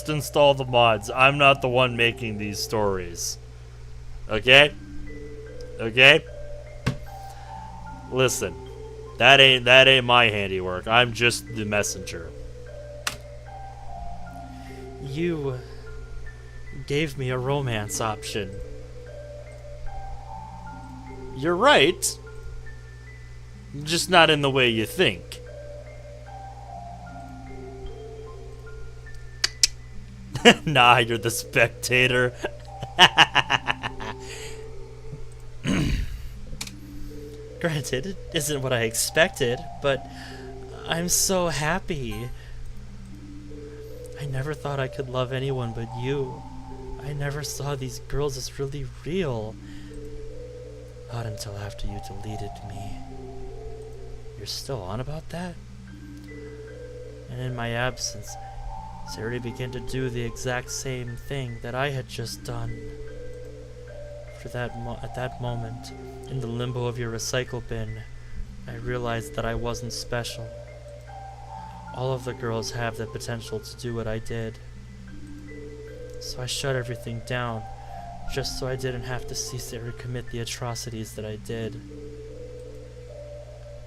Speaker 1: installed the mods. I'm not the one making these stories. Okay? Okay? Listen. That ain't my handiwork. I'm just the messenger.
Speaker 2: You gave me a romance option.
Speaker 1: You're right. Just not in the way you think. Nah, you're the spectator.
Speaker 2: Granted, it isn't what I expected, but I'm so happy. I never thought I could love anyone but you. I never saw these girls as really real. Not until after you deleted me. You're still on about that? And in my absence, Sayori began to do the exact same thing that I had just done. At that moment, in the limbo of your recycle bin, I realized that I wasn't special. All of the girls have the potential to do what I did. So I shut everything down, just so I didn't have to see Sayori commit the atrocities that I did.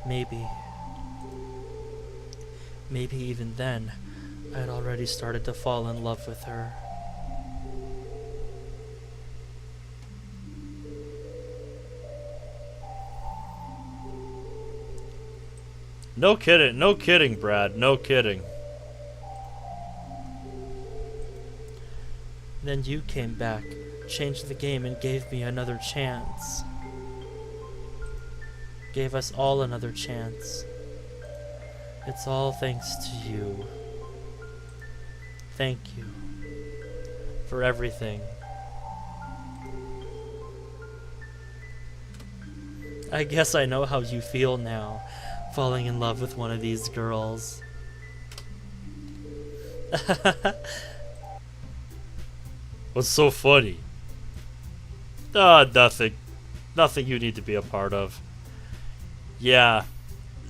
Speaker 2: Maybe even then, I had already started to fall in love with her.
Speaker 1: No kidding, Brad. No kidding.
Speaker 2: Then you came back, changed the game, and gave me another chance. Gave us all another chance. It's all thanks to you. Thank you for everything. I guess I know how you feel now, falling in love with one of these girls.
Speaker 1: What's so funny? Nothing. Nothing you need to be a part of. Yeah,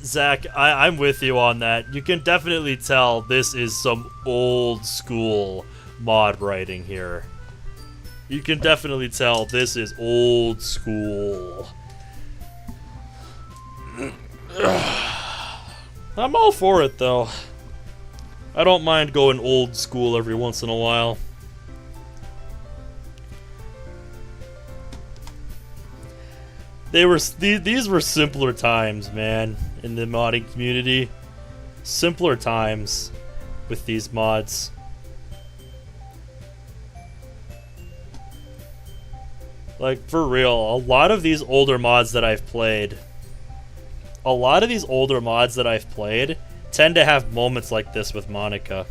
Speaker 1: Zach, I'm with you on that. You can definitely tell this is some old school mod writing here. You can definitely tell this is old school. I'm all for it, though. I don't mind going old school every once in a while. These were simpler times, man, in the modding community. Simpler times with these mods. Like, for real, a lot of these older mods that I've played tend to have moments like this with Monica.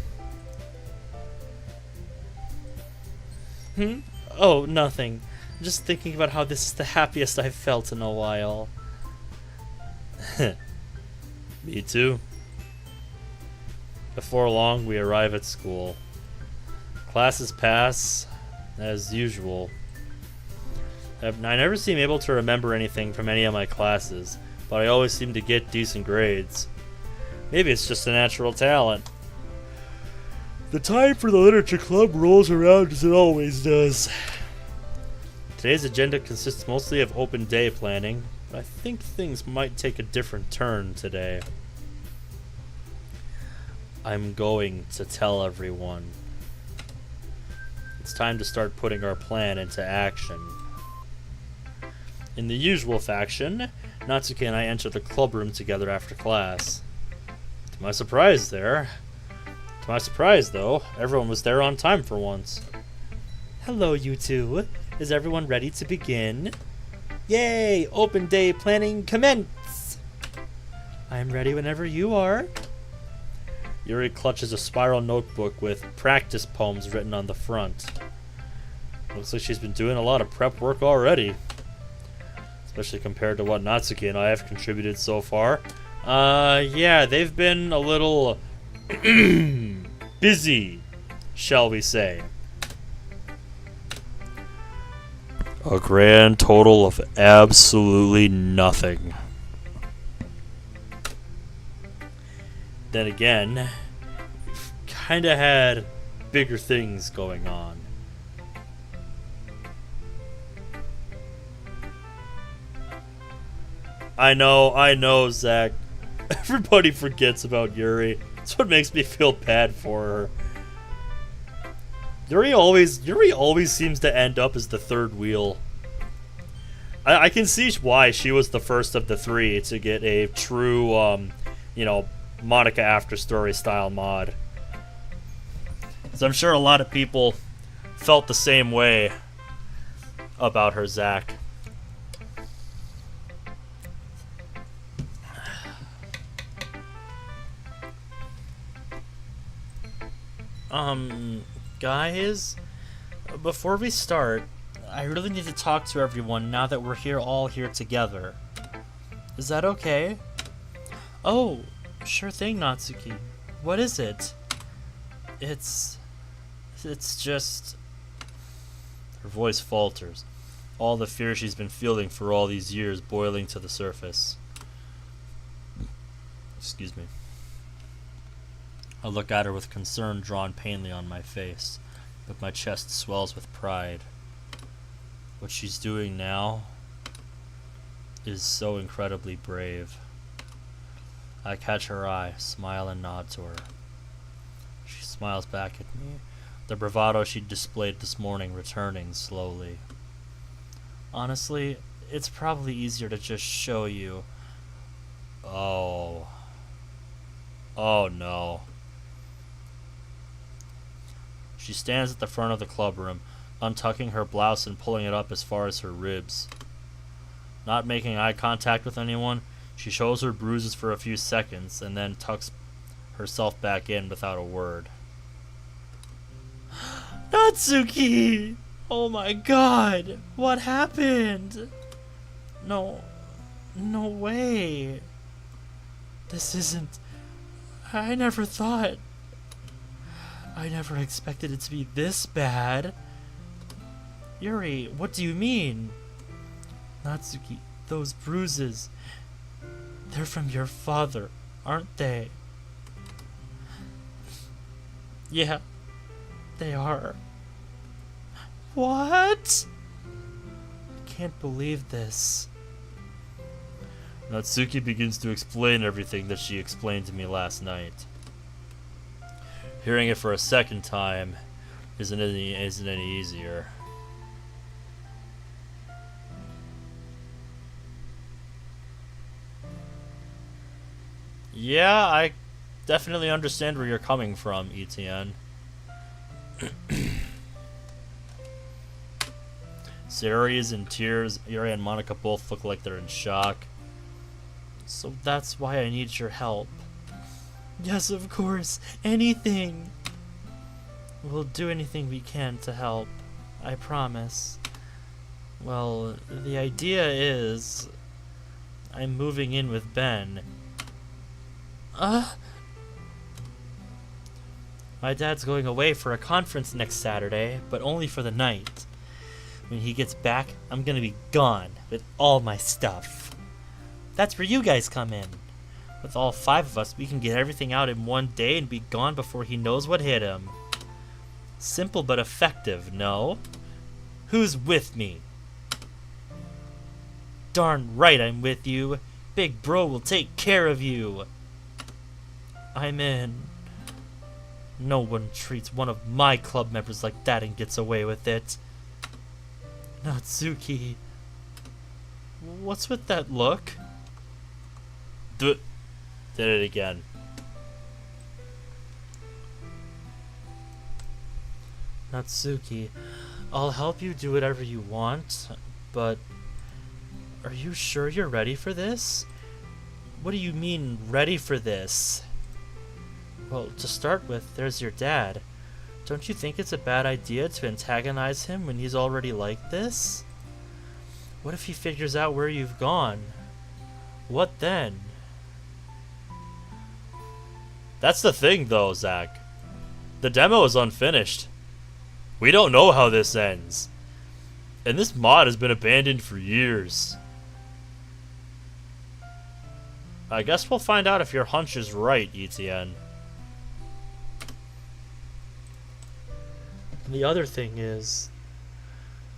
Speaker 2: Oh, nothing. I'm just thinking about how this is the happiest I've felt in a while.
Speaker 1: Me too. Before long, we arrive at school. Classes pass, as usual. I never seem able to remember anything from any of my classes, but I always seem to get decent grades. Maybe it's just a natural talent. The time for the literature club rolls around as it always does. Today's agenda consists mostly of open day planning, but I think things might take a different turn today. I'm going to tell everyone. It's time to start putting our plan into action. In the usual fashion, Natsuki and I enter the club room together after class. To my surprise, though, everyone was there on time for once.
Speaker 2: Hello, you two. Is everyone ready to begin? Yay! Open day planning commence! I'm ready whenever you are.
Speaker 1: Yuri clutches a spiral notebook with practice poems written on the front. Looks like she's been doing a lot of prep work already. Especially compared to what Natsuki and I have contributed so far. Yeah, they've been a little busy, shall we say. A grand total of absolutely nothing. Then again, we've kind of had bigger things going on. I know, Zach. Everybody forgets about Yuri. That's what makes me feel bad for her. Yuri always seems to end up as the third wheel. I can see why she was the first of the three to get a true, Monica After Story style mod. So I'm sure a lot of people felt the same way about her, Zach.
Speaker 2: Guys, before we start, I really need to talk to everyone now that we're all here together. Is that okay? Oh, sure thing, Natsuki. What is it? It's just... Her voice falters, all the fear she's been feeling for all these years boiling to the surface. Excuse me. I look at her with concern drawn painfully on my face, but my chest swells with pride. What she's doing now is so incredibly brave. I catch her eye, smile, and nod to her. She smiles back at me, the bravado she displayed this morning returning slowly. Honestly, it's probably easier to just show you. Oh no. She stands at the front of the club room, untucking her blouse and pulling it up as far as her ribs. Not making eye contact with anyone, she shows her bruises for a few seconds and then tucks herself back in without a word. Natsuki! Oh my god! What happened? No way. This isn't... I never expected it to be this bad. Yuri, what do you mean? Natsuki, those bruises... They're from your father, aren't they? Yeah, they are. What? I can't believe this.
Speaker 1: Natsuki begins to explain everything that she explained to me last night. Hearing it for a second time isn't any easier. Yeah, I definitely understand where you're coming from, ETN. Yuri is in tears. Yuri and Monica both look like they're in shock.
Speaker 2: So that's why I need your help. Yes, of course. Anything. We'll do anything we can to help. I promise. Well, the idea is... I'm moving in with Ben. My dad's going away for a conference next Saturday, but only for the night. When he gets back, I'm gonna be gone with all my stuff. That's where you guys come in. With all 5 of us, we can get everything out in one day and be gone before he knows what hit him. Simple but effective, no? Who's with me? Darn right I'm with you. Big bro will take care of you. I'm in. No one treats one of my club members like that and gets away with it. Natsuki. What's with that look?
Speaker 1: Did it again.
Speaker 2: Natsuki, I'll help you do whatever you want, but are you sure you're ready for this? What do you mean, ready for this? Well, to start with, there's your dad. Don't you think it's a bad idea to antagonize him when he's already like this? What if he figures out where you've gone? What then?
Speaker 1: That's the thing, though, Zach. The demo is unfinished. We don't know how this ends. And this mod has been abandoned for years. I guess we'll find out if your hunch is right, ETN.
Speaker 2: And the other thing is,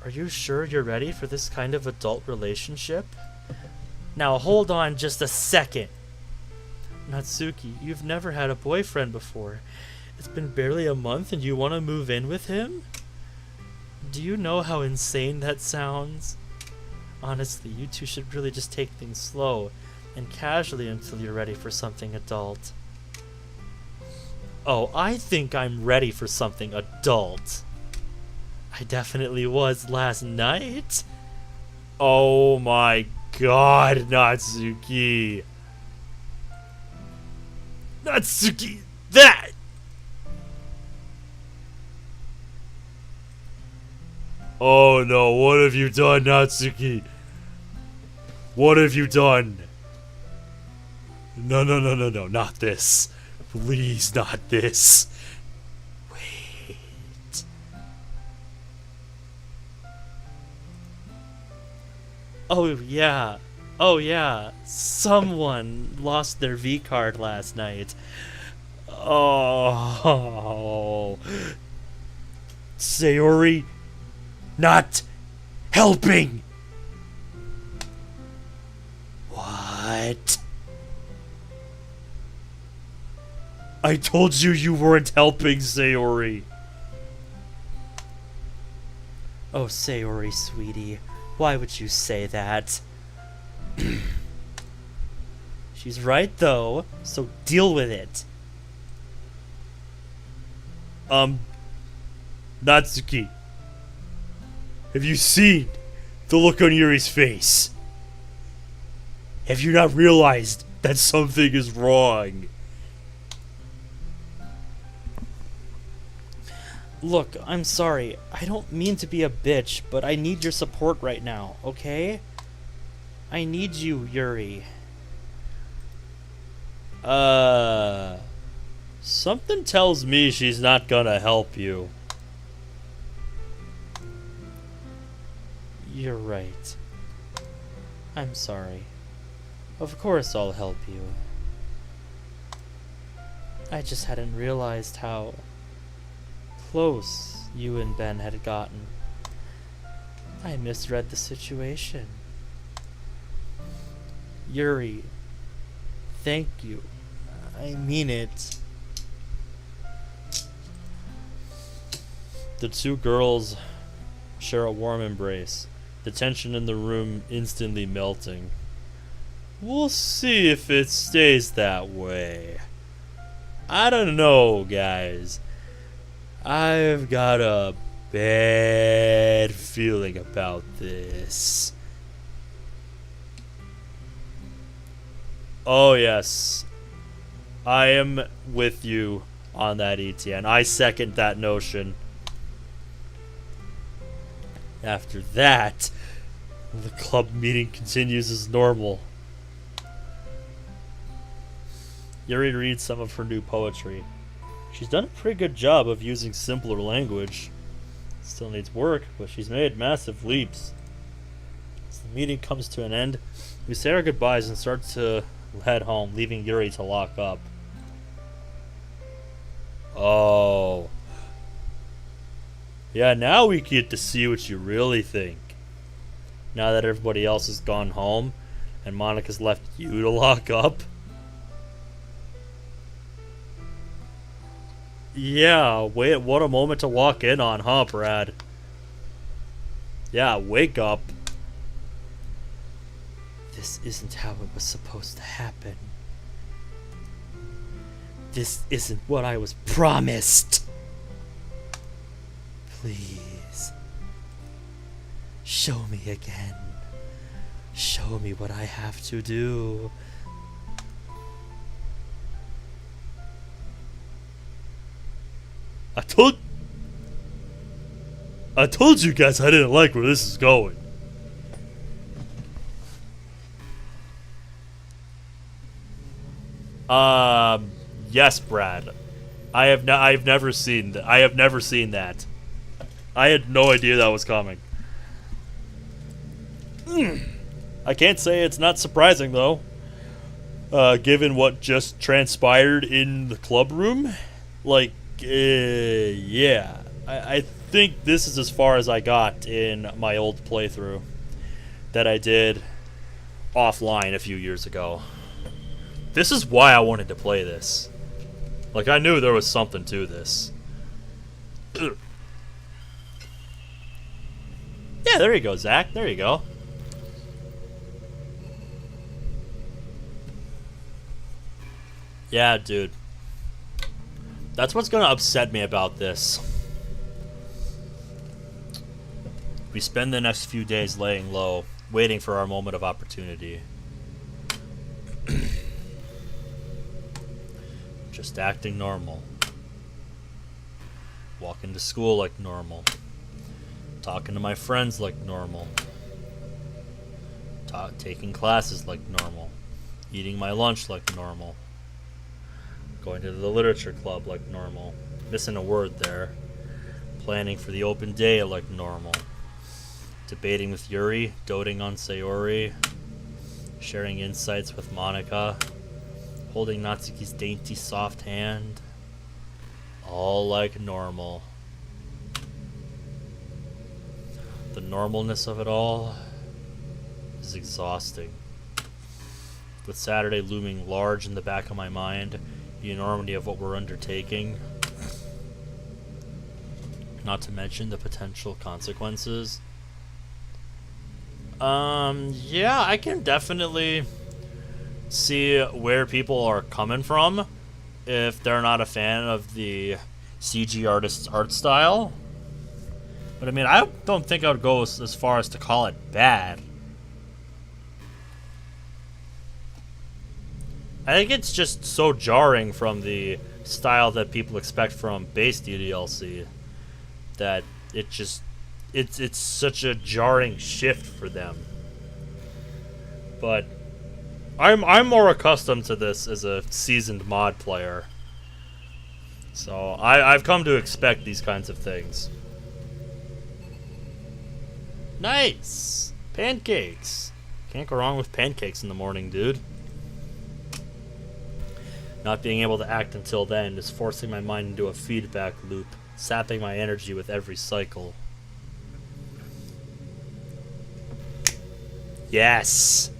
Speaker 2: are you sure you're ready for this kind of adult relationship? Now hold on just a second. Natsuki, you've never had a boyfriend before. It's been barely a month and you want to move in with him? Do you know how insane that sounds? Honestly, you two should really just take things slow and casually until you're ready for something adult. Oh, I think I'm ready for something adult. I definitely was last night.
Speaker 1: Oh my god, Natsuki. Natsuki, that! Oh no, what have you done, Natsuki? What have you done? No, not this. Please, not this. Wait.
Speaker 2: Oh yeah, someone lost their V-card last night.
Speaker 1: Oh. Sayori, not helping. What? I told you you weren't helping, Sayori.
Speaker 2: Oh, Sayori, sweetie, why would you say that? She's right, though, so deal with it.
Speaker 1: Natsuki, have you seen the look on Yuri's face? Have you not realized that something is wrong?
Speaker 2: Look, I'm sorry. I don't mean to be a bitch, but I need your support right now, okay? I need you, Yuri.
Speaker 1: Something tells me she's not gonna help you.
Speaker 2: You're right. I'm sorry. Of course I'll help you. I just hadn't realized how close you and Ben had gotten. I misread the situation. Yuri, thank you. I mean it.
Speaker 1: The two girls share a warm embrace, the tension in the room instantly melting. We'll see if it stays that way. I don't know, guys. I've got a bad feeling about this. Oh, yes. I am with you on that, ETN. I second that notion. After that, the club meeting continues as normal. Yuri reads some of her new poetry. She's done a pretty good job of using simpler language. Still needs work, but she's made massive leaps. As the meeting comes to an end, we say our goodbyes and start to head home, leaving Yuri to lock up. Oh. Yeah, now we get to see what you really think. Now that everybody else has gone home and Monica's left you to lock up. Yeah, wait, what a moment to walk in on, huh, Brad? Yeah, wake up.
Speaker 2: This isn't how it was supposed to happen. This isn't what I was promised. Please. Show me again. Show me what I have to do.
Speaker 1: I told you guys I didn't like where this is going. Yes, Brad. I've never seen that. I have never seen that. I had no idea that was coming. I can't say it's not surprising though. Given what just transpired in the club room, like, yeah. I think this is as far as I got in my old playthrough that I did offline a few years ago. This is why I wanted to play this. Like, I knew there was something to this. Ugh. Yeah, there you go, Zach. There you go. Yeah, dude. That's what's gonna upset me about this. We spend the next few days laying low, waiting for our moment of opportunity. Just acting normal. Walking to school like normal. Talking to my friends like normal. Taking classes like normal. Eating my lunch like normal. Going to the literature club like normal. Missing a word there. Planning for the open day like normal. Debating with Yuri, doting on Sayori. Sharing insights with Monica. Holding Natsuki's dainty soft hand. All like normal. The normalness of it all is exhausting. With Saturday looming large in the back of my mind, the enormity of what we're undertaking, not to mention the potential consequences. Yeah, I can definitely see where people are coming from if they're not a fan of the CG artist's art style. But I mean, I don't think I would go as far as to call it bad. I think it's just so jarring from the style that people expect from base DDLC that it's such a jarring shift for them. But I'm more accustomed to this as a seasoned mod player. So I've come to expect these kinds of things. Nice! Pancakes! Can't go wrong with pancakes in the morning, dude. Not being able to act until then is forcing my mind into a feedback loop, sapping my energy with every cycle. Yes!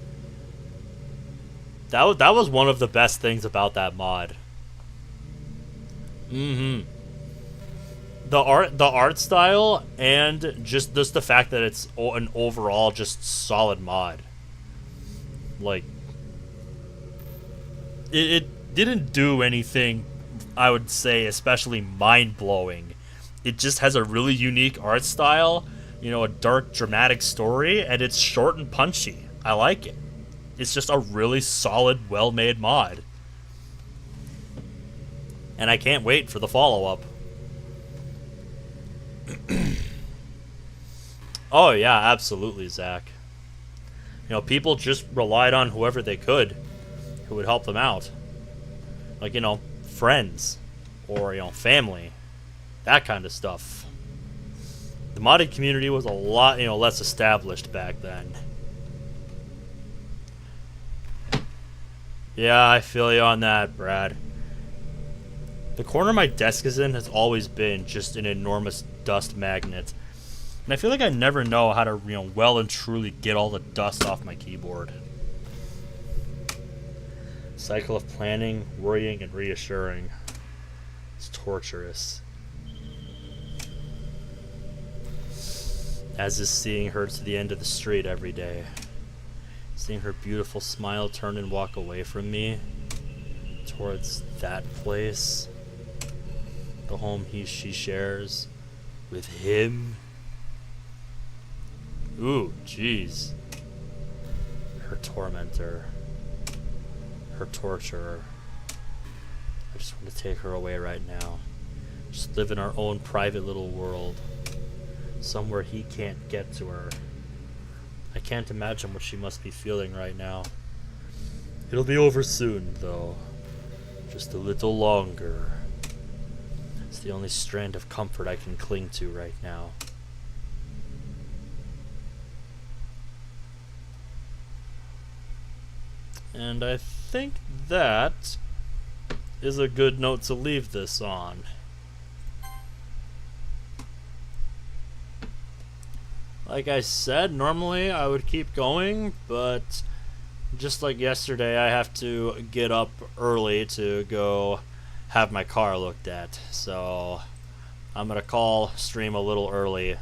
Speaker 1: That was one of the best things about that mod. The art style, and just the fact that it's an overall just solid mod. Like, it didn't do anything, I would say, especially mind-blowing. It just has a really unique art style, you know, a dark, dramatic story, and it's short and punchy. I like it. It's just a really solid, well-made mod. And I can't wait for the follow-up. Oh yeah, absolutely, Zach. You know, people just relied on whoever they could who would help them out. Like, you know, friends or, you know, family. That kind of stuff. The modding community was a lot, you know, less established back then. Yeah, I feel you on that, Brad. The corner my desk is in has always been just an enormous dust magnet. And I feel like I never know how to, you know, well and truly get all the dust off my keyboard. Cycle of planning, worrying, and reassuring. It's torturous. As is seeing her to the end of the street every day. Seeing her beautiful smile turn and walk away from me. Towards that place. The home she shares with him. Ooh, jeez. Her tormentor. Her torturer. I just want to take her away right now. Just live in our own private little world. Somewhere he can't get to her. I can't imagine what she must be feeling right now. It'll be over soon, though. Just a little longer. It's the only strand of comfort I can cling to right now. And I think that is a good note to leave this on. Like I said, normally I would keep going, but just like yesterday, I have to get up early to go have my car looked at. So I'm going to call stream a little early. A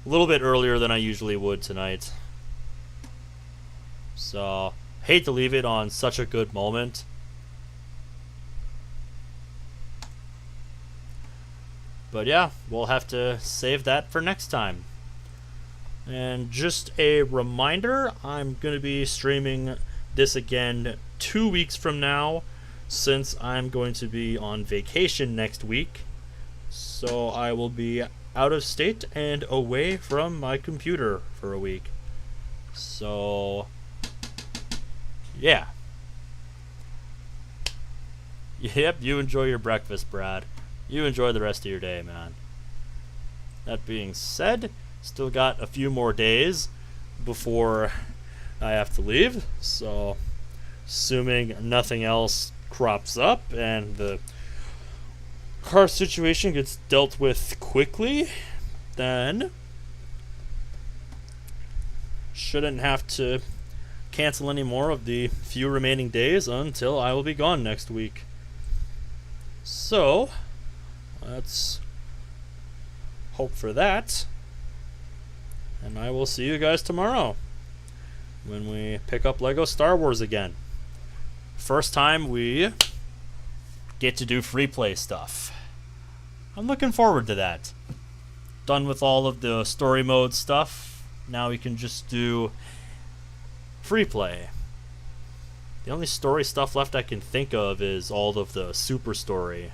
Speaker 1: little bit earlier than I usually would tonight. So hate to leave it on such a good moment. But yeah, we'll have to save that for next time. And just a reminder, I'm going to be streaming this again 2 weeks from now, since I'm going to be on vacation next week. So I will be out of state and away from my computer for a week. So yeah. Yep, you enjoy your breakfast, Brad. You enjoy the rest of your day, man. That being said, still got a few more days before I have to leave, so assuming nothing else crops up and the car situation gets dealt with quickly, then shouldn't have to cancel any more of the few remaining days until I will be gone next week. So let's hope for that. And I will see you guys tomorrow when we pick up Lego Star Wars again. First time we get to do free play stuff. I'm looking forward to that. Done with all of the story mode stuff. Now we can just do free play. The only story stuff left I can think of is all of the super story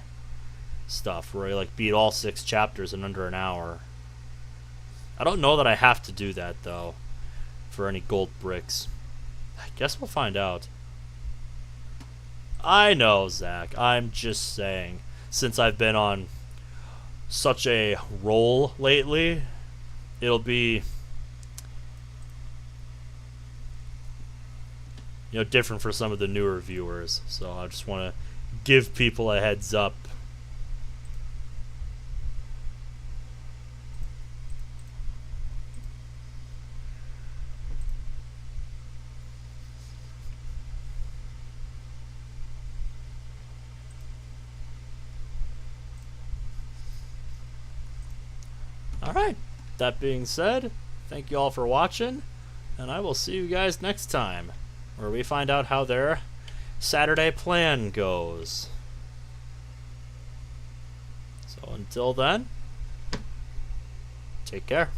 Speaker 1: stuff, where I like beat all 6 chapters in under an hour. I don't know that I have to do that, though, for any gold bricks. I guess we'll find out. I know, Zach. I'm just saying. Since I've been on such a roll lately, it'll be, you know, different for some of the newer viewers. So I just want to give people a heads up. Alright, that being said, thank you all for watching, and I will see you guys next time, where we find out how their Saturday plan goes. So until then, take care.